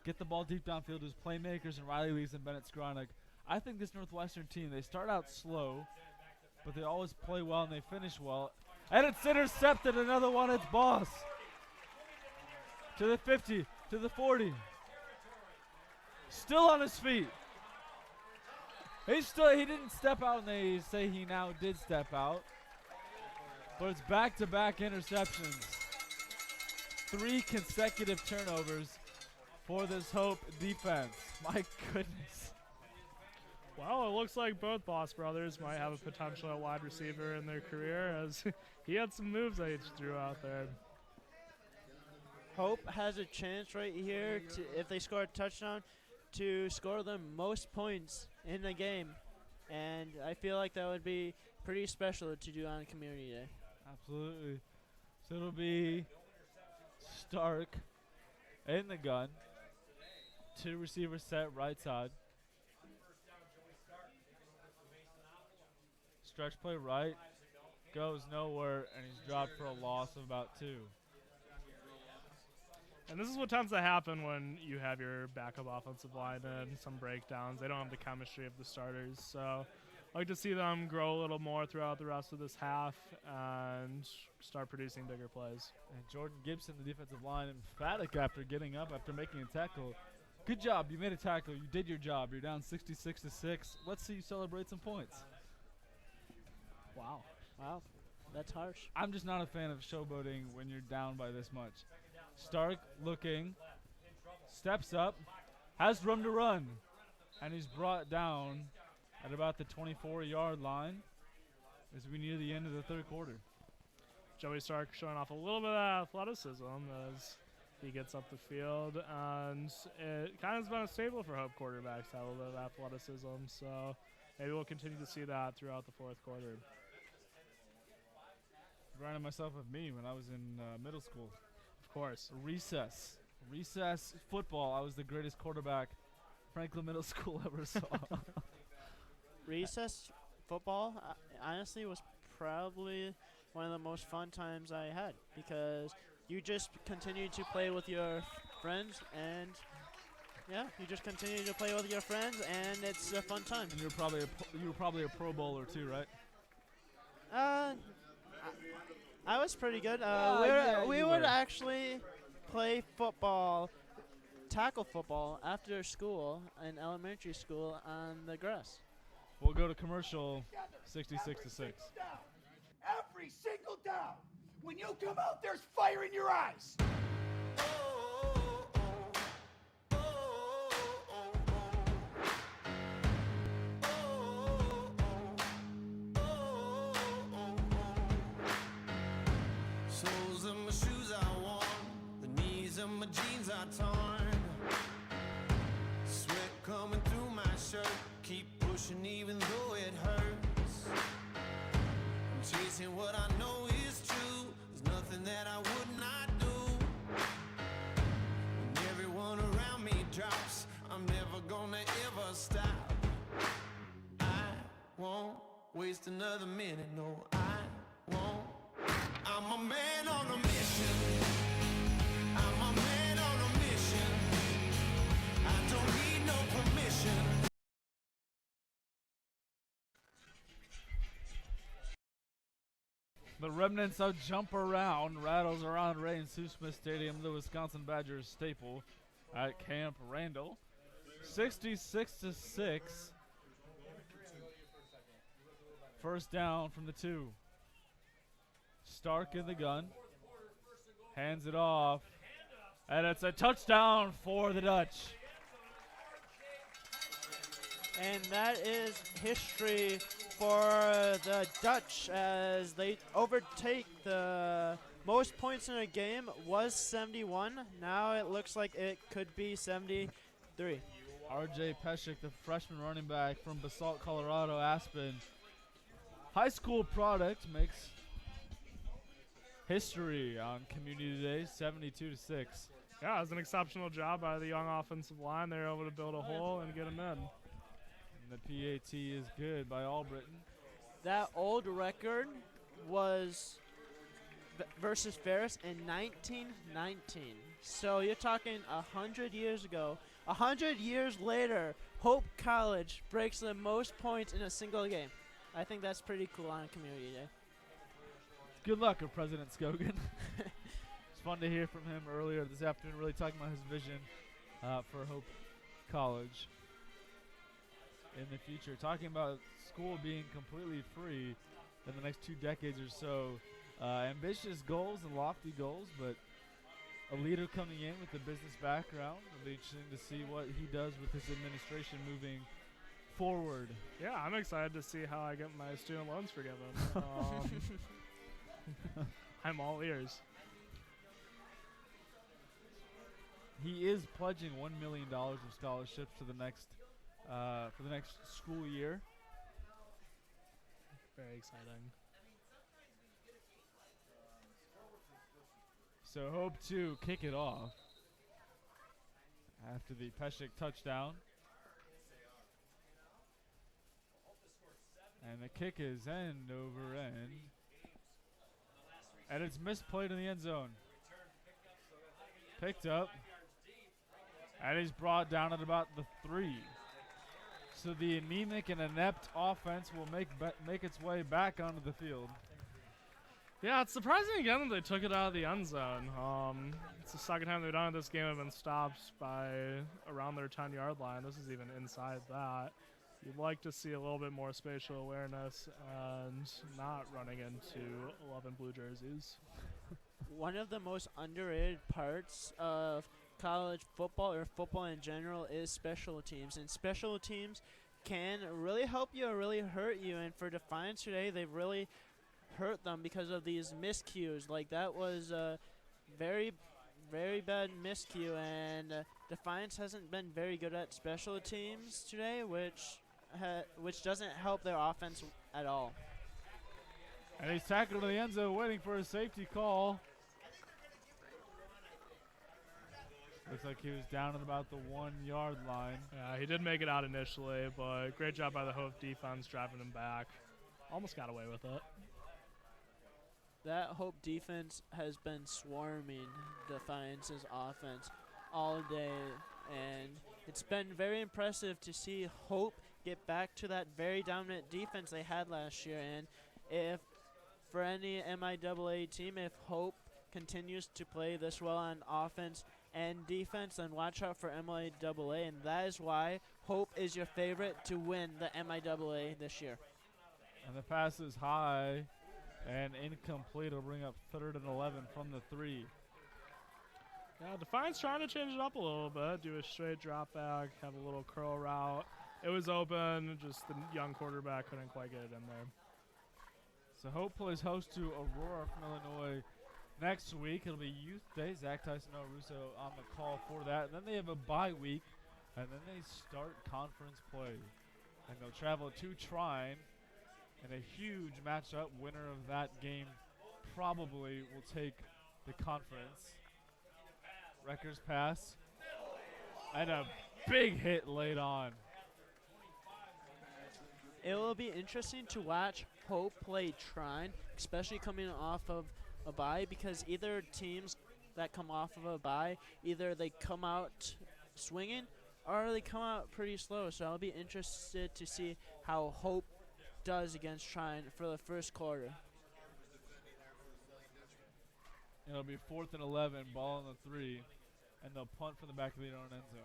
get the ball deep downfield to his playmakers and Riley Lees and Bennett Skronik. I think this Northwestern team, they start out slow, but they always play well and they finish well. And it's intercepted, another one, it's Boss. To the 50, to the 40. Still on his feet. He didn't step out, and they say he now did step out. But it's back-to-back interceptions. 3 consecutive turnovers for this Hope defense. My goodness. Well, it looks like both Boss brothers might have a potential at wide receiver in their career, as he had some moves that he threw out there. Hope has a chance right here, if they score a touchdown, to score the most points in the game. and I feel like that would be pretty special to do on Community Day. Absolutely. So it'll be Stark in the gun. 2 receivers set right side. Stretch play right. Goes nowhere, and he's dropped for a loss of about 2. And this is what tends to happen when you have your backup offensive line and some breakdowns. They don't have the chemistry of the starters. So I like to see them grow a little more throughout the rest of this half and start producing bigger plays. And Jordan Gibson, the defensive line, emphatic after getting up after making a tackle. Good job. You made a tackle. You did your job. You're down 66-6. Let's see you celebrate some points. Wow. Wow, that's harsh. I'm just not a fan of showboating when you're down by this much. Stark looking, steps up, has room to run, and he's brought down at about the 24-yard line as we near the end of the third quarter. Joey Stark showing off a little bit of athleticism as he gets up the field, and it kind of has been a staple for Hope quarterbacks to have a little bit of athleticism, so maybe we'll continue to see that throughout the fourth quarter. Reminded myself of me when I was in middle school. Of course. Recess football. I was the greatest quarterback Franklin Middle School ever saw. Recess football, honestly, was probably one of the most fun times I had because you just continue to play with your friends and you just continue to play with your friends and it's a fun time. And you were probably a Pro Bowler too, right? I was pretty good. We you would were. actually play football, tackle football after school in elementary school on the grass. We'll go to commercial. 66-6. Every single down. When you come out, there's fire in your eyes. Soles of my shoes are worn, the knees of my jeans are torn. Sweat coming through my shirt, keep pushing even though it hurts. I'm chasing what I know is true, there's nothing that I would not do. When everyone around me drops, I'm never gonna ever stop. I won't waste another minute, no I won't. I'm a man on a mission. I'm a man on a mission. I don't need no permission. The remnants of Jump Around rattles around Ray and Sue Smith Stadium, the Wisconsin Badgers staple at Camp Randall. 66-6. First down from the 2. Stark in the gun. Hands it off. And it's a touchdown for the Dutch. And that is history for the Dutch as they overtake the most points in a game was 71. Now it looks like it could be 73. RJ Peshek, the freshman running back from Basalt, Colorado, Aspen. High school product makes history on Community Day, 72-6. Yeah, it was an exceptional job by the young offensive line. They were able to build a hole and get him in. And the PAT is good by Albritton. That old record was versus Ferris in 1919. So you're talking 100 years ago. 100 years later, Hope College breaks the most points in a single game. I think that's pretty cool on Community Day. Good luck of President Scogan. It's fun to hear from him earlier this afternoon, really talking about his vision for Hope College in the future. Talking about school being completely free in the next 2 decades or so. Ambitious goals and lofty goals, but a leader coming in with a business background. It'll be interesting to see what he does with his administration moving forward. Yeah, I'm excited to see how I get my student loans forgiven. I'm all ears. He is pledging $1 million of scholarships to the next for the next school year. exciting. So Hope to kick it off after the Peshek touchdown. And the kick is end over end. And it's misplayed in the end zone. Picked up. And he's brought down at about the 3. So the anemic and inept offense will make its way back onto the field. Yeah, it's surprising again that they took it out of the end zone. It's the second time they've done it this game and been stopped by around their 10-yard line. This is even inside that. You'd like to see a little bit more spatial awareness and not running into 11 blue jerseys. One of the most underrated parts of college football or football in general is special teams. And special teams can really help you or really hurt you. And for Defiance today, they've really hurt them because of these miscues. Like that was a very, very bad miscue. And Defiance hasn't been very good at special teams today, which doesn't help their offense at all. And he's tackled to the end zone, waiting for a safety call. Looks like he was down at about the 1-yard line. Yeah, he did make it out initially, but great job by the Hope defense driving him back. Almost got away with it. That Hope defense has been swarming Defiance's offense all day, and it's been very impressive to see Hope get back to that very dominant defense they had last year. And if for any MIAA team, if Hope continues to play this well on offense and defense, then watch out for MIAA, and that is why Hope is your favorite to win the MIAA this year. And the pass is high and incomplete. It'll bring up 3rd and 11 from the 3. Yeah, Defiance trying to change it up a little bit, do a straight drop back, have a little curl route. It was open, just the young quarterback couldn't quite get it in there. So Hope plays host to Aurora from Illinois next week. It'll be Youth Day. Zach Tyson and Russo on the call for that. And then they have a bye week, and then they start conference play. And they'll travel to Trine, and a huge matchup. Winner of that game probably will take the conference. Wrecker's pass, and a big hit laid on. It will be interesting to watch Hope play Trine, especially coming off of a bye, because either teams that come off of a bye, either they come out swinging or they come out pretty slow. So I'll be interested to see how Hope does against Trine for the first quarter. It'll be 4th and 11, ball on the 3, and they'll punt from the back of their own end zone.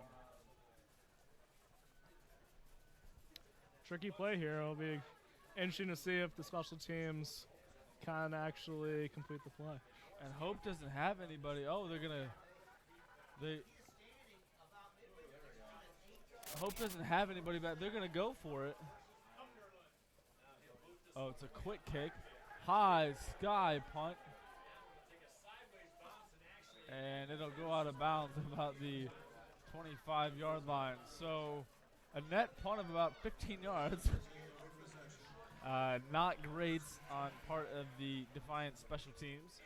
Tricky play here. It'll be interesting to see if the special teams can actually complete the play. And Hope doesn't have anybody. Oh, Hope doesn't have anybody back. They're gonna go for it. Oh, it's a quick kick. High sky punt. And it'll go out of bounds about the 25-yard line. So a net punt of about 15 yards. Not great on part of the Defiance special teams.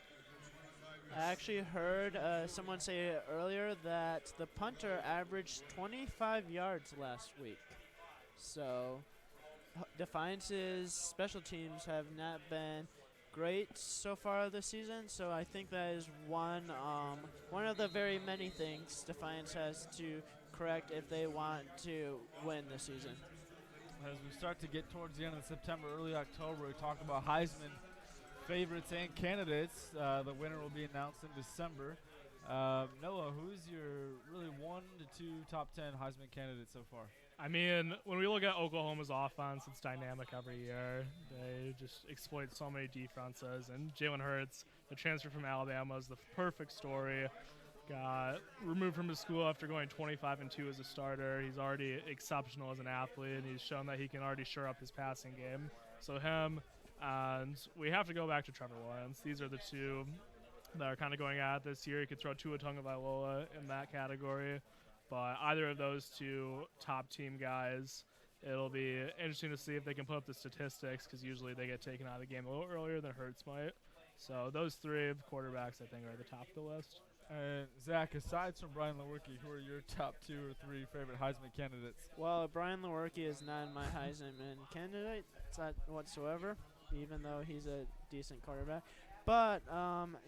I actually heard someone say earlier that the punter averaged 25 yards last week. So Defiance's special teams have not been great so far this season. So I think that is one of the very many things Defiance has to correct if they want to win this season. As we start to get towards the end of September, early October, we talk about Heisman favorites and candidates. The winner will be announced in December. Noah, who's your really 1 to 2 top 10 Heisman candidates so far? I mean, when we look at Oklahoma's offense, it's dynamic every year. They just exploit so many defenses. And Jalen Hurts, the transfer from Alabama, is the perfect story. Got removed from his school after going 25-2 as a starter. He's already exceptional as an athlete, and he's shown that he can already shore up his passing game. So him, and we have to go back to Trevor Lawrence. These are the two that are kind of going at it this year. You could throw Tua Tagovailoa in that category. But either of those two top team guys, it'll be interesting to see if they can put up the statistics, because usually they get taken out of the game a little earlier than Hurts might. So those three quarterbacks, I think, are at the top of the list. And Zach, aside from Brian Lewerke, who are your top 2 or 3 favorite Heisman candidates? Well, Brian Lewerke is not my Heisman candidate whatsoever, even though he's a decent quarterback. But,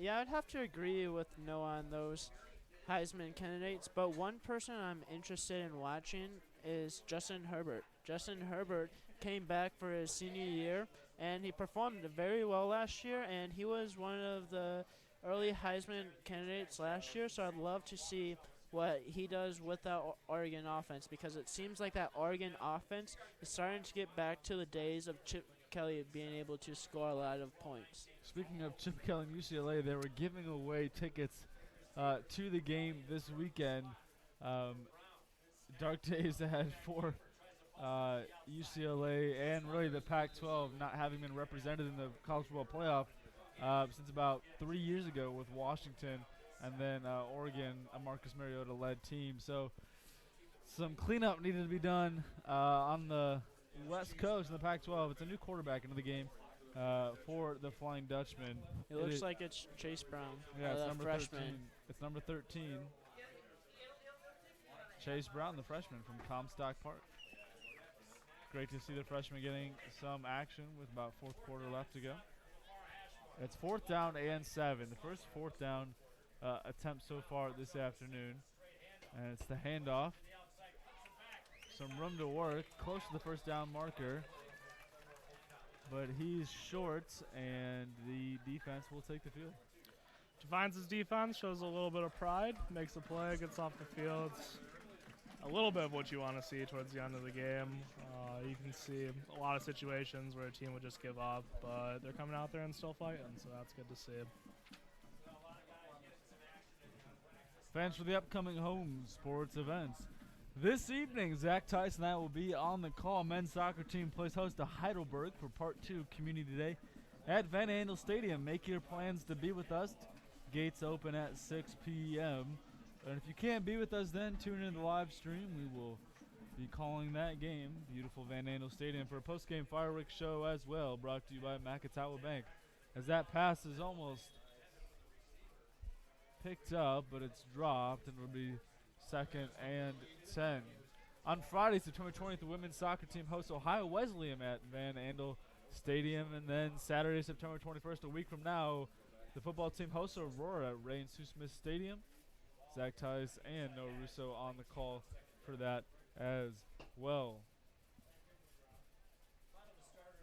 yeah, I'd have to agree with Noah on those Heisman candidates. But one person I'm interested in watching is Justin Herbert. Justin Herbert came back for his senior year, and he performed very well last year, and he was one of the early Heisman candidates last year, so I'd love to see what he does with that Oregon offense, because it seems like that Oregon offense is starting to get back to the days of Chip Kelly being able to score a lot of points. Speaking of Chip Kelly and UCLA, they were giving away tickets to the game this weekend. Dark days ahead for UCLA and really the Pac-12 not having been represented in the college football playoff since about 3 years ago with Washington and then Oregon, a Marcus Mariota-led team. So some cleanup needed to be done on the West Coast in the Pac-12. It's a new quarterback into the game for the Flying Dutchman. It looks like it's Chase Brown, yeah, it's the number freshman. 13. It's number 13. Chase Brown, the freshman from Comstock Park. Great to see the freshman getting some action with about fourth quarter left to go. It's 4th down and 7. The first 4th down attempt so far this afternoon. And it's the handoff. Some room to work, close to the first down marker. But he's short, and the defense will take the field. Defiance's defense shows a little bit of pride, makes a play, gets off the field. A little bit of what you want to see towards the end of the game. You can see a lot of situations where a team would just give up, but they're coming out there and still fighting, so that's good to see. Fans for the upcoming home sports events. This evening, Zach Tyson and I will be on the call. Men's soccer team plays host to Heidelberg for Part 2 Community Day at Van Andel Stadium. Make your plans to be with us. Gates open at 6 p.m. And if you can't be with us then, tune in to the live stream. We will be calling that game, beautiful Van Andel Stadium, for a post-game fireworks show as well, brought to you by Makatawa Bank. As that pass is almost picked up, but it's dropped, and will be 2nd and 10. On Friday, September 20th, the women's soccer team hosts Ohio Wesleyan at Van Andel Stadium. And then Saturday, September 21st, a week from now, the football team hosts Aurora at Ray and Sue Smith Stadium. Zach Tice and Noah Russo on the call for that as well.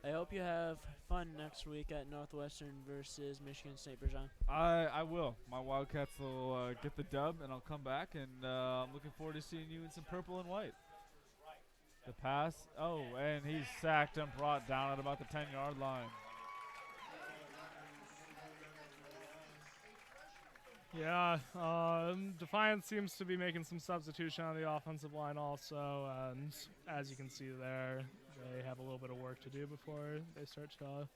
I hope you have fun next week at Northwestern versus Michigan State, Bergeron. I will. My Wildcats will get the dub, and I'll come back, and I'm looking forward to seeing you in some purple and white. The pass. Oh, and he's sacked and brought down at about the 10-yard line. Yeah, Defiance seems to be making some substitution on the offensive line also, and as you can see there, they have a little bit of work to do before they start to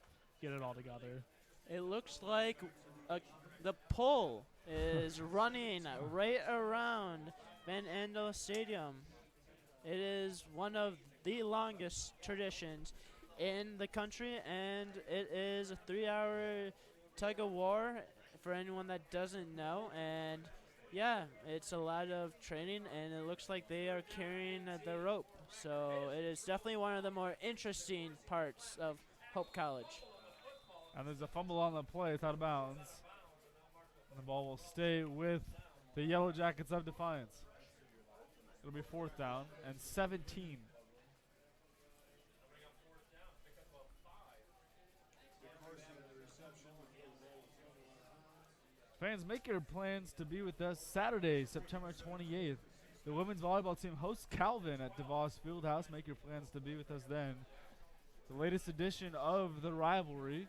get it all together. It looks like the pole is running right around Van Andel Stadium. It is one of the longest traditions in the country, and it is a 3-hour tug of war for anyone that doesn't know. And yeah, it's a lot of training, and it looks like they are carrying the rope. So it is definitely one of the more interesting parts of Hope College. And there's a fumble on the play. It's out of bounds. And the ball will stay with the Yellow Jackets of Defiance. It'll be 4th down and 17. Fans, make your plans to be with us Saturday, September 28th. The women's volleyball team hosts Calvin at DeVos Fieldhouse. Make your plans to be with us then. The latest edition of the rivalry.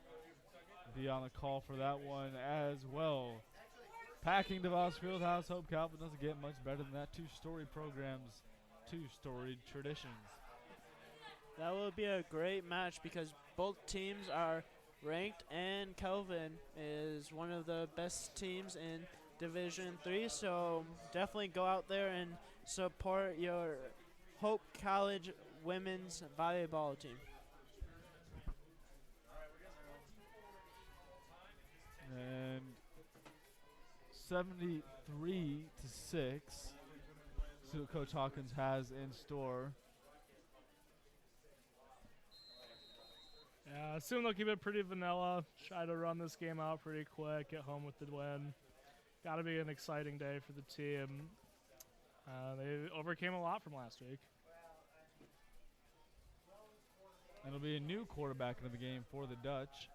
Be on the call for that one as well. Packing DeVos Fieldhouse. Hope Calvin doesn't get much better than that. 2-story programs, 2-storied traditions. That will be a great match because both teams are ranked, and Calvin is one of the best teams in Division III, so definitely go out there and support your Hope College women's volleyball team. And 73-6. See what Coach Hawkins has in store. Yeah, I assume they'll keep it pretty vanilla. Try to run this game out pretty quick, get home with the win. Got to be an exciting day for the team. They overcame a lot from last week. It'll be a new quarterback in the game for the Dutch.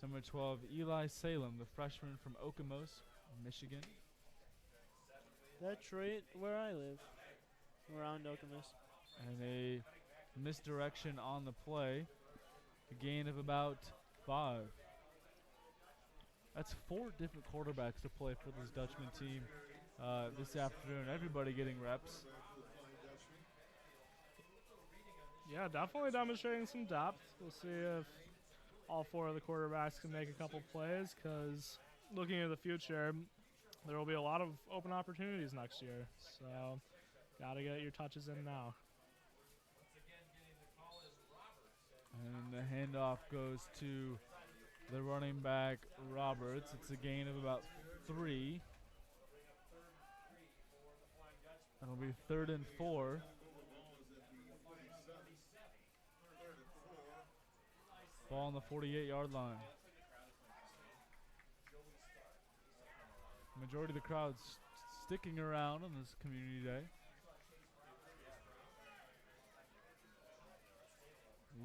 Number 12, Eli Salem, the freshman from Okemos, Michigan. That's right where I live, around Okemos. And a misdirection on the play. A gain of about 5. That's 4 different quarterbacks to play for this Dutchman team this afternoon. Everybody getting reps. Yeah, definitely demonstrating some depth. We'll see if all 4 of the quarterbacks can make a couple plays, because looking at the future, there will be a lot of open opportunities next year. So, got to get your touches in now. And the handoff goes to the running back, Roberts. It's a gain of about 3. It'll be 3rd and 4. Ball on the 48-yard line. Majority of the crowd's sticking around on this community day.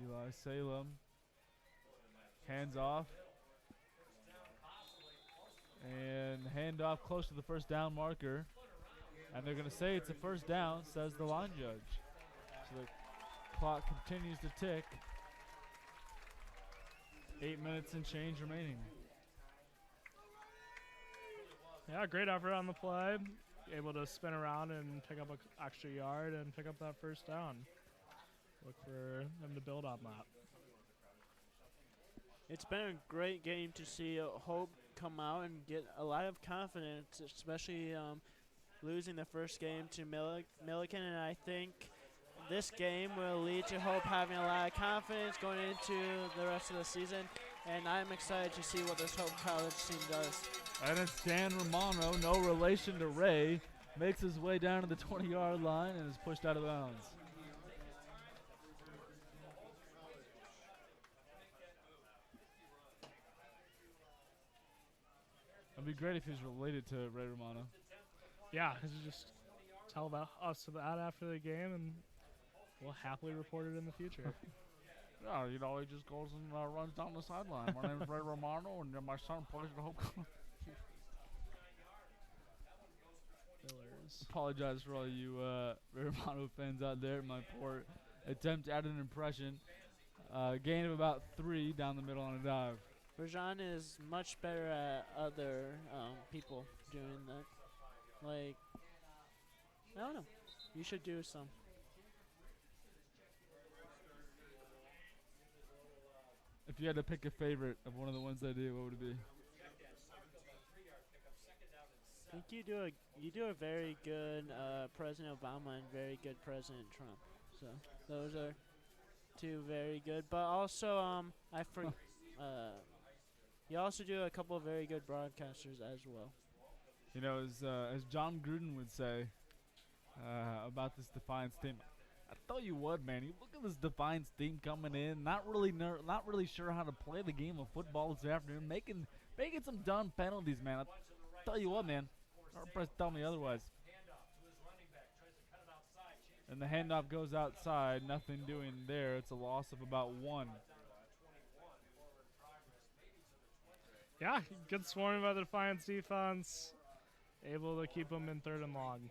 Eli Salem. Hands off. And handoff close to the first down marker. And they're going to say it's a first down, says the line judge. So the clock continues to tick. 8 minutes and change remaining. Yeah, great effort on the play. Able to spin around and pick up an extra yard and pick up that first down. Look for them to build on that. It's been a great game to see Hope come out and get a lot of confidence, especially losing the first game to Milliken. And I think this game will lead to Hope having a lot of confidence going into the rest of the season. And I'm excited to see what this Hope College team does. And it's Dan Romano, no relation to Ray, makes his way down to the 20-yard line and is pushed out of bounds. It'd be great if he was related to Ray Romano. Yeah, just tell us that after the game, and we'll happily report it in the future. Yeah, you know, he just goes and runs down the sideline. My name is Ray Romano, and my son plays at Hope College. Apologize for all you Ray Romano fans out there. My poor attempt at an impression. Gain of about 3 down the middle on a dive. Rajan is much better at other people doing that. Like, I don't know. You should do some. If you had to pick a favorite of one of the ones I do, what would it be? I think you do a very good President Obama and very good President Trump. So those are 2 very good. But also, you also do a couple of very good broadcasters as well. You know, as John Gruden would say about this Defiance team, I tell you what, man, you look at this Defiance team coming in, not really sure how to play the game of football this afternoon, making some dumb penalties, man. I tell you what, man, hard pressed to tell me otherwise. And the handoff goes outside, nothing doing there. It's a loss of about 1. Yeah, good swarming by the Defiance defense. Able to keep them in 3rd and long.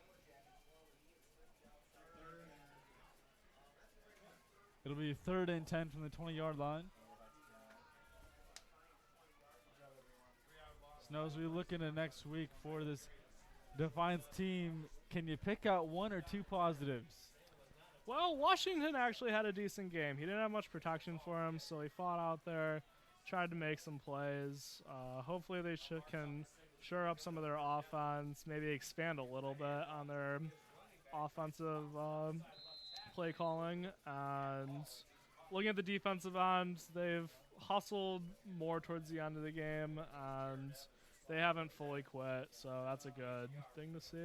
It'll be 3rd and 10 from the 20-yard line. Snows, we're looking at next week for this Defiance team. Can you pick out 1 or 2 positives? Well, Washington actually had a decent game. He didn't have much protection for him, so he fought out there, tried to make some plays. Hopefully they can shore up some of their offense, maybe expand a little bit on their offensive play calling, and looking at the defensive end, they've hustled more towards the end of the game, and they haven't fully quit, so that's a good thing to see.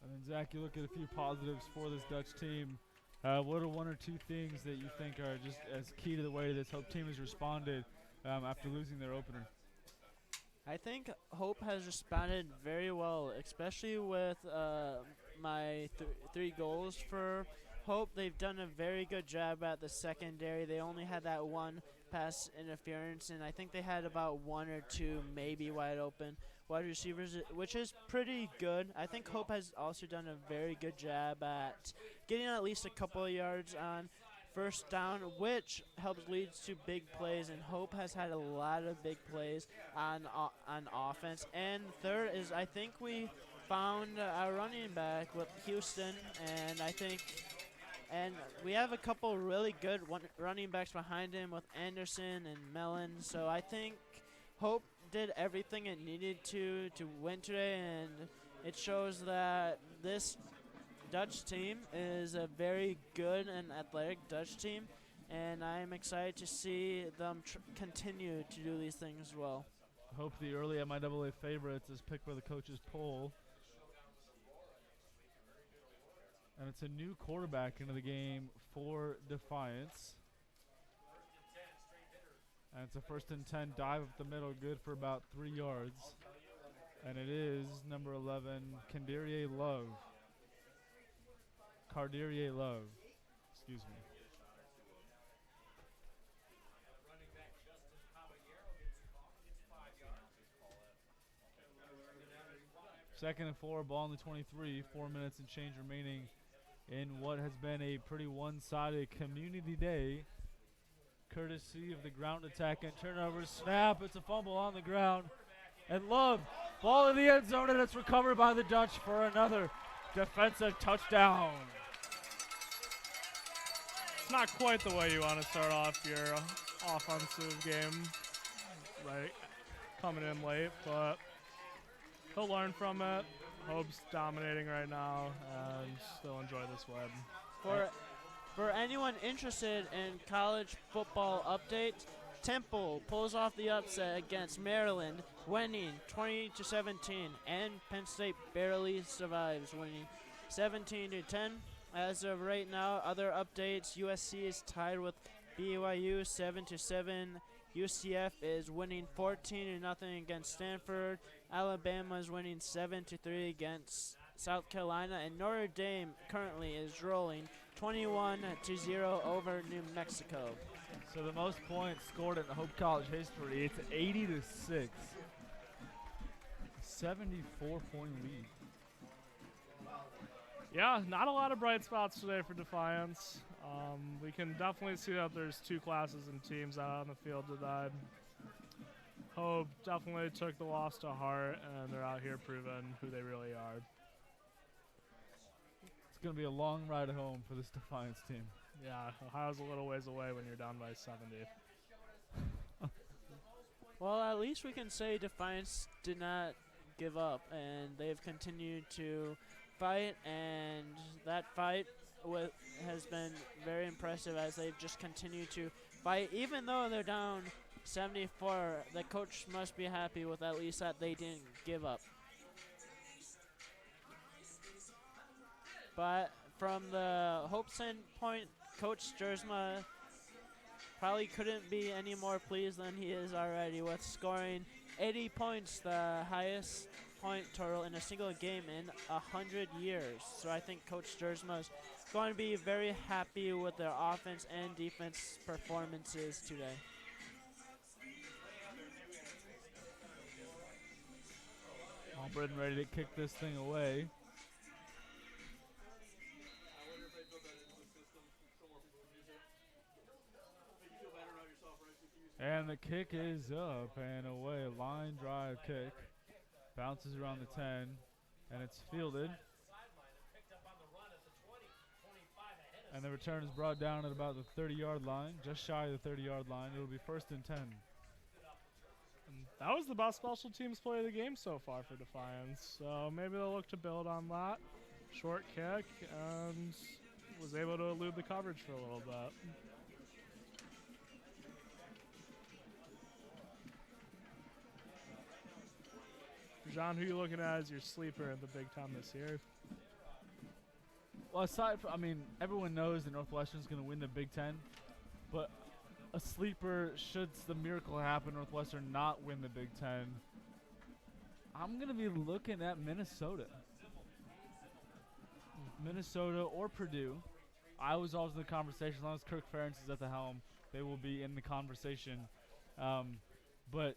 And then, Zach, you look at a few positives for this Dutch team. What are one or two things that you think are just as key to the way this Hope team has responded after losing their opener? I think Hope has responded very well, especially with my 3 goals for Hope. They've done a very good job at the secondary. They only had that one pass interference, and I think they had about 1 or 2 maybe wide open wide receivers, which is pretty good. I think Hope has also done a very good job at getting at least a couple of yards on first down, which helps leads to big plays, and Hope has had a lot of big plays on offense. And third is I think we found our running back with Houston, and we have a couple really good running backs behind him with Anderson and Mellon. So I think Hope did everything it needed to win today, and it shows that this Dutch team is a very good and athletic Dutch team, and I'm excited to see them continue to do these things well. I hope the early MIAA favorites is picked by the coaches poll. And it's a new quarterback into the game for Defiance. And it's a 1st and 10 dive up the middle, good for about 3 yards. And it is number 11, Carderier Love. Excuse me. Second and 4, ball in the 23, 4 minutes and change remaining in what has been a pretty one-sided community day. Courtesy of the ground attack and turnover. Snap, it's a fumble on the ground. And Love, ball in the end zone, and it's recovered by the Dutch for another defensive touchdown. It's not quite the way you want to start off your offensive game, right? Coming in late, but he'll learn from it. Hope's dominating right now, and still enjoy this win. For anyone interested in college football updates, Temple pulls off the upset against Maryland, winning 20-17, and Penn State barely survives, winning 17-10. As of right now, other updates: USC is tied with BYU 7-7. UCF is winning 14-0 against Stanford. Alabama is winning 7-3 against South Carolina, and Notre Dame currently is rolling 21-0 over New Mexico. So the most points scored in Hope College history, it's 80-6. 74-point lead. Yeah, not a lot of bright spots today for Defiance. We can definitely see that there's 2 classes and teams out on the field today. Hope definitely took the loss to heart, and they're out here proving who they really are. It's going to be a long ride home for this Defiance team. Yeah, Ohio's a little ways away when you're down by 70. Well, at least we can say Defiance did not give up, and they've continued to fight, and that fight has been very impressive as they've just continued to fight. Even though they're down 74, the coach must be happy with at least that they didn't give up. But from the Hope standpoint, Coach Sturzma probably couldn't be any more pleased than he is already with scoring 80 points, the highest point total in a single game in 100 years. So I think Coach Sturzma is going to be very happy with their offense and defense performances today. Auburn ready to kick this thing away. And the kick is up and away. Line drive kick. Bounces around the 10, and it's fielded. And the return is brought down at about the 30-yard line, just shy of the 30-yard line. It'll be 1st and 10. And that was the best special teams play of the game so far for Defiance, so maybe they'll look to build on that. short kick and was able to elude the coverage for a little bit. John, who you looking at as your sleeper in the Big Ten this year? Well, aside from, I mean, everyone knows that Northwestern's going to win the Big Ten, but a sleeper, should the miracle happen, Northwestern not win the Big Ten, I'm going to be looking at Minnesota. Minnesota or Purdue. I was always in the conversation. As long as Kirk Ferentz is at the helm, they will be in the conversation. But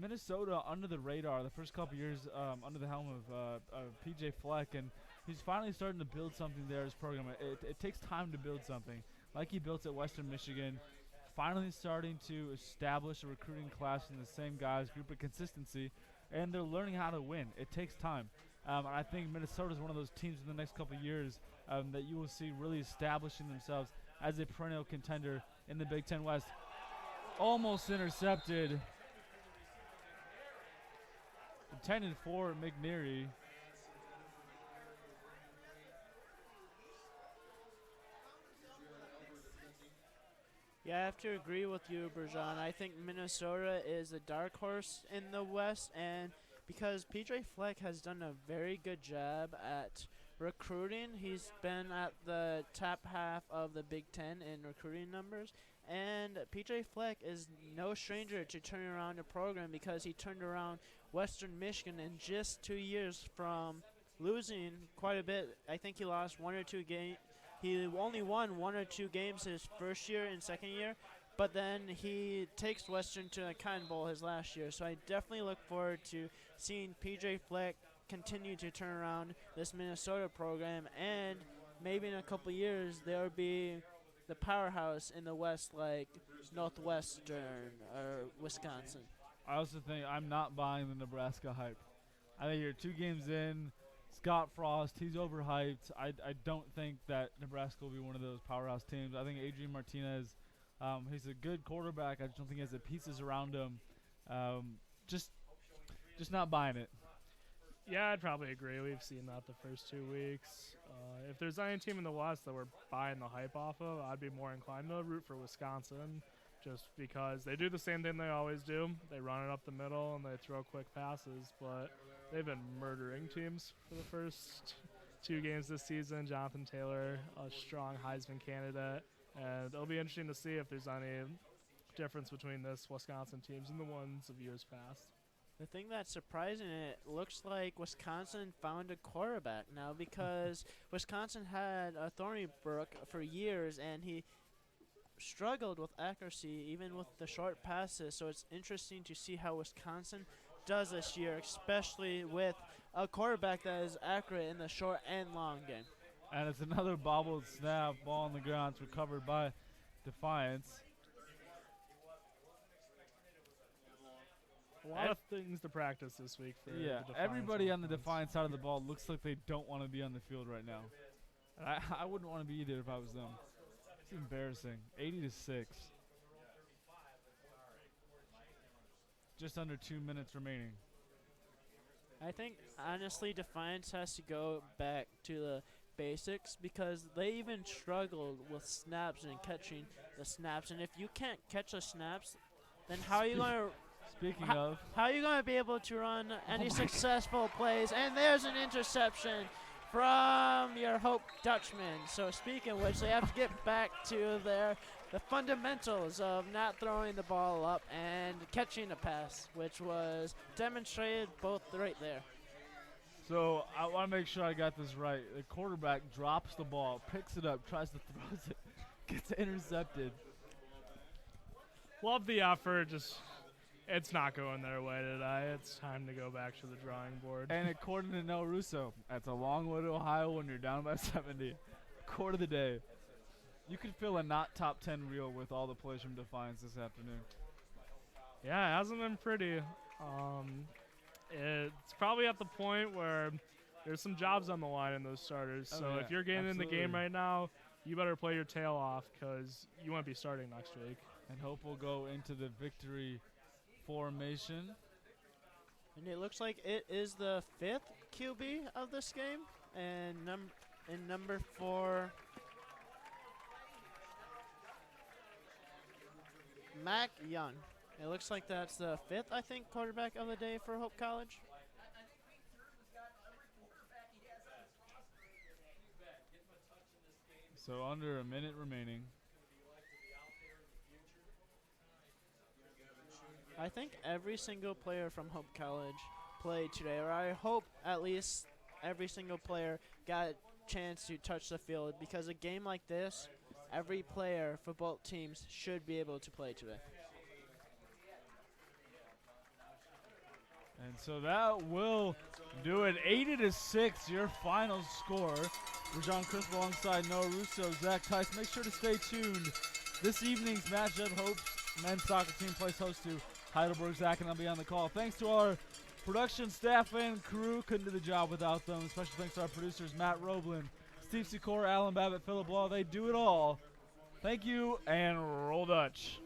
Minnesota under the radar the first couple years under the helm of PJ Fleck, and he's finally starting to build something there. His program. It takes time to build something, like he built at Western Michigan. Finally starting to establish a recruiting class in the same guys, group of consistency, and they're learning how to win. It takes time. And I think Minnesota is one of those teams in the next couple of years that you will see really establishing themselves as a perennial contender in the Big Ten West. Almost intercepted. Intended for McNeary. Yeah, I have to agree with you, Berjan. I think Minnesota is a dark horse in the West, and because PJ Fleck has done a very good job at recruiting, he's been at the top half of the Big Ten in recruiting numbers, and PJ Fleck is no stranger to turning around a program because he turned around Western Michigan in just 2 years from losing quite a bit. I think he lost 1 or 2 games. He only won 1 or 2 games his first year and second year, but then he takes Western to a Cotton Bowl his last year. So I definitely look forward to seeing PJ Fleck continue to turn around this Minnesota program, and maybe in a couple years they'll be the powerhouse in the West like Northwestern or Wisconsin. I also think I'm not buying the Nebraska hype. I think you're 2 games in. Scott Frost, he's overhyped. I don't think that Nebraska will be one of those powerhouse teams. I think Adrian Martinez, he's a good quarterback. I just don't think he has the pieces around him. Just not buying it. Yeah, I'd probably agree. We've seen that the first 2 weeks. If there's any team in the West that we're buying the hype off of, I'd be more inclined to root for Wisconsin, just because they do the same thing they always do. They run it up the middle and they throw quick passes, but they've been murdering teams for the first 2 games this season. Jonathan Taylor, a strong Heisman candidate, and it'll be interesting to see if there's any difference between this Wisconsin teams and the ones of years past. The thing that's surprising, it looks like Wisconsin found a quarterback now, because Wisconsin had Thornybrook for years, and he struggled with accuracy even with the short passes. So it's interesting to see how Wisconsin does this year, especially with a quarterback that is accurate in the short and long game. And it's another bobbled snap, ball on the ground. It's recovered by Defiance. A lot of things to practice this week for yeah, the Defiance everybody on the offense. Defiance side of the ball looks like they don't want to be on the field right now. And I wouldn't want to be either if I was them. It's embarrassing. 80-6. Just under 2 minutes remaining. I think, honestly, Defiance has to go back to the basics, because they even struggled with snaps and catching the snaps. And if you can't catch the snaps, then how are you going to... Speaking of, how are you going to be able to run any successful plays? And there's an interception from your Hope Dutchman. So speaking of which, they have to get back to the fundamentals of not throwing the ball up and catching a pass, which was demonstrated both right there. So I want to make sure I got this right. The quarterback drops the ball, picks it up, tries to throw it, gets intercepted. Love the effort, just it's not going their way today. It's time to go back to the drawing board. And according to Nel Russo, that's a long way to Ohio when you're down by 70. Quarter of the day. You could fill a not top 10 reel with all the plays from Defiance this afternoon. Yeah, it hasn't been pretty. It's probably at the point where there's some jobs on the line in those starters. Oh, So yeah, if you're getting in the game absolutely. right now, you better play your tail off, because you won't be starting next week. And Hope will go into the victory formation. And it looks like it is the 5th QB of this game. and number 4, Mac Young. It looks like that's the 5th, I think, quarterback of the day for Hope College. So under a minute remaining. I think every single player from Hope College played today, or I hope at least every single player got a chance to touch the field, because a game like this, every player for both teams should be able to play today. And so that will do it. 80-6, your final score. Rajon Crisp alongside Noah Russo, Zach Tice. Make sure to stay tuned. This evening's matchup, Hope's men's soccer team plays host to Heidelberg. Zach and I'll be on the call. Thanks to our production staff and crew. Couldn't do the job without them. Special thanks to our producers, Matt Roblin, Steve Sikora, Alan Babbitt, Philip Law. They do it all. Thank you, and roll Dutch.